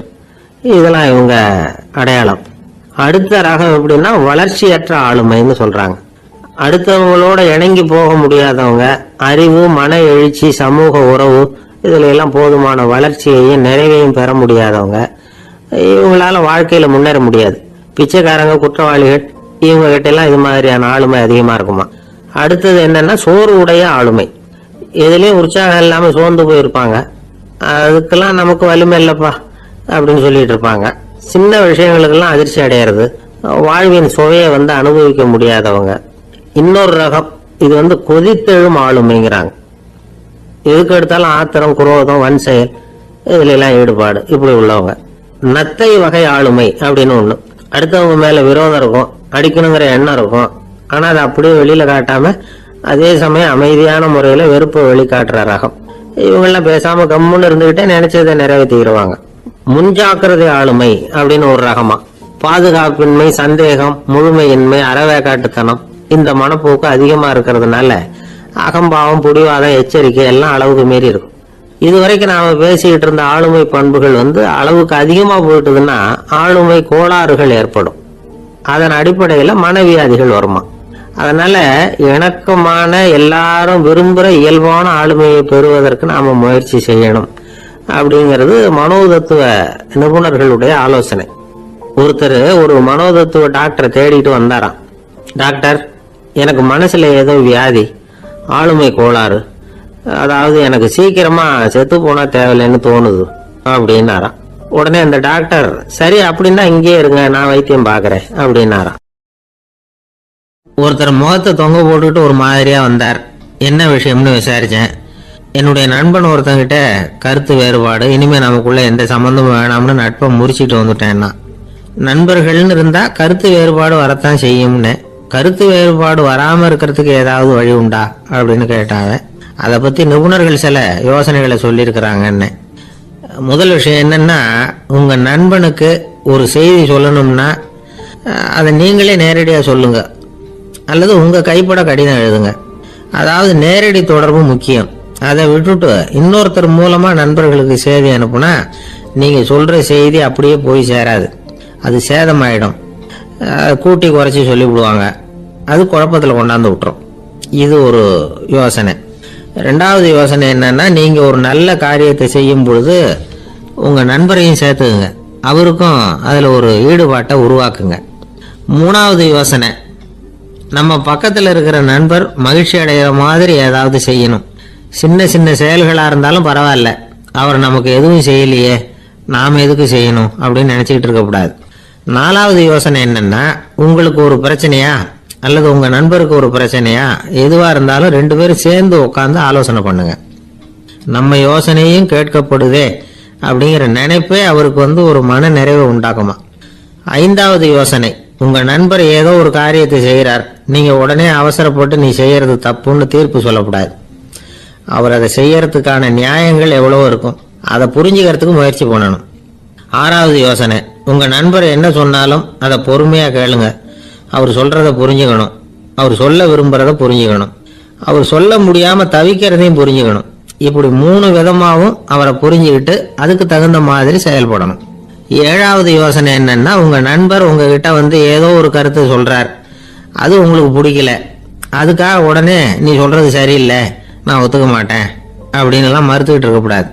[SPEAKER 2] இதெல்லாம் இவங்க அடையாளம். அடுத்த ரகம் எப்படின்னா வளர்ச்சியற்ற ஆளுமைன்னு சொல்றாங்க. அடுத்தவங்களோட இணங்கி போக முடியாதவங்க, அறிவு, மன எழுச்சி, சமூக உறவு இதுல எல்லாம் போதுமான வளர்ச்சியையும் நிறைவையும் பெற முடியாதவங்க. இவங்களால வாழ்க்கையில முன்னேற முடியாது. பிச்சைக்காரங்க, குற்றவாளிகள் இவங்க கிட்ட எல்லாம் இது மாதிரியான ஆளுமை அதிகமா இருக்குமா. அடுத்தது என்னன்னா சோர்வு உடைய ஆளுமை. எதுலயும் உற்சாகம் இல்லாம சோர்ந்து போயிருப்பாங்க. அதுக்கெல்லாம் நமக்கு வலிமை இல்லப்பா அப்படின்னு சொல்லிட்டு இருப்பாங்க. சின்ன விஷயங்களுக்கெல்லாம் அதிர்ச்சி அடையிறது, வாழ்வின் சுவையை அனுபவிக்க முடியாதவங்க. இன்னொரு ரகம் இது கொதித்தெழும் ஆளுமைங்கிறாங்க. எதுக்கு எடுத்தாலும் ஆத்திரம், குரோதம், வன் செயல் இதுல எல்லாம் ஈடுபாடு இப்படி உள்ளவங்க. நத்தை வகை ஆளுமை அப்படின்னு ஒண்ணு. அடுத்தவங்க மேல விரோதம் இருக்கும், அடிக்கணுங்கிற எண்ணம் இருக்கும். ஆனா அதை அப்படியே வெளியில காட்டாம அதே சமயம் அமைதியான முறையில வெறுப்பை வெளிக்காட்டுற ரகம். இவங்கெல்லாம் பேசாம கம்முன்னு இருந்துகிட்டே நினைச்சதை நிறைவேற்றிடுவாங்க. முன்ஜாக்கிரதை ஆளுமை அப்படின்னு ஒரு ரகமா. பாதுகாப்பின்மை, சந்தேகம், முழுமையின்மை, அறவேக்காட்டுத்தனம் இந்த மனப்போக்கு அதிகமா இருக்கிறதுனால அகம்பாவம், புடிவாதம், எச்சரிக்கை எல்லாம் அளவுக்கு மீறி இருக்கும். இதுவரைக்கும் நாம பேசிக்கிட்டு இருந்த ஆளுமை பண்புகள் அளவுக்கு அதிகமா போயிட்டதுன்னா ஆளுமை கோளாறுகள் ஏற்படும். அதன் அடிப்படையில மனவியாதிகள் வருமா. அதனால இணக்கமான, எல்லாரும் விரும்புகிற இயல்பான ஆளுமையை பெறுவதற்கு நாம முயற்சி செய்யணும் அப்படிங்கிறது மனோதத்துவ நிபுணர்களுடைய ஆலோசனை. ஒருத்தர் ஒரு மனோதத்துவ டாக்டரை தேடிட்டு வந்தாராம். டாக்டர், எனக்கு மனசுல ஏதோ வியாதி, ஆளுமை கோளாறு, அதாவது எனக்கு சீக்கிரமா செத்து போனா தேவையில்லைன்னு தோணுது அப்படின்னாராம். உடனே அந்த டாக்டர், சரி அப்படின்னா இங்கே இருங்க, நான் வைத்தியம் பாக்குறேன் அப்படின்னாராம். ஒருத்தர் முகத்தை தொங்க போட்டுக்கிட்டு ஒரு மாதிரியா வந்தார். என்ன விஷயம்னு விசாரிச்சேன். என்னுடைய நண்பன் ஒருத்தங்கிட்ட கருத்து வேறுபாடு, இனிமே நமக்குள்ள எந்த சம்பந்தமும் வேணாம்னு நட்பை முறிச்சிட்டு வந்துட்டேன்னா. நண்பர்கள்னு இருந்தா கருத்து வேறுபாடு வரத்தான் செய்யும்னு. கருத்து வேறுபாடு வராம இருக்கிறதுக்கு ஏதாவது வழி உண்டா அப்படின்னு கேட்டாங்க. அதை பத்தி நிபுணர்கள் சில யோசனைகளை சொல்லியிருக்கிறாங்கன்னு. முதல் விஷயம் என்னன்னா, உங்க நண்பனுக்கு ஒரு செய்தி சொல்லணும்னா அதை நீங்களே நேரடியாக சொல்லுங்க, அல்லது உங்க கைப்பட கடிதம் எழுதுங்க. அதாவது நேரடி தொடர்பு முக்கியம். அதை விட்டுட்டு இன்னொருத்தர் மூலமா நண்பர்களுக்கு செய்தி அனுப்புனா நீங்க சொல்ற செய்தி அப்படியே போய் சேராது, அது சேதமாயிடும். கூட்டி குறைச்சி சொல்லிவிடுவாங்க, அது குழப்பத்தில் கொண்டாந்து விட்டுரும். இது ஒரு யோசனை. ரெண்டாவது யோசனை என்னன்னா, நீங்க ஒரு நல்ல காரியத்தை செய்யும் பொழுது உங்க நண்பரையும் சேர்த்துக்குங்க, அவருக்கும் அதுல ஒரு ஈடுபாட்டை உருவாக்குங்க. மூணாவது யோசனை, நம்ம பக்கத்தில் இருக்கிற நண்பர் மகிழ்ச்சி அடைகிற மாதிரி ஏதாவது செய்யணும். சின்ன சின்ன செயல்களா இருந்தாலும் பரவாயில்ல, அவர் நமக்கு எதுவும் செய்யலையே, நாம எதுக்கு செய்யணும் அப்படின்னு நினைச்சுக்கிட்டு இருக்கக்கூடாது. நாலாவது யோசனை என்னன்னா, உங்களுக்கு ஒரு பிரச்சனையா அல்லது உங்க நண்பருக்கு ஒரு பிரச்சனையா, எதுவா இருந்தாலும் ரெண்டு பேரும் சேர்ந்து உட்காந்து ஆலோசனை பண்ணுங்க. நம்ம யோசனையும் கேட்கப்படுதே அப்படிங்கிற நினைப்பே அவருக்கு ஒரு மன நிறைவை உண்டாக்குமா. ஐந்தாவது யோசனை, உங்க நண்பர் ஏதோ ஒரு காரியத்தை செய்கிறார், நீங்க உடனே அவசரப்பட்டு நீ செய்யறது தப்புன்னு தீர்ப்பு சொல்லக்கூடாது. அவர் அதை செய்யறதுக்கான நியாயங்கள் எவ்வளவோ இருக்கும், அதை புரிஞ்சுக்கிறதுக்கு முயற்சி பண்ணணும். ஆறாவது யோசனை, உங்க நண்பர் என்ன சொன்னாலும் அதை பொறுமையா கேளுங்க. அவர் சொல்றத புரிஞ்சுக்கணும், அவர் சொல்ல விரும்புறத புரிஞ்சுக்கணும், அவர் சொல்ல முடியாம தவிக்கிறதையும் புரிஞ்சுக்கணும். இப்படி 3 விதமாவும் அவரை புரிஞ்சுக்கிட்டு அதுக்கு தகுந்த மாதிரி செயல்படணும். ஏழாவது யோசனை என்னன்னா, உங்க நண்பர் உங்ககிட்ட ஏதோ ஒரு கருத்தை சொல்றார், அது உங்களுக்கு பிடிக்கல, அதுக்காக உடனே நீ சொல்றது சரியில்லை, நான் ஒத்துக்க மாட்டேன் அப்படின்னு எல்லாம் மறுத்துக்கிட்டு இருக்கக்கூடாது.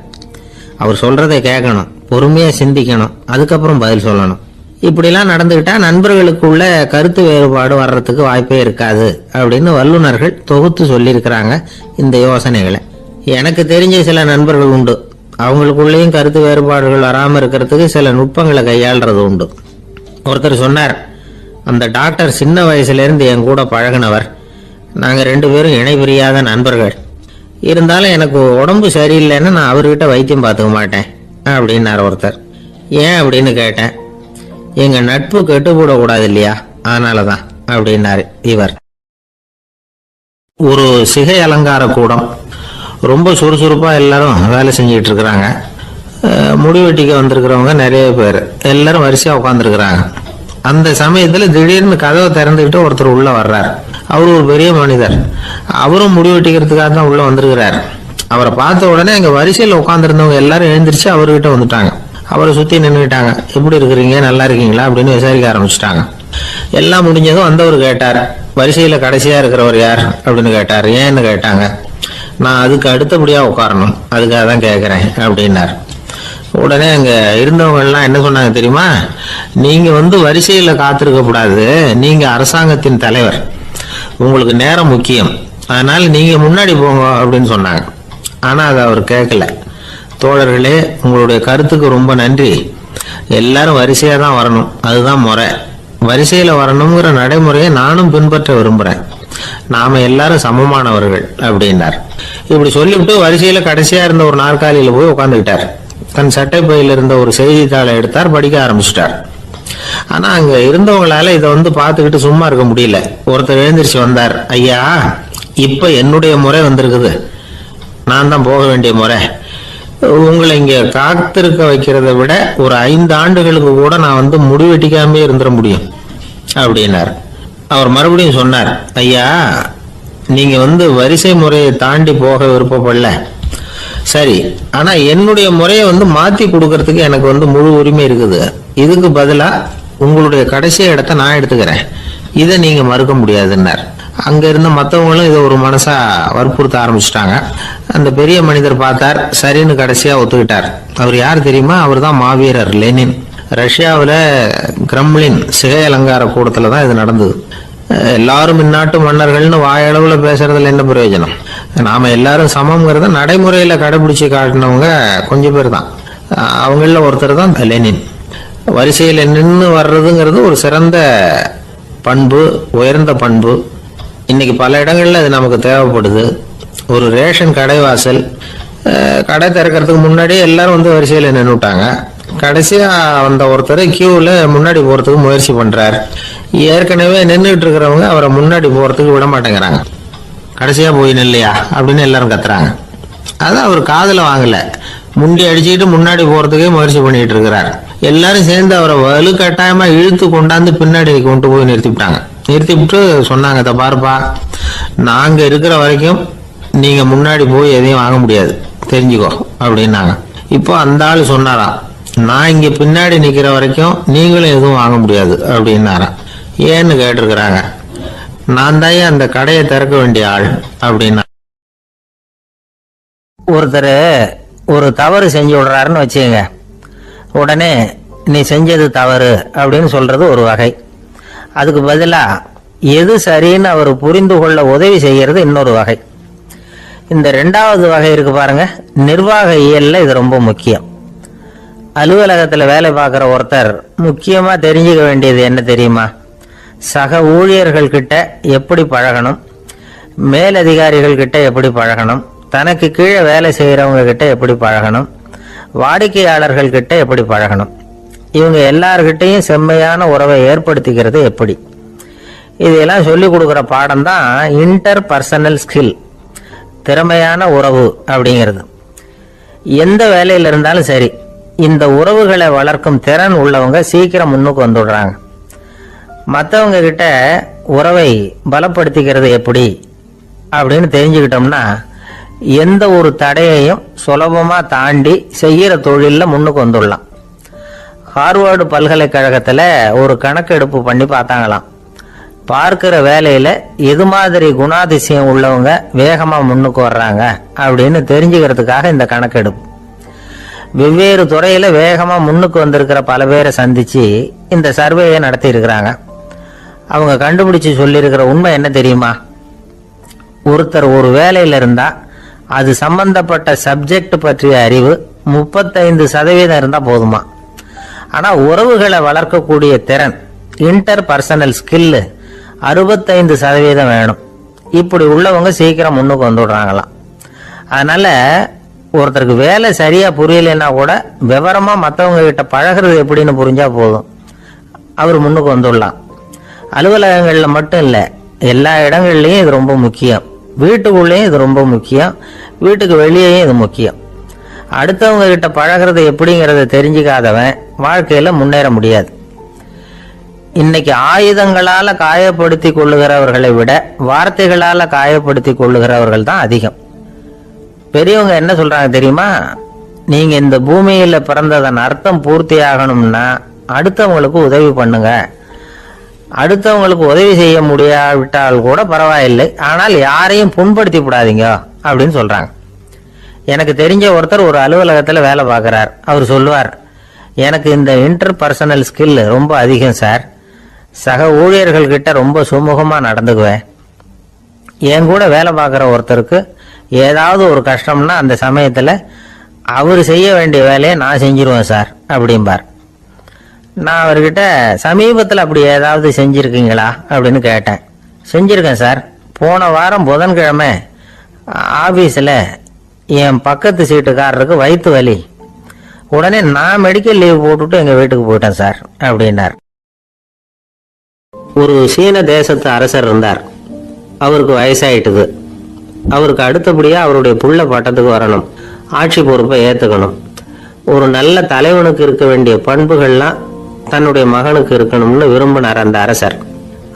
[SPEAKER 2] அவர் சொல்றதை கேட்கணும், பொறுமையா சிந்திக்கணும், அதுக்கப்புறம் பதில் சொல்லணும். இப்படிலாம் நடந்துகிட்டா நண்பர்களுக்குள்ள கருத்து வேறுபாடு வர்றதுக்கு வாய்ப்பே இருக்காது அப்படின்னு வல்லுநர்கள் தொகுத்து சொல்லியிருக்கிறாங்க இந்த யோசனைகளை. எனக்கு தெரிஞ்ச சில நண்பர்கள் உண்டு, அவங்களுக்குள்ளேயும் கருத்து வேறுபாடுகள் வராமல் இருக்கிறதுக்கு சில நுட்பங்களை கையாளுறது உண்டு. ஒருத்தர் சொன்னார், அந்த டாக்டர் சின்ன வயசுலேருந்து என் கூட பழகினவர், நாங்கள் 2 பேரும் இணை பிரியாத நண்பர்கள். இருந்தாலும் எனக்கு உடம்பு சரியில்லைன்னு நான் அவர்கிட்ட வைத்தியம் பார்த்துக்க மாட்டேன் அப்படின்னார் ஒருத்தர். ஏன் அப்படின்னு கேட்டேன். எங்கள் நட்பு கெட்டுப்படக்கூடாது இல்லையா, அதனால தான் அப்படின்னாரு இவர். ஒரு சிகை அலங்கார கூடம். ரொம்ப சுறுசுறுப்பாக எல்லாரும் வேலை செஞ்சிட்டு இருக்கிறாங்க. முடி வெட்டிக்க வந்திருக்கிறவங்க நிறைய பேர், எல்லாரும் வரிசையாக உட்காந்துருக்குறாங்க. அந்த சமயத்தில் திடீர்னு கதவை திறந்துக்கிட்டு ஒருத்தர் உள்ள வர்றார். அவர் ஒரு பெரிய மனிதர். அவரும் முடி வெட்டிக்கிறதுக்காக தான் உள்ள வந்திருக்கிறார். அவரை பார்த்த உடனே எங்கள் வரிசையில் உட்காந்துருந்தவங்க எல்லாரும் எழுந்திரிச்சு அவர்கிட்ட வந்துட்டாங்க. அவரை சுற்றி நின்றுட்டாங்க. எப்படி இருக்கிறீங்க, நல்லா இருக்கீங்களா அப்படின்னு விசாரிக்க ஆரம்பிச்சிட்டாங்க. எல்லாம் முடிஞ்சதும் வந்தவர் கேட்டார், வரிசையில் கடைசியாக இருக்கிறவர் யார் அப்படின்னு கேட்டார். ஏன்னு கேட்டாங்க. நான் அதுக்கு அடுத்தபடியாக உட்காரணும், அதுக்காக தான் கேட்குறேன் அப்படின்னார். உடனே அங்கே இருந்தவங்க எல்லாம் என்ன சொன்னாங்க தெரியுமா? நீங்கள் வரிசையில் காத்திருக்க கூடாது, நீங்கள் அரசாங்கத்தின் தலைவர், உங்களுக்கு நேரம் முக்கியம், அதனால் நீங்கள் முன்னாடி போங்க அப்படின்னு சொன்னாங்க. ஆனால் அதை அவர் கேட்கல. தோழர்களே, உங்களுடைய கருத்துக்கு ரொம்ப நன்றி. எல்லாரும் வரிசையாக தான் வரணும், அதுதான் முறை. வரிசையில் வரணுங்கிற நடைமுறையை நானும் பின்பற்ற விரும்புகிறேன். நாம எல்லாரும் சமமானவர்கள் அப்படின்னார். இப்படி சொல்லிவிட்டு வரிசையில் கடைசியாக இருந்த ஒரு நாற்காலியில் போய் உட்காந்துக்கிட்டார். தன் சட்டை பையில் இருந்த ஒரு செய்தித்தாளை எடுத்தார், படிக்க ஆரம்பிச்சிட்டார். ஆனால் அங்கே இருந்தவங்களால இதை பார்த்துக்கிட்டு சும்மா இருக்க முடியல. ஒருத்தர் எழுந்திரிச்சு வந்தார். ஐயா, இப்போ என்னுடைய முறை வந்திருக்குது, நான் தான் போக வேண்டிய முறை. உங்களை இங்கே காத்திருக்க வைக்கிறத விட ஒரு 5 ஆண்டுகளுக்கு கூட நான் முடிவெட்டிக்காமே இருந்துட முடியும் அப்படின்னார். அவர் மறுபடியும் சொன்னார், ஐயா, நீங்கள் வரிசை முறையை தாண்டி போக விருப்பப்படல, சரி, ஆனால் என்னுடைய முறையை மாற்றி கொடுக்கறதுக்கு எனக்கு முழு உரிமை இருக்குது. இதுக்கு பதிலாக உங்களுடைய கடைசி இடத்த நான் எடுத்துக்கிறேன், இதை நீங்கள் மறுக்க முடியாதுன்னார். அங்கே இருந்த மற்றவங்களும் இதை ஒரு மனசா வற்புறுத்த ஆரம்பிச்சிட்டாங்க. அந்த பெரிய மனிதர் பார்த்தார், சரின்னு கடைசியாக ஒத்துக்கிட்டார். அவர் யார் தெரியுமா? அவர் தான் மாவீரர் லெனின். ரஷ்யாவில் கிரெம்ளின் சிகை அலங்கார கூடத்தில் தான் இது நடந்தது. எல்லாரும் இந்நாட்டு மன்னர்கள்னு வாயளவில் பேசுறதுல என்ன பிரயோஜனம்? நாம எல்லாரும் சமம்ங்கிறத நடைமுறையில் கடைபிடிச்சு காட்டினவங்க கொஞ்சம் பேர் தான். அவங்கள ஒருத்தர் தான் லெனின். வரிசையில் நின்று வர்றதுங்கிறது ஒரு சிறந்த பண்பு, உயர்ந்த பண்பு. இன்னைக்கு பல இடங்கள்ல அது நமக்கு தேவைப்படுது. ஒரு ரேஷன் கடைவாசல், கடை திறக்கிறதுக்கு முன்னாடியே எல்லாரும் வரிசையில் நின்றுட்டாங்க. கடைசியா வந்த ஒருத்தர் கியூவில் முன்னாடி போறதுக்கு முயற்சி பண்றார். ஏற்கனவே நின்றுட்டு இருக்கிறவங்க அவரை முன்னாடி போறதுக்கு விட மாட்டேங்கிறாங்க. கடைசியா போய் நில்லையா அப்படின்னு எல்லாரும் கத்துறாங்க. அது அவர் காதுல வாங்கல. முண்டி அடிச்சுக்கிட்டு முன்னாடி போறதுக்கே முயற்சி பண்ணிட்டு இருக்கிறார். எல்லாரும் சேர்ந்து அவரை வலுக்கட்டாயமா இழுத்து கொண்டாந்து பின்னாடி கொண்டு போய் நிறுத்திவிட்டாங்க. நிறுத்திவிட்டு சொன்னாங்க, இதை பாருப்பா, நாங்க இருக்கிற வரைக்கும் நீங்க முன்னாடி போய் எதையும் வாங்க முடியாது, தெரிஞ்சுக்கோ அப்படின்னாங்க. இப்போ அந்த ஆள் சொன்னாராம், நான் இங்க பின்னாடி நிக்கிற வரைக்கும் நீங்களும் எதுவும் வாங்க முடியாது அப்படின்னாராம். ஏன்னு கேட்டிருக்கிறாங்க. நான் தான் அந்த கடையை திறக்க வேண்டிய ஆள் அப்படின்னா. ஒருத்தர் ஒரு தவறு செஞ்சு விடுறாருன்னு வச்சுங்க, உடனே நீ செஞ்சது தவறு அப்படின்னு சொல்றது ஒரு வகை. அதுக்கு பதிலாக எது சரின்னு அவர் புரிந்து கொள்ள உதவி செய்யறது இன்னொரு வகை. இந்த 2வது வகை இருக்கு பாருங்க, நிர்வாக இயல்ல இது ரொம்ப முக்கியம். அலுவலகத்தில் வேலை பார்க்குற ஒருத்தர் முக்கியமாக தெரிஞ்சுக்க வேண்டியது என்ன தெரியுமா? சக ஊழியர்கள் கிட்ட எப்படி பழகணும், மேலதிகாரிகள் கிட்ட எப்படி பழகணும், தனக்கு கீழே வேலை செய்கிறவங்க கிட்ட எப்படி பழகணும், வாடிக்கையாளர்கள் கிட்ட எப்படி பழகணும், இவங்க எல்லார்கிட்டையும் செம்மையான உறவை ஏற்படுத்திக்கிறது எப்படி. இதெல்லாம் சொல்லிக் கொடுக்குற பாடம் தான் இன்டர் பர்சனல் ஸ்கில், திறமையான உறவு அப்படிங்கிறது. எந்த வேலையில் இருந்தாலும் சரி, இந்த உறவுகளை வளர்க்கும் திறன் உள்ளவங்க சீக்கிரம் முன்னுக்கு வந்துடுறாங்க. மற்றவங்க கிட்ட உறவை பலப்படுத்திக்கிறது எப்படி அப்படின்னு தெரிஞ்சுக்கிட்டோம்னா எந்த ஒரு தடையையும் சுலபமாக தாண்டி செய்கிற தொழிலில் முன்னுக்கு வந்துடலாம். ஹார்வர்டு பல்கலைக்கழகத்தில் ஒரு கணக்கெடுப்பு பண்ணி பார்த்தாங்களாம். பார்க்கிற வேலையில் எது மாதிரி குணாதிசயம் உள்ளவங்க வேகமாக முன்னுக்கு வர்றாங்க அப்படின்னு தெரிஞ்சுக்கிறதுக்காக இந்த கணக்கெடுப்பு. வெவ்வேறு துறையில் வேகமாக முன்னுக்கு வந்திருக்கிற பல பேரை சந்தித்து இந்த சர்வேயை நடத்தி இருக்கிறாங்க. அவங்க கண்டுபிடிச்சு சொல்லியிருக்கிற உண்மை என்ன தெரியுமா? ஒருத்தர் ஒரு வேலையில் இருந்தால் அது சம்பந்தப்பட்ட சப்ஜெக்ட் பற்றிய அறிவு 35% இருந்தால் போதுமா. ஆனால் உறவுகளை வளர்க்கக்கூடிய திறன், இன்டர் பர்சனல் ஸ்கில்லு 65% வேணும். இப்படி உள்ளவங்க சீக்கிரம் முன்னுக்கு வந்துடுறாங்களாம். அதனால ஒருத்தருக்கு வேலை சரியா புரியலைன்னா கூட விவரமா மற்றவங்க கிட்ட பழகிறது எப்படின்னு புரிஞ்சா போதும், அவர் முன்னுக்கு வந்துடலாம். அலுவலகங்கள்ல மட்டும் இல்லை, எல்லா இடங்கள்லையும் இது ரொம்ப முக்கியம். வீட்டுக்குள்ளேயும் இது ரொம்ப முக்கியம், வீட்டுக்கு வெளியேயும் இது முக்கியம். அடுத்தவங்க கிட்ட பழகிறது எப்படிங்கிறத தெரிஞ்சுக்காதவன் வாழ்க்கையில முன்னேற முடியாது. இன்னைக்கு ஆயுதங்களால காயப்படுத்தி கொள்ளுகிறவர்களை விட வார்த்தைகளால காயப்படுத்தி கொள்ளுகிறவர்கள் தான் அதிகம். பெரியவங்க என்ன சொல்றாங்க தெரியுமா? நீங்க இந்த பூமியில பிறந்ததன் அர்த்தம் பூர்த்தி ஆகணும்னா அடுத்தவங்களுக்கு உதவி பண்ணுங்க. அடுத்தவங்களுக்கு உதவி செய்ய முடியாவிட்டால் கூட பரவாயில்லை, ஆனால் யாரையும் புண்படுத்தி விடாதீங்க அப்படின்னு சொல்றாங்க. எனக்கு தெரிஞ்ச ஒருத்தர் ஒரு அலுவலகத்தில் வேலை பார்க்குறார். அவர் சொல்லுவார், எனக்கு இந்த இன்டர்பர்சனல் ஸ்கில் ரொம்ப அதிகம் சார். சக ஊழியர்கள் கிட்ட ரொம்ப சுமூகமாக நடந்துக்குவேன். என் கூட வேலை பார்க்குற ஒருத்தருக்கு ஏதாவது ஒரு கஷ்டம்னா அந்த சமயத்தில் அவர் செய்ய வேண்டிய வேலையை நான் செஞ்சிருவேன் சார் அப்படிம்பார். நான் அவர்கிட்ட சமீபத்தில் அப்படி ஏதாவது செஞ்சுருக்கீங்களா அப்படின்னு கேட்டேன். செஞ்சுருக்கேன் சார். போன வாரம் புதன்கிழமை ஆஃபீஸில் என் பக்கத்து சீட்டுக்காரருக்கு வயிற்று வலி. உடனே நான் மெடிக்கல் லீவ் போட்டுட்டு எங்கள் வீட்டுக்கு போயிட்டேன் சார் அப்படின்னார். ஒரு சீன தேசத்து அரசர் இருந்தார். அவருக்கு வயசாயிட்டுது. அவருக்கு அடுத்தபடியாக அவருடைய புள்ள பட்டத்துக்கு வரணும், ஆட்சி பொறுப்பை ஏற்றுக்கணும். ஒரு நல்ல தலைவனுக்கு இருக்க வேண்டிய பண்புகள்லாம் தன்னுடைய மகனுக்கு இருக்கணும்னு விரும்பினார் அந்த அரசர்.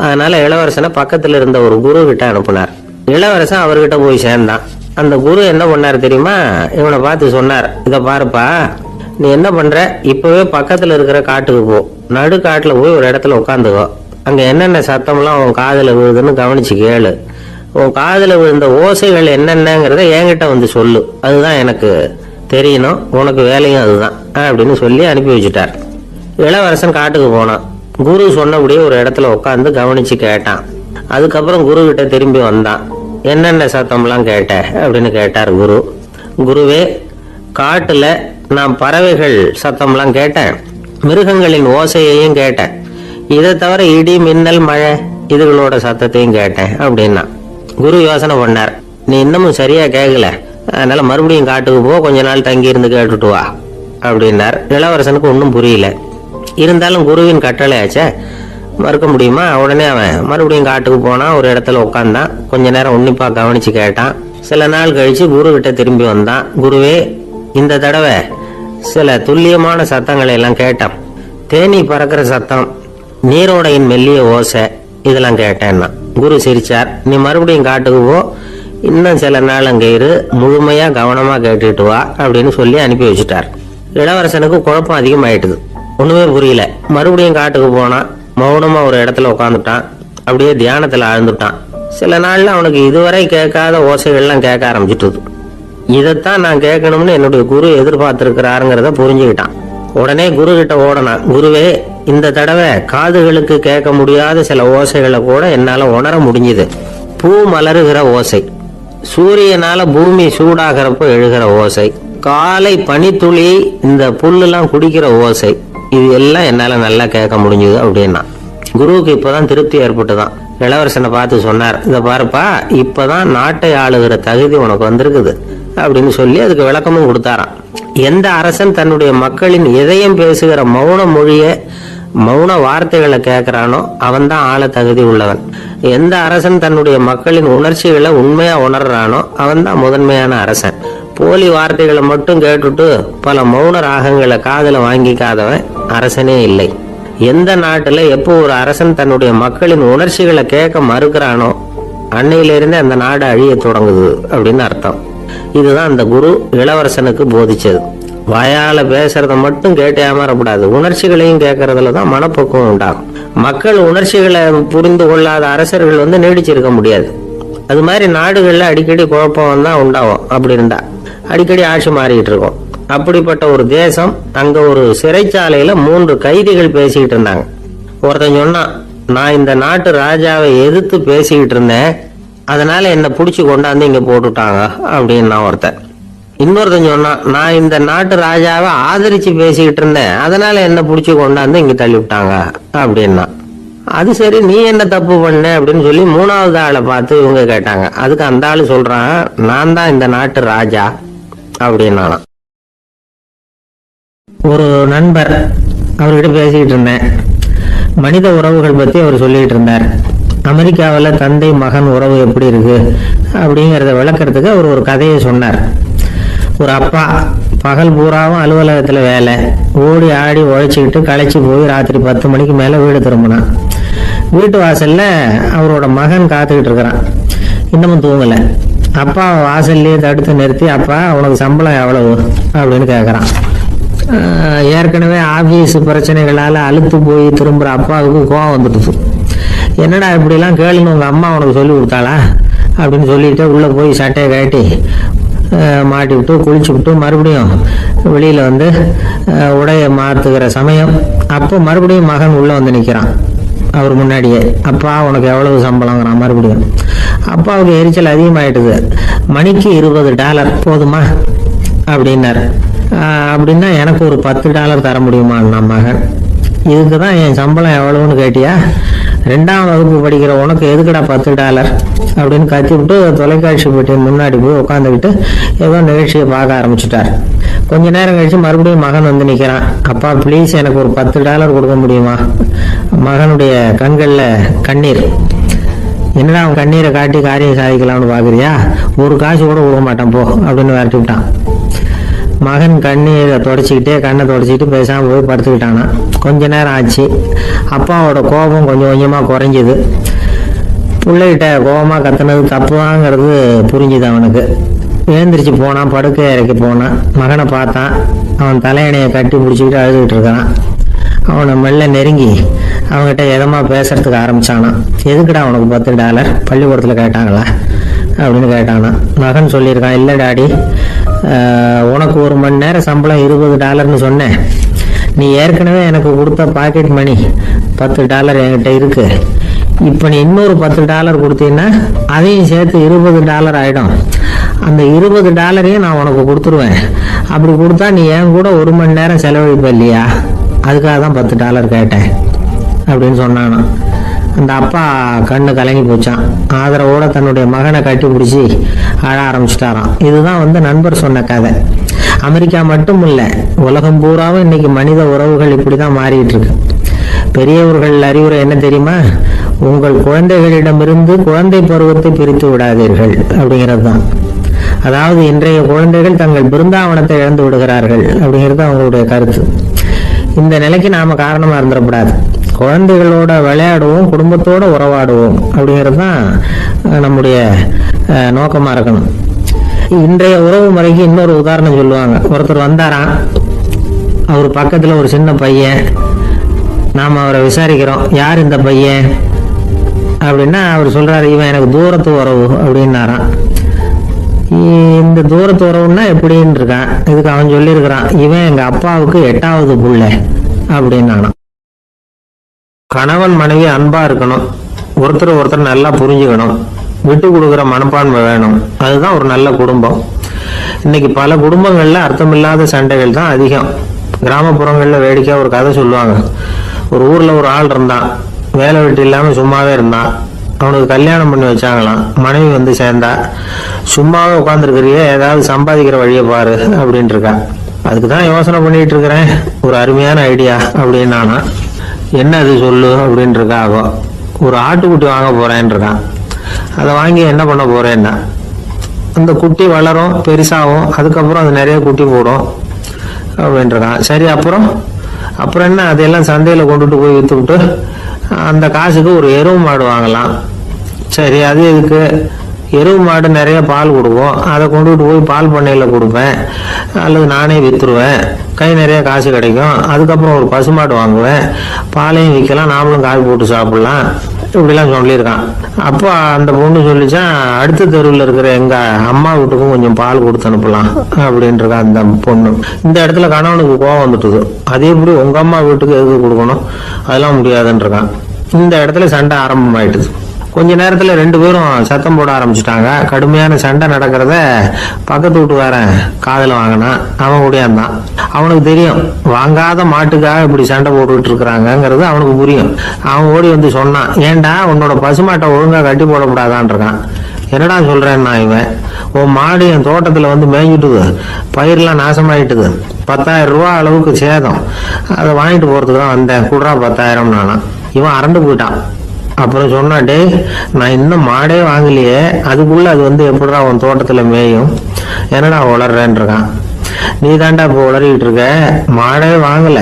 [SPEAKER 2] அதனால இளவரசனை பக்கத்தில் இருந்த ஒரு குரு கிட்ட அனுப்புனார். இளவரசன் அவர்கிட்ட போய் சேர்ந்தான். அந்த குரு என்ன பண்ணார் தெரியுமா? இவனை பார்த்து சொன்னார், இதை பாருப்பா, நீ என்ன பண்ற, இப்பவே பக்கத்தில் இருக்கிற காட்டுக்கு போ, நடு காட்டில் போய் ஒரு இடத்துல உட்காந்துக்கோ. அங்கே என்னென்ன சத்தம்லாம் உன் காதில் விழுதுன்னு கவனிச்சு கேளு. உன் காதில் விழுந்த ஓசைகள் என்னென்னங்கிறத என்கிட்ட வந்து சொல்லு, அதுதான் எனக்கு தெரியணும், உனக்கு வேலையும் அதுதான் அப்படின்னு சொல்லி அனுப்பி வச்சுட்டார். இளவரசன் காட்டுக்கு போனான். குரு சொன்னபடியே ஒரு இடத்துல உட்காந்து கவனிச்சு கேட்டான். அதுக்கப்புறம் குரு கிட்ட திரும்பி வந்தான். என்னென்ன சத்தம்லாம் கேட்ட அப்படின்னு கேட்டார் குரு. குருவே, காட்டுல நான் பறவைகள் சத்தம்லாம் கேட்டேன், மிருகங்களின் ஓசையையும் கேட்டேன், இதை தவிர இடி மின்னல் மழை இதுகளோட சத்தத்தையும் கேட்டேன் அப்படின்னா. குரு யோசனை பண்ணார், நீ இன்னமும் சரியா கேட்கல, அதனால மறுபடியும் காட்டுக்கு போ, கொஞ்ச நாள் தங்கி இருந்து கேட்டுட்டு வா அப்படின்னார். இளவரசனுக்கு ஒன்றும் புரியல. இருந்தாலும் குருவின் கட்டளையாச்சே, மறுக்க முடியுமா? உடனே அவன் மறுபடியும் காட்டுக்கு போனான். ஒரு இடத்துல உட்காந்தான். கொஞ்ச நேரம் உன்னிப்பா கவனிச்சு கேட்டான். சில நாள் கழிச்சு குரு கிட்ட திரும்பி வந்தான். குருவே, இந்த தடவை சில துல்லியமான சத்தங்களை எல்லாம் கேட்டான். தேனி பறக்கிற சத்தம், நீரோடையின் மெல்லிய ஓசை, இதெல்லாம் கேட்டேன்னா. குரு சிரிச்சார். நீ மறுபடியும் காட்டுக்கு போ, இன்னும் சில நாள் அங்கே இரு, முழுமையா கவனமா கேட்டுட்டு வா அப்படின்னு சொல்லி அனுப்பி வச்சுட்டார். இளவரசனுக்கு குழப்பம் அதிகமாயிட்டுது. ஒண்ணுமே புரியல. மறுபடியும் காட்டுக்கு போனான். மௌனமா ஒரு இடத்துல உட்காந்துட்டான். அப்படியே தியானத்துல ஆழ்ந்துட்டான். சில நாள்ல அவனுக்கு இதுவரை கேட்காத ஓசைகள்லாம் கேட்க ஆரம்பிச்சுட்டுது. இதைத்தான் நான் கேட்கணும்னு என்னுடைய குரு எதிர்பார்த்திருக்கிறாருங்கிறத புரிஞ்சுக்கிட்டான். உடனே குரு கிட்ட ஓடனான். குருவே, இந்த தடவை காதுகளுக்கு கேட்க முடியாத சில ஓசைகளை கூட என்னால உணர முடிஞ்சுது. பூ மலருகிற ஓசை, சூரியனால பூமி சூடாகிறப்ப எழுகிற ஓசை, காலை பனித்துளி இந்த புல்லெல்லாம் குடிக்கிற ஓசை, இது எல்லாம் என்னால நல்லா கேட்க முடிஞ்சுது அப்படின்னா. குருவுக்கு இப்பதான் திருப்தி ஏற்பட்டுதான். இளவரசனை பார்த்து சொன்னார், இதை பாருப்பா, இப்பதான் நாட்டை ஆளுகிற தகுதி உனக்கு வந்திருக்குது அப்படின்னு சொல்லி அதுக்கு விளக்கமும் கொடுத்தாராம். எந்த அரசன் தன்னுடைய மக்களின் இதயம் பேசுகிற மௌன மொழிய மௌன வார்த்தைகளை கேட்கிறானோ அவன் தான் ஆள தகுதி உள்ளவன். எந்த அரசன் தன்னுடைய மக்களின் உணர்ச்சிகளை உண்மையா உணர்றானோ அவன் தான் முதன்மையான அரசன். போலி வார்த்தைகளை மட்டும் கேட்டுட்டு பல மௌன ராகங்களை காதுல வாங்கிக்காதவன் அரசனே இல்லை. எந்த நாட்டுல எப்போ ஒரு அரசன் தன்னுடைய மக்களின் உணர்ச்சிகளை கேட்க மறுக்கிறானோ அன்னையிலிருந்து அந்த நாடு அழிய தொடங்குது அப்படின்னு அர்த்தம். இதுதான் அந்த குரு இளவரசனுக்கு போதிச்சது. வாயால பேசுறத மட்டும் கேட்டு ஏமாறக்கூடாது, உணர்ச்சிகளையும் கேட்கறதுல தான் மனப்பக்குவம் உண்டாகும். மக்கள் உணர்ச்சிகளை புரிந்து கொள்ளாத அரசர்கள் நீடிச்சிருக்க முடியாது. அது மாதிரி நாடுகள்ல அடிக்கடி குழப்பம் தான் உண்டாகும். அப்படி இருந்தா அடிக்கடி ஆட்சி மாறிக்கிட்டு இருக்கும். அப்படிப்பட்ட ஒரு தேசம், அங்க ஒரு சிறைச்சாலையில 3 கைதிகள் பேசிக்கிட்டு இருந்தாங்க. ஒருத்தன் சொன்னான், நான் இந்த நாட்டு ராஜாவை எதிர்த்து பேசிக்கிட்டு இருந்தேன், அதனால என்ன புடிச்சு கொண்டாந்து இங்க போட்டுட்டாங்க அப்படின்னு ஒருத்தன். இன்னொருத்தன் சொன்னான், நான் இந்த நாட்டு ராஜாவை ஆதரிச்சு பேசிக்கிட்டு இருந்தேன், அதனால என்ன புடிச்சு கொண்டாந்து இங்க தள்ளி விட்டாங்க அப்படின்னா. அது சரி, நீ என்ன தப்பு பண்ண அப்படின்னு சொல்லி மூணாவது ஆளை பார்த்து இவங்க கேட்டாங்க. அதுக்கு அந்த ஆளு சொல்றான், நான் தான் இந்த நாட்டு ராஜா அப்படின்னானா. ஒரு நண்பர், அவர்கிட்ட பேசிக்கிட்டு இருந்தேன். மனித உறவுகள் பத்தி அவர் சொல்லிட்டு இருந்தார். அமெரிக்காவில் தந்தை மகன் உறவு எப்படி இருக்கு அப்படிங்கிறத விளக்கறதுக்கு அவர் ஒரு கதையை சொன்னார். ஒரு அப்பா பகல் பூராவும் அலுவலகத்தில் வேலை, ஓடி ஆடி உழைச்சிக்கிட்டு களைச்சி போய் ராத்திரி 10 மணிக்கு மேலே வீடு திரும்பினான். வீட்டு வாசல்ல அவரோட மகன் காத்துக்கிட்டு இருக்கிறான், இன்னமும் தூங்கலை. அப்பா வாசல்லையே தடுத்து நிறுத்தி, அப்பா உனக்கு சம்பளம் எவ்வளவு அப்படின்னு கேட்குறான். ஏற்கனவே ஆபீஸ் பிரச்சனைகளால் அழுத்து போய் திரும்புகிற அப்பாவுக்கு கோவம் வந்துடுச்சு. என்னடா இப்படிலாம் கேளுன்னு உங்கள் அம்மா உனக்கு சொல்லி கொடுத்தாளா அப்படின்னு சொல்லிட்டு உள்ளே போய் சட்டையை கட்டி மாட்டி விட்டு குளிச்சு விட்டு மறுபடியும் வெளியில் வந்து உடையை மாற்றுகிற சமயம் அப்போ மறுபடியும் மகன் உள்ளே வந்து நிற்கிறான் அவர் முன்னாடியே. அப்பா உனக்கு எவ்வளவு சம்பளங்கிறான் மறுபடியும். அப்பாவுக்கு எரிச்சல் அதிகமாயிட்டுது. மணிக்கு $20 போதுமா அப்படின்னார். அப்படின்னா எனக்கு ஒரு $10 தர முடியுமா மகன்? இதுக்கு தான் என் சம்பளம் எவ்வளவுன்னு கேட்டியா? 2ஆம் வகுப்பு படிக்கிற உனக்கு எதுக்குடா $10 அப்படின்னு கத்திவிட்டு தொலைக்காட்சி பெட்டியின் முன்னாடி போய் உட்காந்துக்கிட்டு ஏதோ நிகழ்ச்சியை பார்க்க ஆரம்பிச்சுட்டார். கொஞ்ச நேரம் கழிச்சு மறுபடியும் மகன் வந்து நிற்கிறான். அப்பா ப்ளீஸ் எனக்கு ஒரு $10 கொடுக்க முடியுமா? மகனுடைய கண்களில் கண்ணீர். என்னடா அவன் கண்ணீரை காட்டி காரியம் சாதிக்கலாம்னு பார்க்குறியா? ஒரு காசு கூட கொடுக்க மாட்டான் போ அப்படின்னு விரட்டி விட்டான். மகன் கண்ணீரை தொடச்சிக்கிட்டே கண்ணை தொடச்சிக்கிட்டு பேசாமல் போய் படுத்துக்கிட்டானா. கொஞ்ச நேரம் ஆச்சு. அப்பாவோட கோபம் கொஞ்சம் கொஞ்சமாக குறைஞ்சிது. பிள்ளைகிட்ட கோபமாக கத்துனது தப்புதாங்கிறது புரிஞ்சுது அவனுக்கு. எழுந்திரிச்சு போனான், படுக்கை இறக்கி போனான். மகனை பார்த்தான். அவன் தலையணையை கட்டி பிடிச்சிக்கிட்டு அழுதுகிட்டு இருக்கான். அவனை மெல்ல நெருங்கி அவங்ககிட்ட எதமாக பேசுறதுக்கு ஆரம்பிச்சானான். எதுக்குடா உனக்கு $10 பள்ளிக்கூடத்தில் கேட்டாங்களா அப்படின்னு கேட்டானா. மகன் சொல்லியிருக்கான், இல்லை டாடி, உனக்கு 1 மணி நேரம் சம்பளம் $20ன்னு சொன்னேன். நீ ஏற்கனவே எனக்கு கொடுத்த பாக்கெட் மணி $10 என்கிட்ட இருக்கு. இப்போ நீ இன்னொரு $10 கொடுத்தீங்கன்னா அதையும் சேர்த்து $20 ஆகிடும். அந்த $20 நான் உனக்கு கொடுத்துருவேன். அப்படி கொடுத்தா நீ என் கூட 1 மணி நேரம் செலவழிப்ப இல்லையா? அதுக்காக தான் $10 கேட்டேன் அப்படின்னு சொன்னானா. அந்த அப்பா கண்ணு கலங்கி போச்சான். ஆதரவோட தன்னுடைய மகனை கட்டி பிடிச்சி அழ ஆரம்பிச்சிட்டாராம். இதுதான் நண்பர் சொன்ன கதை. அமெரிக்கா மட்டும் இல்லை, உலகம் பூராவும் இன்னைக்கு மனித உறவுகள் இப்படி தான் மாறிட்டு இருக்கு. பெரியவர்கள் அறிவுரை என்ன தெரியுமா? உங்கள் குழந்தைகளிடமிருந்து குழந்தை பருவத்தை பிரித்து விடாதீர்கள் அப்படிங்கிறது தான். அதாவது இன்றைய குழந்தைகள் தங்கள் பிருந்தாவனத்தை இழந்து விடுகிறார்கள் அப்படிங்கிறது அவங்களுடைய கருத்து. இந்த நிலைக்கு நாம காரணமா இருந்துடக்கூடாது. குழந்தைகளோட விளையாடுவோம், குடும்பத்தோட உறவாடுவோம் அப்படிங்கிறது தான் நம்முடைய நோக்கமா இருக்கணும். இன்றைய உறவு முறைக்கு இன்னொரு உதாரணம் சொல்லுவாங்க. ஒருத்தர் வந்தாராம், அவர் பக்கத்துல ஒரு சின்ன பையன். நாம அவரை விசாரிக்கிறோம், யார் இந்த பையன் அப்படின்னா அவர் சொல்றாரு, இவன் எனக்கு தூரத்து உறவு அப்படின்னாராம். இந்த தூரத்து உறவுன்னா எப்படின்னு இருக்கான். இதுக்கு அவன் சொல்லியிருக்கிறான், இவன் எங்க அப்பாவுக்கு 8வது புள்ள அப்படின்னானா. கணவன் மனைவி அன்பா இருக்கணும், ஒருத்தர் நல்லா புரிஞ்சுக்கணும், விட்டு கொடுக்குற மனப்பான்மை வேணும். அதுதான் ஒரு நல்ல குடும்பம். இன்னைக்கு பல குடும்பங்கள்ல அர்த்தமில்லாத சண்டைகள் தான் அதிகம். கிராமப்புறங்கள்ல வேடிக்கையா ஒரு கதை சொல்லுவாங்க. ஒரு ஊர்ல ஒரு ஆள் இருந்தான், வேலை வெட்டி இல்லாம சும்மாவே இருந்தான். அவனுக்கு கல்யாணம் பண்ணி வச்சாங்களாம். மனைவி வந்து சேர்ந்தா, சும்மாவே உட்காந்துருக்கிறிய, ஏதாவது சம்பாதிக்கிற வழியை பாரு அப்படின்ட்டு இருக்கா. அதுக்கு தான் யோசனை பண்ணிட்டு இருக்கிறேன், ஒரு அருமையான ஐடியா அப்படின்னு நானா. என்ன அது சொல்லு அப்படின்ட்டு இருக்கா. ஆகும், ஒரு ஆட்டுக்குட்டி வாங்க போறேன்னு இருக்கான். அதை வாங்கி என்ன பண்ண போறேன்னா, அந்த குட்டி வளரும், பெருசாகும், அதுக்கப்புறம் அது நிறைய குட்டி போடும் அப்படின்ட்டு இருக்கான். சரி, அப்புறம் என்ன, அதையெல்லாம் சந்தையில் கொண்டுட்டு போய் விற்று விட்டு அந்த காசுக்கு ஒரு எருவு மாடு வாங்கலாம். சரி, அது எதுக்கு? எருவு மாடு நிறைய பால் கொடுக்கும், அதை கொண்டுகிட்டு போய் பால் பண்ணையில் கொடுப்பேன், அல்லது நானே விற்றுருவேன், கை நிறைய காசு கிடைக்கும். அதுக்கப்புறம் ஒரு பசுமாடு வாங்குவேன், பாலையும் விற்கலாம், நாமளும் காய் போட்டு சாப்பிடலாம், இப்படிலாம் சொல்லியிருக்கான். அப்போ அந்த பொண்ணு சொல்லிச்சான், அடுத்த தெருவில் இருக்கிற எங்க அம்மா வீட்டுக்கும் கொஞ்சம் பால் கொடுத்து அனுப்பலாம் அப்படின்னு இருக்கா அந்த பொண்ணு. இந்த இடத்துல கணவனுக்கு கோவம் வந்துட்டுது. அதே எப்படி உங்க அம்மா வீட்டுக்கு எதுக்கு கொடுக்கணும், அதெல்லாம் முடியாதுன்னு இருக்கான். இந்த இடத்துல சண்டை ஆரம்பமாயிட்டுது. கொஞ்ச நேரத்துல 2 பேரும் சத்தம் போட ஆரம்பிச்சுட்டாங்க. கடுமையான சண்டை நடக்கிறத பக்கத்து வீட்டுக்காரன் காதுல வாங்கினான். அவன் கூடயாந்தான். அவனுக்கு தெரியும் வாங்காத மாட்டுக்காக இப்படி சண்டை போட்டுக்கிட்டு இருக்கிறாங்கிறது அவனுக்கு புரியும். அவன் ஓடி வந்து சொன்னான், ஏண்டா உன்னோட பசுமாட்டை ஒழுங்கா கட்டி போடக்கூடாதான் இருக்கான். என்னடா சொல்றேன்னா இவன், உன் மாடு என் தோட்டத்துல வந்து மேய்ஞ்சிட்டுது, பயிரெல்லாம் நாசமாயிட்டுது, 10,000 ரூபா அளவுக்கு சேதம், அதை வாங்கிட்டு போறதுக்கு தான் வந்தேன், குடுறா 10,000 நானா. இவன் அரண்டு போயிட்டான். அப்புறம் சொன்னா, டே நான் இன்னும் மாடே வாங்கலையே, அதுக்குள்ள அது வந்து எப்படிடா உன் தோட்டத்துல மேயும், என்னடா உளர்றேன்னு இருக்கான். நீ தாண்டா இப்போ உளறிக்கிட்டு இருக்க, மாடே வாங்கல,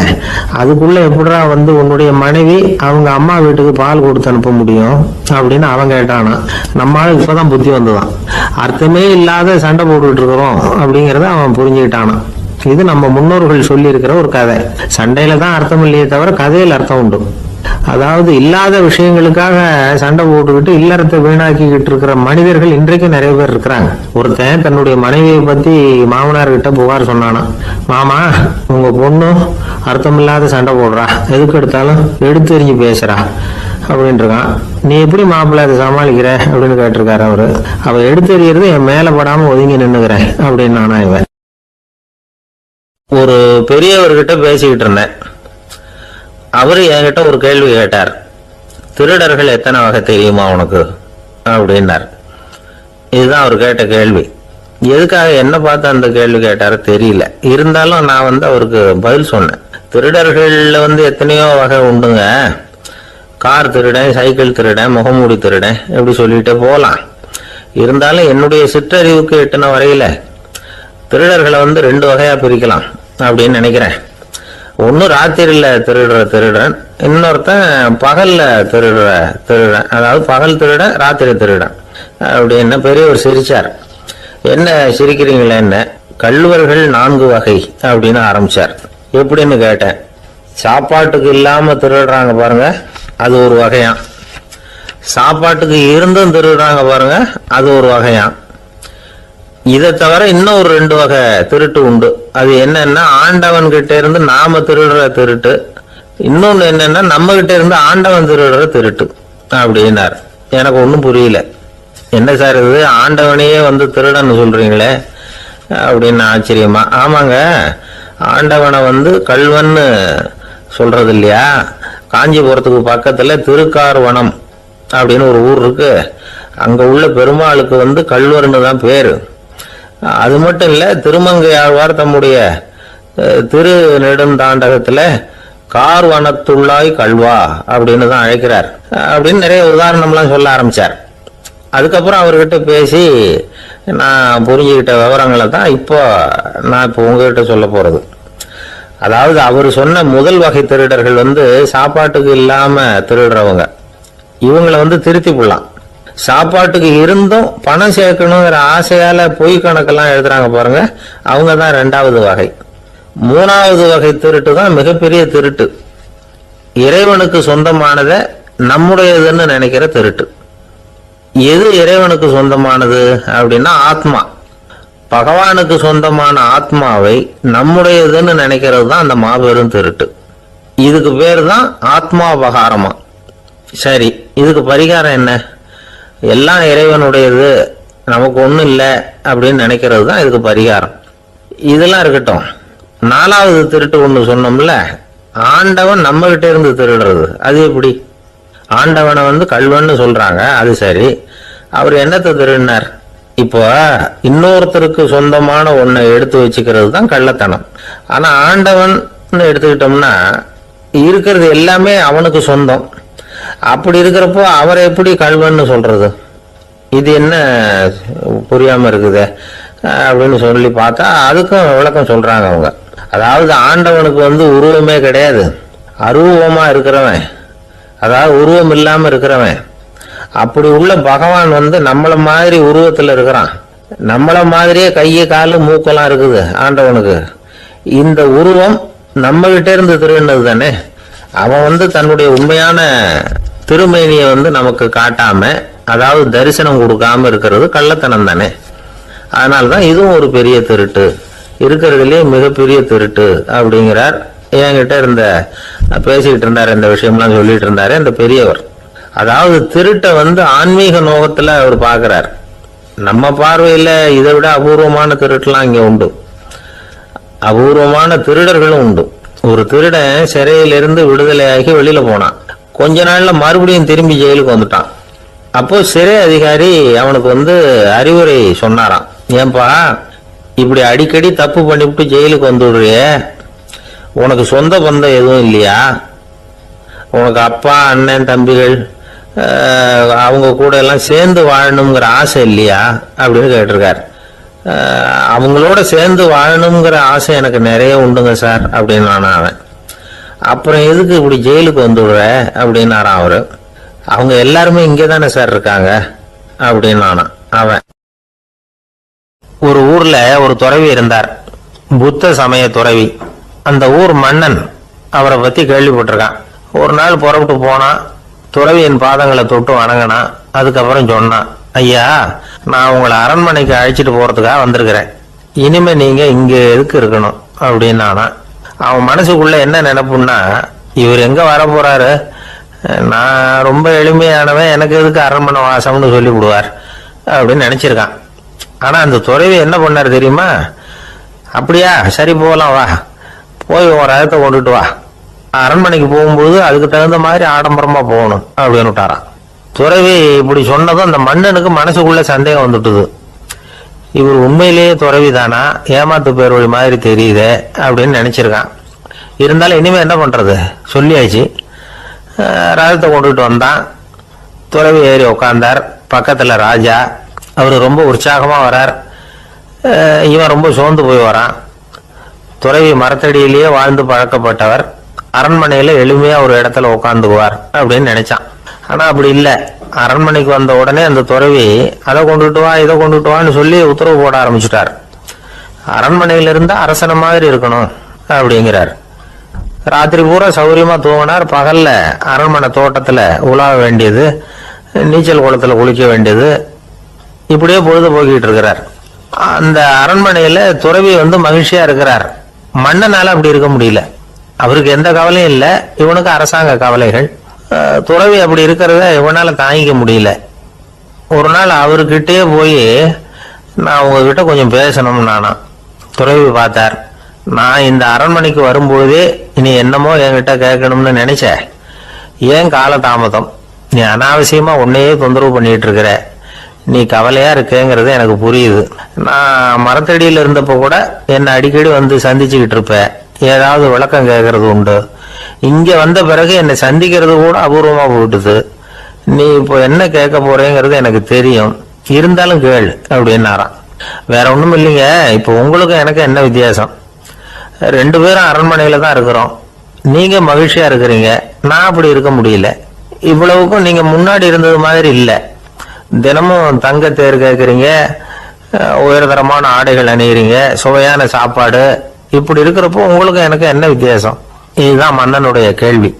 [SPEAKER 2] அதுக்குள்ள எப்படிடா வந்து உன்னுடைய மனைவி அவங்க அம்மா வீட்டுக்கு பால் கொடுத்து அனுப்ப முடியும் அப்படின்னு அவன் கேட்டானா. நம்மளால இப்பதான் புத்தி வந்துதான். அர்த்தமே இல்லாத சண்டை போட்டுக்கிட்டு இருக்கிறோம் அப்படிங்கறத அவன் புரிஞ்சுக்கிட்டானா. இது நம்ம முன்னோர்கள் சொல்லி இருக்கிற ஒரு கதை. சண்டையில தான் அர்த்தம் இல்லையே தவிர கதையில் அர்த்தம் உண்டு. அதாவது இல்லாத விஷயங்களுக்காக சண்டை போட்டுக்கிட்டு இல்லறத்தை வீணாக்கிக்கிட்டு இருக்கிற மனிதர்கள் இன்றைக்கு நிறைய பேர் இருக்கிறாங்க. ஒருத்தன் தன்னுடைய மனைவியை பத்தி மாமனார் கிட்ட புகார் சொன்னானா, மாமா உங்க பொண்ணு அர்த்தமில்லாத சண்டை போடுறா, எதுக்கு எடுத்தாலும் எடுத்து எறிஞ்சு பேசுறா அப்படின்னு இருக்கான். நீ எப்படி மாப்பிள்ளை அதை சமாளிக்கிற அப்படின்னு கேட்டிருக்காரு அவரு. அவ எடுத்து எறியறது என் மேல படாம ஒதுங்கி நின்னுக்கிறேன் அப்படின்னு நானா. இவன் ஒரு பெரியவர்கிட்ட பேசிக்கிட்டு இருந்தேன். அவரு என்கிட்ட ஒரு கேள்வி கேட்டார். திருடர்கள் எத்தனை வகை தெரியுமா உனக்கு அப்படின்னார். இதுதான் அவர் கேட்ட கேள்வி. எதுக்காக என்ன பார்த்து அந்த கேள்வி கேட்டாரு தெரியல. இருந்தாலும் நான் வந்து அவருக்கு பதில் சொன்னேன். திருடர்கள்ல வந்து எத்தனையோ வகை உண்டுங்க. கார் திருடன், சைக்கிள் திருடன், முகமூடி திருடன், எப்படி சொல்லிட்டே போகலாம். இருந்தாலும் என்னுடைய சிற்றறிவுக்கு எட்டின வரையில திருடர்களை வந்து 2 வகையா பிரிக்கலாம் அப்படின்னு நினைக்கிறேன். ஒன்னு ராத்திரியில திருடுற திருடன், இன்னொருத்தன் பகல்ல திருடுற திருடன். அதாவது பகல் திருடன், ராத்திரி திருடன் அப்படின்னு பெரியவர் சிரிச்சார். என்ன சிரிக்கிறீங்களே, என்ன கள்வர்கள் 4 வகை அப்படின்னு ஆரம்பிச்சார். எப்படின்னு கேட்டேன். சாப்பாட்டுக்கு இல்லாம திருடுறாங்க பாருங்க, அது ஒரு வகையாம். சாப்பாட்டுக்கு இருந்தும் திருடுறாங்க பாருங்க, அது ஒரு வகையாம். இதை தவிர இன்னும் ஒரு 2 வகை திருட்டு உண்டு. அது என்னன்னா, ஆண்டவன் கிட்ட இருந்து நாம திருடுற திருட்டு, இன்னொன்னு என்னன்னா நம்ம கிட்ட இருந்து ஆண்டவன் திருடுற திருட்டு அப்படின்னார். எனக்கு ஒன்றும் புரியல. என்ன சார் இது, ஆண்டவனையே வந்து திருடன்னு சொல்றீங்களே அப்படின்னு ஆச்சரியமா. ஆமாங்க, ஆண்டவனை வந்து கள்வன்னு சொல்றது இல்லையா. காஞ்சிபுரத்துக்கு பக்கத்துல திருக்கார்வனம் அப்படின்னு ஒரு ஊர் இருக்கு. அங்க உள்ள பெருமாளுக்கு வந்து கள்வர்னு தான் பேரு. அது மட்டும் இல்ல, திருமங்கையாழ்வார் தம்முடைய திரு நெடுந்தாண்டகத்துல கார்வனத்துள்ளாய் கல்வா அப்படின்னு தான் அழைக்கிறார் அப்படின்னு நிறைய உதாரணம்லாம் சொல்ல ஆரம்பிச்சார். அதுக்கப்புறம் அவர்கிட்ட பேசி நான் புரிஞ்சுக்கிட்ட விவரங்களை தான் நான் இப்போ உங்ககிட்ட சொல்ல போறது. அதாவது அவர் சொன்ன முதல் வகை திருடர்கள் வந்து சாப்பாட்டுக்கு இல்லாம திருடுறவங்க. இவங்களை வந்து திருத்தி போடலாம். சாப்பாட்டுக்கு இருந்தும் பணம் சேர்க்கணுங்கிற ஆசையால பொய் கணக்கெல்லாம் எழுதுறாங்க பாருங்க, அவங்க தான் 2வது வகை. 3வது வகை திருட்டு தான் மிகப்பெரிய திருட்டு. இறைவனுக்கு சொந்தமானதை நம்முடையதுன்னு நினைக்கிற திருட்டு. எது இறைவனுக்கு சொந்தமானது அப்படின்னா ஆத்மா. பகவானுக்கு சொந்தமான ஆத்மாவை நம்முடையதுன்னு நினைக்கிறது தான் அந்த மாபெரும் திருட்டு. இதுக்கு பேர் தான் ஆத்மாபகாரமா. சரி, இதுக்கு பரிகாரம் என்ன? எல்லாம் இறைவனுடையது, நமக்கு ஒண்ணும் இல்லை அப்படின்னு நினைக்கிறது தான் இதுக்கு பரிகாரம். இதெல்லாம் இருக்கட்டும். 4வது திருட்டு ஒண்ணு சொன்னோம்ல, ஆண்டவன் நம்ம கிட்ட இருந்து திருடுறது. அது எப்படி? ஆண்டவனை வந்து கள்வன்னு சொல்றாங்க, அது சரி. அவர் என்னத்தை திருடினார்? இப்போ இன்னொருத்தருக்கு சொந்தமான ஒன்னை எடுத்து வச்சுக்கிறது தான் கள்ளத்தனம். ஆனா ஆண்டவன் எடுத்துக்கிட்டோம்னா இருக்கிறது எல்லாமே அவனுக்கு சொந்தம். அப்படி இருக்கிறப்போ அவரை எப்படி கள்வன்னு சொல்றது? இது என்ன புரியாம இருக்குது அப்படின்னு சொல்லி பார்த்தா அதுக்கும் விளக்கம் சொல்றாங்க அவங்க. அதாவது ஆண்டவனுக்கு வந்து உருவமே கிடையாது, அருவமா இருக்கிறவன், அதாவது உருவம் இல்லாம இருக்கிறவன். அப்படி உள்ள பகவான் வந்து நம்மள மாதிரி உருவத்துல இருக்கிறான். நம்மள மாதிரியே கையை காலு மூக்கெல்லாம் இருக்குது ஆண்டவனுக்கு. இந்த உருவம் நம்ம கிட்ட இருந்து திருடினது தானே. அவன் வந்து தன்னுடைய உண்மையான திருமேனியை வந்து நமக்கு காட்டாம, அதாவது தரிசனம் கொடுக்காம இருக்கிறது கள்ளத்தனம் தானே. அதனால்தான் இதுவும் ஒரு பெரிய திருட்டு, இருக்கிறதுலயே மிகப்பெரிய திருட்டு அப்படிங்கிறார். என்கிட்ட பேசிக்கிட்டு இருந்தாரு, இந்த விஷயம்லாம் சொல்லிட்டு இருந்தாரு அந்த பெரியவர். அதாவது திருட்டை ஆன்மீக நோகத்துல அவர் பார்க்கிறார். நம்ம பார்வையில இதை விட அபூர்வமான திருட்டுலாம் இங்க உண்டு. அபூர்வமான திருடர்களும் உண்டு. ஒரு திருடன் சிறையிலிருந்து விடுதலையாகி வெளியில போனான். கொஞ்ச நாள்ல மறுபடியும் திரும்பி ஜெயிலுக்கு வந்துட்டான். அப்போ சிறை அதிகாரி அவனுக்கு அறிவுரை சொன்னாராம். ஏன்பா இப்படி அடிக்கடி தப்பு பண்ணிவிட்டு ஜெயிலுக்கு வந்துடுறிய, உனக்கு சொந்த பந்தம் எதுவும் இல்லையா? உனக்கு அப்பா அண்ணன் தம்பிகள் அவங்க கூட எல்லாம் சேர்ந்து வாழணுங்கிற ஆசை இல்லையா அப்படின்னு கேட்டிருக்காரு. அவங்களோட சேர்ந்து வாழணுங்கிற ஆசை எனக்கு நிறைய உண்டுங்க சார் அப்படின்னு நானா அவன். அப்புறம் எதுக்கு இப்படி ஜெயிலுக்கு வந்துடுற அப்படின்னாரான் அவரு. அவங்க எல்லாருமே இங்கே தானே சார் இருக்காங்க அப்படின்னு நானா அவன். ஒரு ஊர்ல ஒரு துறவி இருந்தார், புத்த சமய துறவி. அந்த ஊர் மன்னன் அவரை பத்தி கேள்விப்பட்டிருக்கான். ஒரு நாள் புறப்பட்டு போனான், துறவியின் பாதங்களை தொட்டு வணங்கினான். அதுக்கப்புறம் சொன்னான், ஐயா நான் உங்களை அரண்மனைக்கு அழைச்சிட்டு போறதுக்காக வந்திருக்கிறேன், இனிமே நீங்க இங்க எதுக்கு இருக்கணும் அப்படின்னு நானா. அவன் மனசுக்குள்ள என்ன நினைப்புன்னா, இவர் எங்க வர போறாரு, நான் ரொம்ப எளிமையானவன், எனக்கு எதுக்கு அரண்மனை வாசம்னு சொல்லி விடுவார் அப்படின்னு நினைச்சிருக்கான். ஆனா அந்த துறவி என்ன பண்ணாரு தெரியுமா? அப்படியா, சரி போகலாம், வா போய் ஒரு ரகத்தை கொண்டுட்டு வா, அரண்மனைக்கு போகும்போது அதுக்கு தகுந்த மாதிரி ஆடம்பரமா போகணும் அப்படின்னு விட்டாரான். துறவி இப்படி சொன்னதும் அந்த மன்னனுக்கு மனசுக்குள்ள சந்தேகம் வந்துட்டுது. இவர் உண்மையிலேயே துறவி தானா, ஏமாத்து பேர் வழி மாதிரி தெரியுதே அப்படின்னு நினைச்சிருக்கான். இருந்தாலும் இனிமே என்ன பண்றது, சொல்லியாச்சு. ரகத்தை கொண்டுட்டு வந்தான். துறவி ஏறி உட்கார்ந்தார். பக்கத்துல ராஜா, அவரு ரொம்ப உற்சாகமா வரார். இவன் ரொம்ப சோர்ந்து போய் வரான். துறவி மரத்தடியிலேயே வாழ்ந்து பழக்கப்பட்டவர், அரண்மனையில எளிமையா ஒரு இடத்துல உட்காந்துக்குவார் அப்படின்னு நினைச்சான். ஆனா அப்படி இல்லை. அரண்மனைக்கு வந்த உடனே அந்த துறவி அதை கொண்டுட்டு வா இதை கொண்டுட்டு வான்னு சொல்லி உத்தரவு போட ஆரம்பிச்சுட்டார். அரண்மனையில இருந்தா அரசன மாதிரி இருக்கணும் அப்படிங்கிறார். ராத்திரி பூரா சௌரியமா தூங்கினார். பகல்ல அரண்மனை தோட்டத்துல உலாவ வேண்டியது, நீச்சல் குளத்துல குளிக்க வேண்டியது, இப்படியே பொழுது போக்கிட்டு இருக்கிறார். அந்த அரண்மனையில துறவி மகிழ்ச்சியா இருக்கிறார். மன்னனால அப்படி இருக்க முடியல. அவருக்கு எந்த கவலையும் இல்லை, இவனுக்கு அரசாங்க கவலைகள். துறவி அப்படி இருக்கிறத இவனால தாங்கிக்க முடியல. ஒரு நாள் அவர்கிட்டே போய், நான் உங்ககிட்ட கொஞ்சம் பேசணும் நானா. துறவி பார்த்தார். நான் இந்த அரண்மனைக்கு வரும்பொழுதே நீ என்னமோ என்கிட்ட கேட்கணும்னு நினைச்ச, ஏன் கால தாமதம், நீ அனாவசியமா உன்னையே தொந்தரவு பண்ணிட்டு இருக்கிற, நீ கவலையா இருக்கேங்கிறது எனக்கு புரியுது. நான் மரத்தடியில் இருந்தப்ப கூட என்னை அடிக்கடி சந்திச்சுக்கிட்டு இருப்ப, ஏதாவது விளக்கம் கேட்கறது உண்டு. இங்க வந்த பிறகு என்னை சந்திக்கிறது கூட அபூர்வமா போயிட்டுது. நீ இப்போ என்ன கேட்க போறேங்கிறது எனக்கு தெரியும், இருந்தாலும் கேள் அப்படின்னாராம். வேற ஒண்ணும் இல்லைங்க, இப்போ உங்களுக்கும் எனக்கு என்ன வித்தியாசம், 2 பேரும் அரண்மனையில தான் இருக்கிறோம். நீங்க மகிழ்ச்சியா இருக்கிறீங்க, நான் அப்படி இருக்க முடியல. இவ்வளவுக்கும் நீங்க முன்னாடி இருந்தது மாதிரி இல்லை. தினமும் தங்க தேர் கேட்கறீங்க, உயர்தரமான ஆடைகள் அணிகிறீங்க, சுவையான சாப்பாடு, இப்படி இருக்கிறப்போ உங்களுக்கு எனக்கு என்ன வித்தியாசம்? இதுதான் மன்னனுடைய கேள்வி.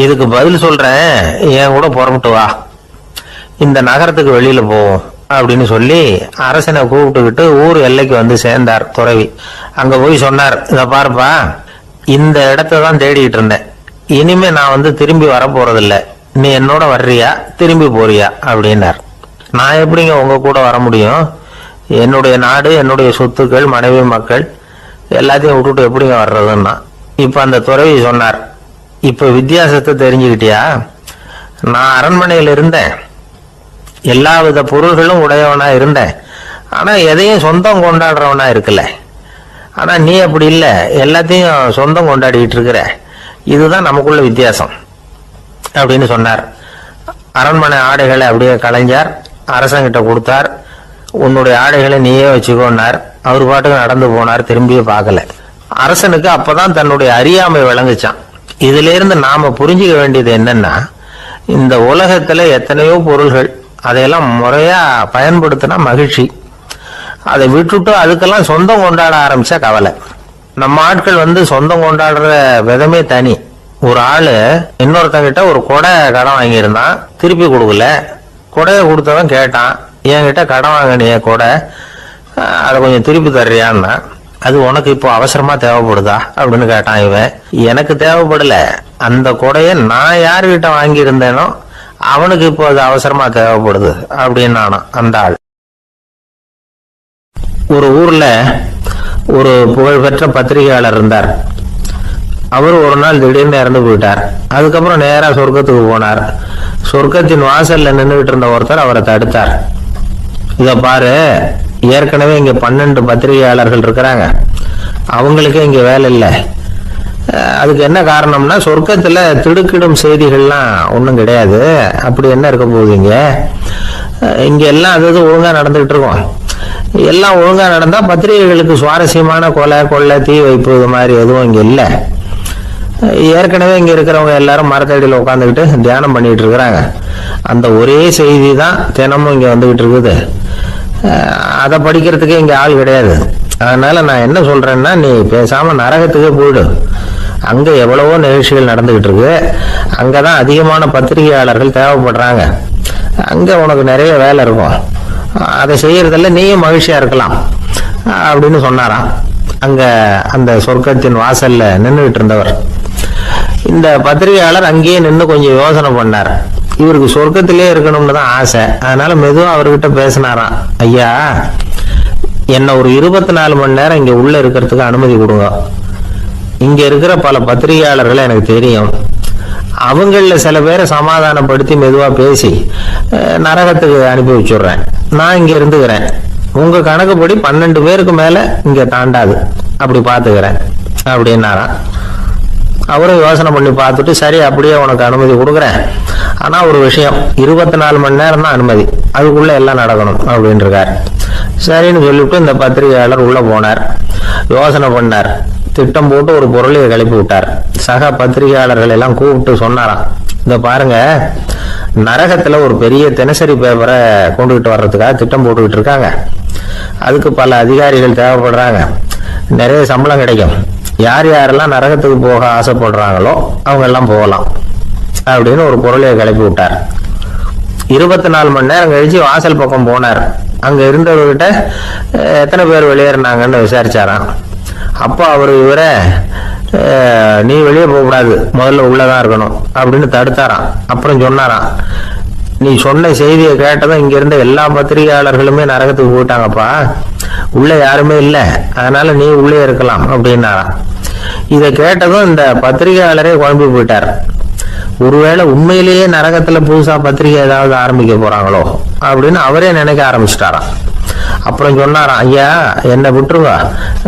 [SPEAKER 2] இதுக்கு பதில் சொல்றேன், என் கூட புறப்பட்டு வா, இந்த நகரத்துக்கு வெளியில போவோம் அப்படின்னு சொல்லி அரசனை கூப்பிட்டுக்கிட்டு ஊர் எல்லைக்கு சேர்ந்தார் துறவி. அங்க போய் சொன்னார், இத பாருப்பா, இந்த இடத்த தான் தேடிட்டு இருந்தேன், இனிமே நான் திரும்பி வர போறதில்ல, நீ என்னோட வர்றியா திரும்பி போறியா அப்படின்னார். நான் எப்படிங்க உங்க கூட வர முடியும், என்னுடைய நாடு, என்னுடைய சொத்துக்கள், மனைவி மக்கள் எல்லாத்தையும் விட்டுட்டு எப்படிங்க வர்றதுன்னா. இப்ப அந்த துறவி சொன்னார், இப்ப வித்தியாசத்தை தெரிஞ்சுக்கிட்டியா, நான் அரண்மனையில் இருந்தேன், எல்லா வித பொருள்களும் உடையவனா இருந்தேன், ஆனா எதையும் சொந்தம் கொண்டாடுறவனா இருக்கல. ஆனா நீ அப்படி இல்லை, எல்லாத்தையும் சொந்தம் கொண்டாடிட்டு இருக்கிற, இதுதான் நமக்குள்ள வித்தியாசம் அப்படின்னு சொன்னார். அரண்மனை ஆடைகளை அப்படியே கலைஞர் அரசங்கிட்ட கொடுத்தார். உன்னுடைய ஆடைகளை நீயே வச்சுக்கோன்னார். அவர் பாட்டுக்கு நடந்து போனார், திரும்பியே பார்க்கல. அரசனுக்கு அப்பதான் தன்னுடைய அறியாமை விளங்குச்சான். இதுல இருந்து நாம புரிஞ்சுக்க வேண்டியது என்னன்னா, இந்த உலகத்துல எத்தனையோ பொருள்கள், அதையெல்லாம் முறையா பயன்படுத்தினா மகிழ்ச்சி, அதை விட்டுட்டு அதுக்கெல்லாம் சொந்தம் கொண்டாட ஆரம்பிச்சா கவலை. நம்ம ஆட்கள் சொந்தம் கொண்டாடுற விதமே தனி. ஒரு ஆளு இன்னொருத்தங்கிட்ட ஒரு கொடை கடன் வாங்கியிருந்தான், திருப்பி கொடுக்கல. கொடையை கொடுத்தவன் கேட்டான், என்கிட்ட கடன் வாங்கினிய கொடை, அதை கொஞ்சம் திருப்பி தர்றியான்னா. அது உனக்கு இப்போ அவசரமா தேவைப்படுதா அப்படின்னு கேட்டான் இவன். எனக்கு தேவைப்படல, அந்த கொடையை நான் யாருகிட்ட வாங்கி இருந்தேனோ அவனுக்கு இப்போ அது அவசரமா தேவைப்படுது அப்படின்னு நானும் அந்த ஆள். ஒரு ஊர்ல ஒரு புகழ்பெற்ற பத்திரிகையாளர் இருந்தார். அவர் ஒரு நாள் திடீர்னு இறந்து போயிட்டார். அதுக்கப்புறம் நேரா சொர்க்கத்துக்கு போனார். சொர்க்கத்தின் வாசல்ல நின்றுகிட்டு இருந்த ஒருத்தர் அவரை தடுத்தார். இத பாரு, ஏற்கனவே இங்க 12 பத்திரிகையாளர்கள் இருக்கிறாங்க, அவங்களுக்கே இங்க வேலை இல்லை. அதுக்கு என்ன காரணம்னா, சொர்க்கத்துல திடுக்கிடும் செய்திகள்லாம் ஒன்றும் கிடையாது. அப்படி என்ன இருக்க போகுது இங்க எல்லாம் அது ஒழுங்கா நடந்துகிட்டு இருக்கும். எல்லாம் ஒழுங்கா நடந்தா பத்திரிகைகளுக்கு சுவாரஸ்யமான கொலை கொள்ளை தீ வைப்பு இது மாதிரி எதுவும் இங்க இல்லை. ஏற்கனவே இங்க இருக்கிறவங்க எல்லாரும் மரத்தடியில் உட்காந்துக்கிட்டு தியானம் பண்ணிட்டு இருக்கிறாங்க. அந்த ஒரே செய்தி தான் தினமும் இங்க வந்துகிட்டு இருக்குது. அதை படிக்கிறதுக்கே இங்க ஆள் கிடையாது. அதனால நான் என்ன சொல்றேன்னா, நீ பேசாம நரகத்துக்கே போயிடு. அங்க எவ்வளவோ நிகழ்ச்சிகள் நடந்துகிட்டு இருக்கு. அங்கதான் அதிகமான பத்திரிகையாளர்கள் தேவைப்படுறாங்க. அங்க உனக்கு நிறைய வேலை இருக்கும். அதை செய்யறதில்ல, நீயும் மகிழ்ச்சியா இருக்கலாம் அப்படின்னு சொன்னாராம். அங்க அந்த சொர்க்கத்தின் வாசல்ல நின்றுகிட்டு இருந்தவர். இந்த பத்திரிகையாளர் அங்கேயே நின்று கொஞ்சம் யோசனை பண்ணார். இவருக்கு சொர்க்கத்திலே இருக்கணும்னு தான் ஆசை. அதனால மெதுவா அவர்கிட்ட பேசினாராம். ஐயா, என்ன ஒரு 24 மணி நேரம் இங்க உள்ள இருக்கிறதுக்கு அனுமதி கொடுங்க. இங்க இருக்கிற பல பத்திரிகையாளர்களை எனக்கு தெரியும். அவங்கள சில பேரை சமாதானப்படுத்தி மெதுவா பேசி நரகத்துக்கு அனுப்பி வச்சுடுறேன். நான் இங்க இருந்துக்கிறேன். உங்க கணக்குப்படி 12 பேருக்கு மேல இங்க தாண்டாது, அப்படி பாத்துக்கிறேன் அப்படின்னாராம். அவரும் யோசனை பண்ணி பார்த்துட்டு, சரி அப்படியே உனக்கு அனுமதி கொடுக்குறேன், ஆனா ஒரு விஷயம், 24 மணி நேரம் தான் அனுமதி, அதுக்குள்ள எல்லாம் நடக்கணும் அப்படின்னு இருக்காரு. சரின்னு சொல்லிவிட்டு இந்த பத்திரிகையாளர் உள்ள போனார். யோசனை பண்ணார். திட்டம் போட்டு ஒரு பொருளையை கிளப்பி விட்டார். சக பத்திரிகையாளர்கள் எல்லாம் கூப்பிட்டு சொன்னாராம், இந்த பாருங்க, நரகத்துல ஒரு பெரிய தினசரி பேப்பரை கொண்டுகிட்டு வர்றதுக்காக திட்டம் போட்டுக்கிட்டு இருக்காங்க. அதுக்கு பல அதிகாரிகள் தேவைப்படுறாங்க. நிறைய சம்பளம் கிடைக்கும். யார் யாரெல்லாம் நரகத்துக்கு போக ஆசைப்படுறாங்களோ அவங்க எல்லாம் போகலாம் அப்படின்னு ஒரு பொருளையை கிளப்பி விட்டார். 24 மணி நேரம் கழிச்சு வாசல் பக்கம் போனார். அங்க இருந்தவர்கிட்ட எத்தனை பேர் வெளியேறினாங்கன்னு விசாரிச்சாராம். அப்போ அவர் இவரை, நீ வெளியே போகக்கூடாது, முதல்ல உள்ளதான் இருக்கணும் அப்படின்னு தடுத்தாராம். அப்புறம் சொன்னாராம், நீ சொன்ன செய்தியை கேட்டதும் இங்க இருந்த எல்லா பத்திரிகையாளர்களுமே நரகத்துக்கு போயிட்டாங்கப்பா, உள்ள யாருமே இல்லை, அதனால நீ உள்ளே இருக்கலாம் அப்படின்னாராம். இதை கேட்டதும் இந்த பத்திரிகையாளரே குழம்பி போயிட்டார். ஒருவேளை உண்மையிலேயே நரகத்துல புதுசா பத்திரிகை ஏதாவது ஆரம்பிக்க போறாங்களோ அப்படின்னு அவரே நினைக்க ஆரம்பிச்சிட்டாராம். அப்புறம் சொன்னாராம், ஐயா என்னை விட்டுருங்க,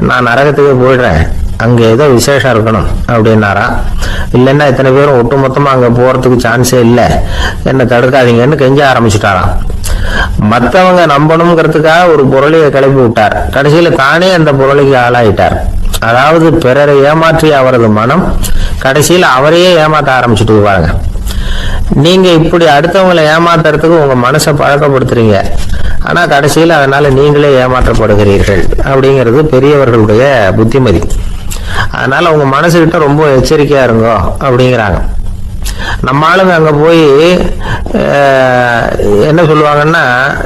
[SPEAKER 2] நான் நரகத்துக்கே போயிடுறேன், அங்க ஏதோ விசேஷம் இருக்கணும் அப்படின்னாராம். இல்லைன்னா இத்தனை பேரும் ஒட்டுமொத்தமா அங்க போறதுக்கு சான்ஸே இல்லை, என்ன தடுக்காதீங்கன்னு கெஞ்ச ஆரம்பிச்சுட்டாராம். மற்றவங்க நம்பணுங்கிறதுக்காக ஒரு பொருளையை கிளப்பி விட்டார். கடைசியில தானே அந்த பொருளைக்கு ஆளாயிட்டார். அதாவது பிறரை ஏமாற்றிய அவரது மனம் கடைசியில அவரையே ஏமாத்த ஆரம்பிச்சுட்டு பாருங்க. நீங்க இப்படி அடுத்தவங்களை ஏமாத்துறதுக்கு உங்க மனசை பழக்கப்படுத்துறீங்க, ஆனா கடைசியில அதனால நீங்களே ஏமாற்றப்படுகிறீர்கள் அப்படிங்கிறது பெரியவர்களுடைய புத்திமதி. அதனால உங்க மனசுகிட்ட ரொம்ப எச்சரிக்கையா இருங்க அப்படிங்கிறாங்க. நம்ம ஆளுங்க அங்க போய் என்ன சொல்லுவாங்கன்னா,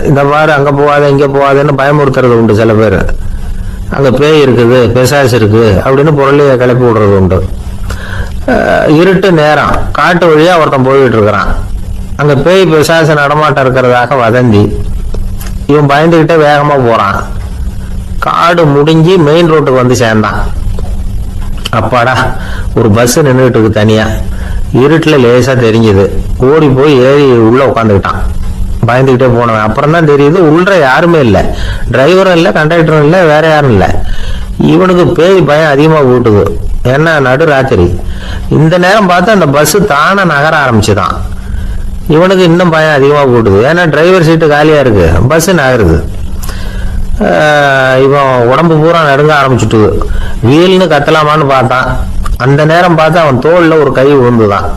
[SPEAKER 2] இந்த மாதிரி அங்க போகாத இங்க போகாதுன்னு பயமுறுத்துறது உண்டு. சில பேர் அங்க பேய் இருக்குது, பிசாசு இருக்கு அப்படின்னு பொருளைய கிளப்பி விடுறது உண்டு. இருட்டு நேரம் காட்டு வழியா ஒருத்தன் போயிட்டு இருக்கிறான். அங்க பேய் பிசாசு நடமாட்டம் இருக்கிறதாக வதந்தி. இவன் பயந்துகிட்டே வேகமா போறான். காடு முடிஞ்சு மெயின் ரோட்டுக்கு வந்து சேர்ந்தான். அப்பாடா, ஒரு பஸ் நின்றுட்டு இருக்கு தனியா, இருட்டுல லேசா தெரிஞ்சது. ஓடி போய் ஏறி உள்ள உட்காந்துக்கிட்டான். பயந்துகிட்டே போனவன் அப்புறம் தான் தெரியுது உள்ள யாருமே இல்லை, டிரைவரும் இல்லை, கண்டக்டரும் இல்லை, வேற யாரும் இல்லை. இவனுக்கு பேய் பயம் அதிகமா போட்டுது. ஏன்னா நடு ராத்திரி இந்த நேரம் பார்த்து அந்த பஸ் தானே நகர ஆரம்பிச்சுதான். இவனுக்கு இன்னும் பயம் அதிகமா போட்டுது. ஏன்னா டிரைவர் சீட்டு காலியா இருக்கு, பஸ் நகருது. இவன் உடம்பு பூரா நடுங்க ஆரம்பிச்சுட்டு வீல்னு கத்தலாமான்னு பார்த்தான். அந்த நேரம் பார்த்து அவன் தோல்ல ஒரு கை விழுந்துதான்.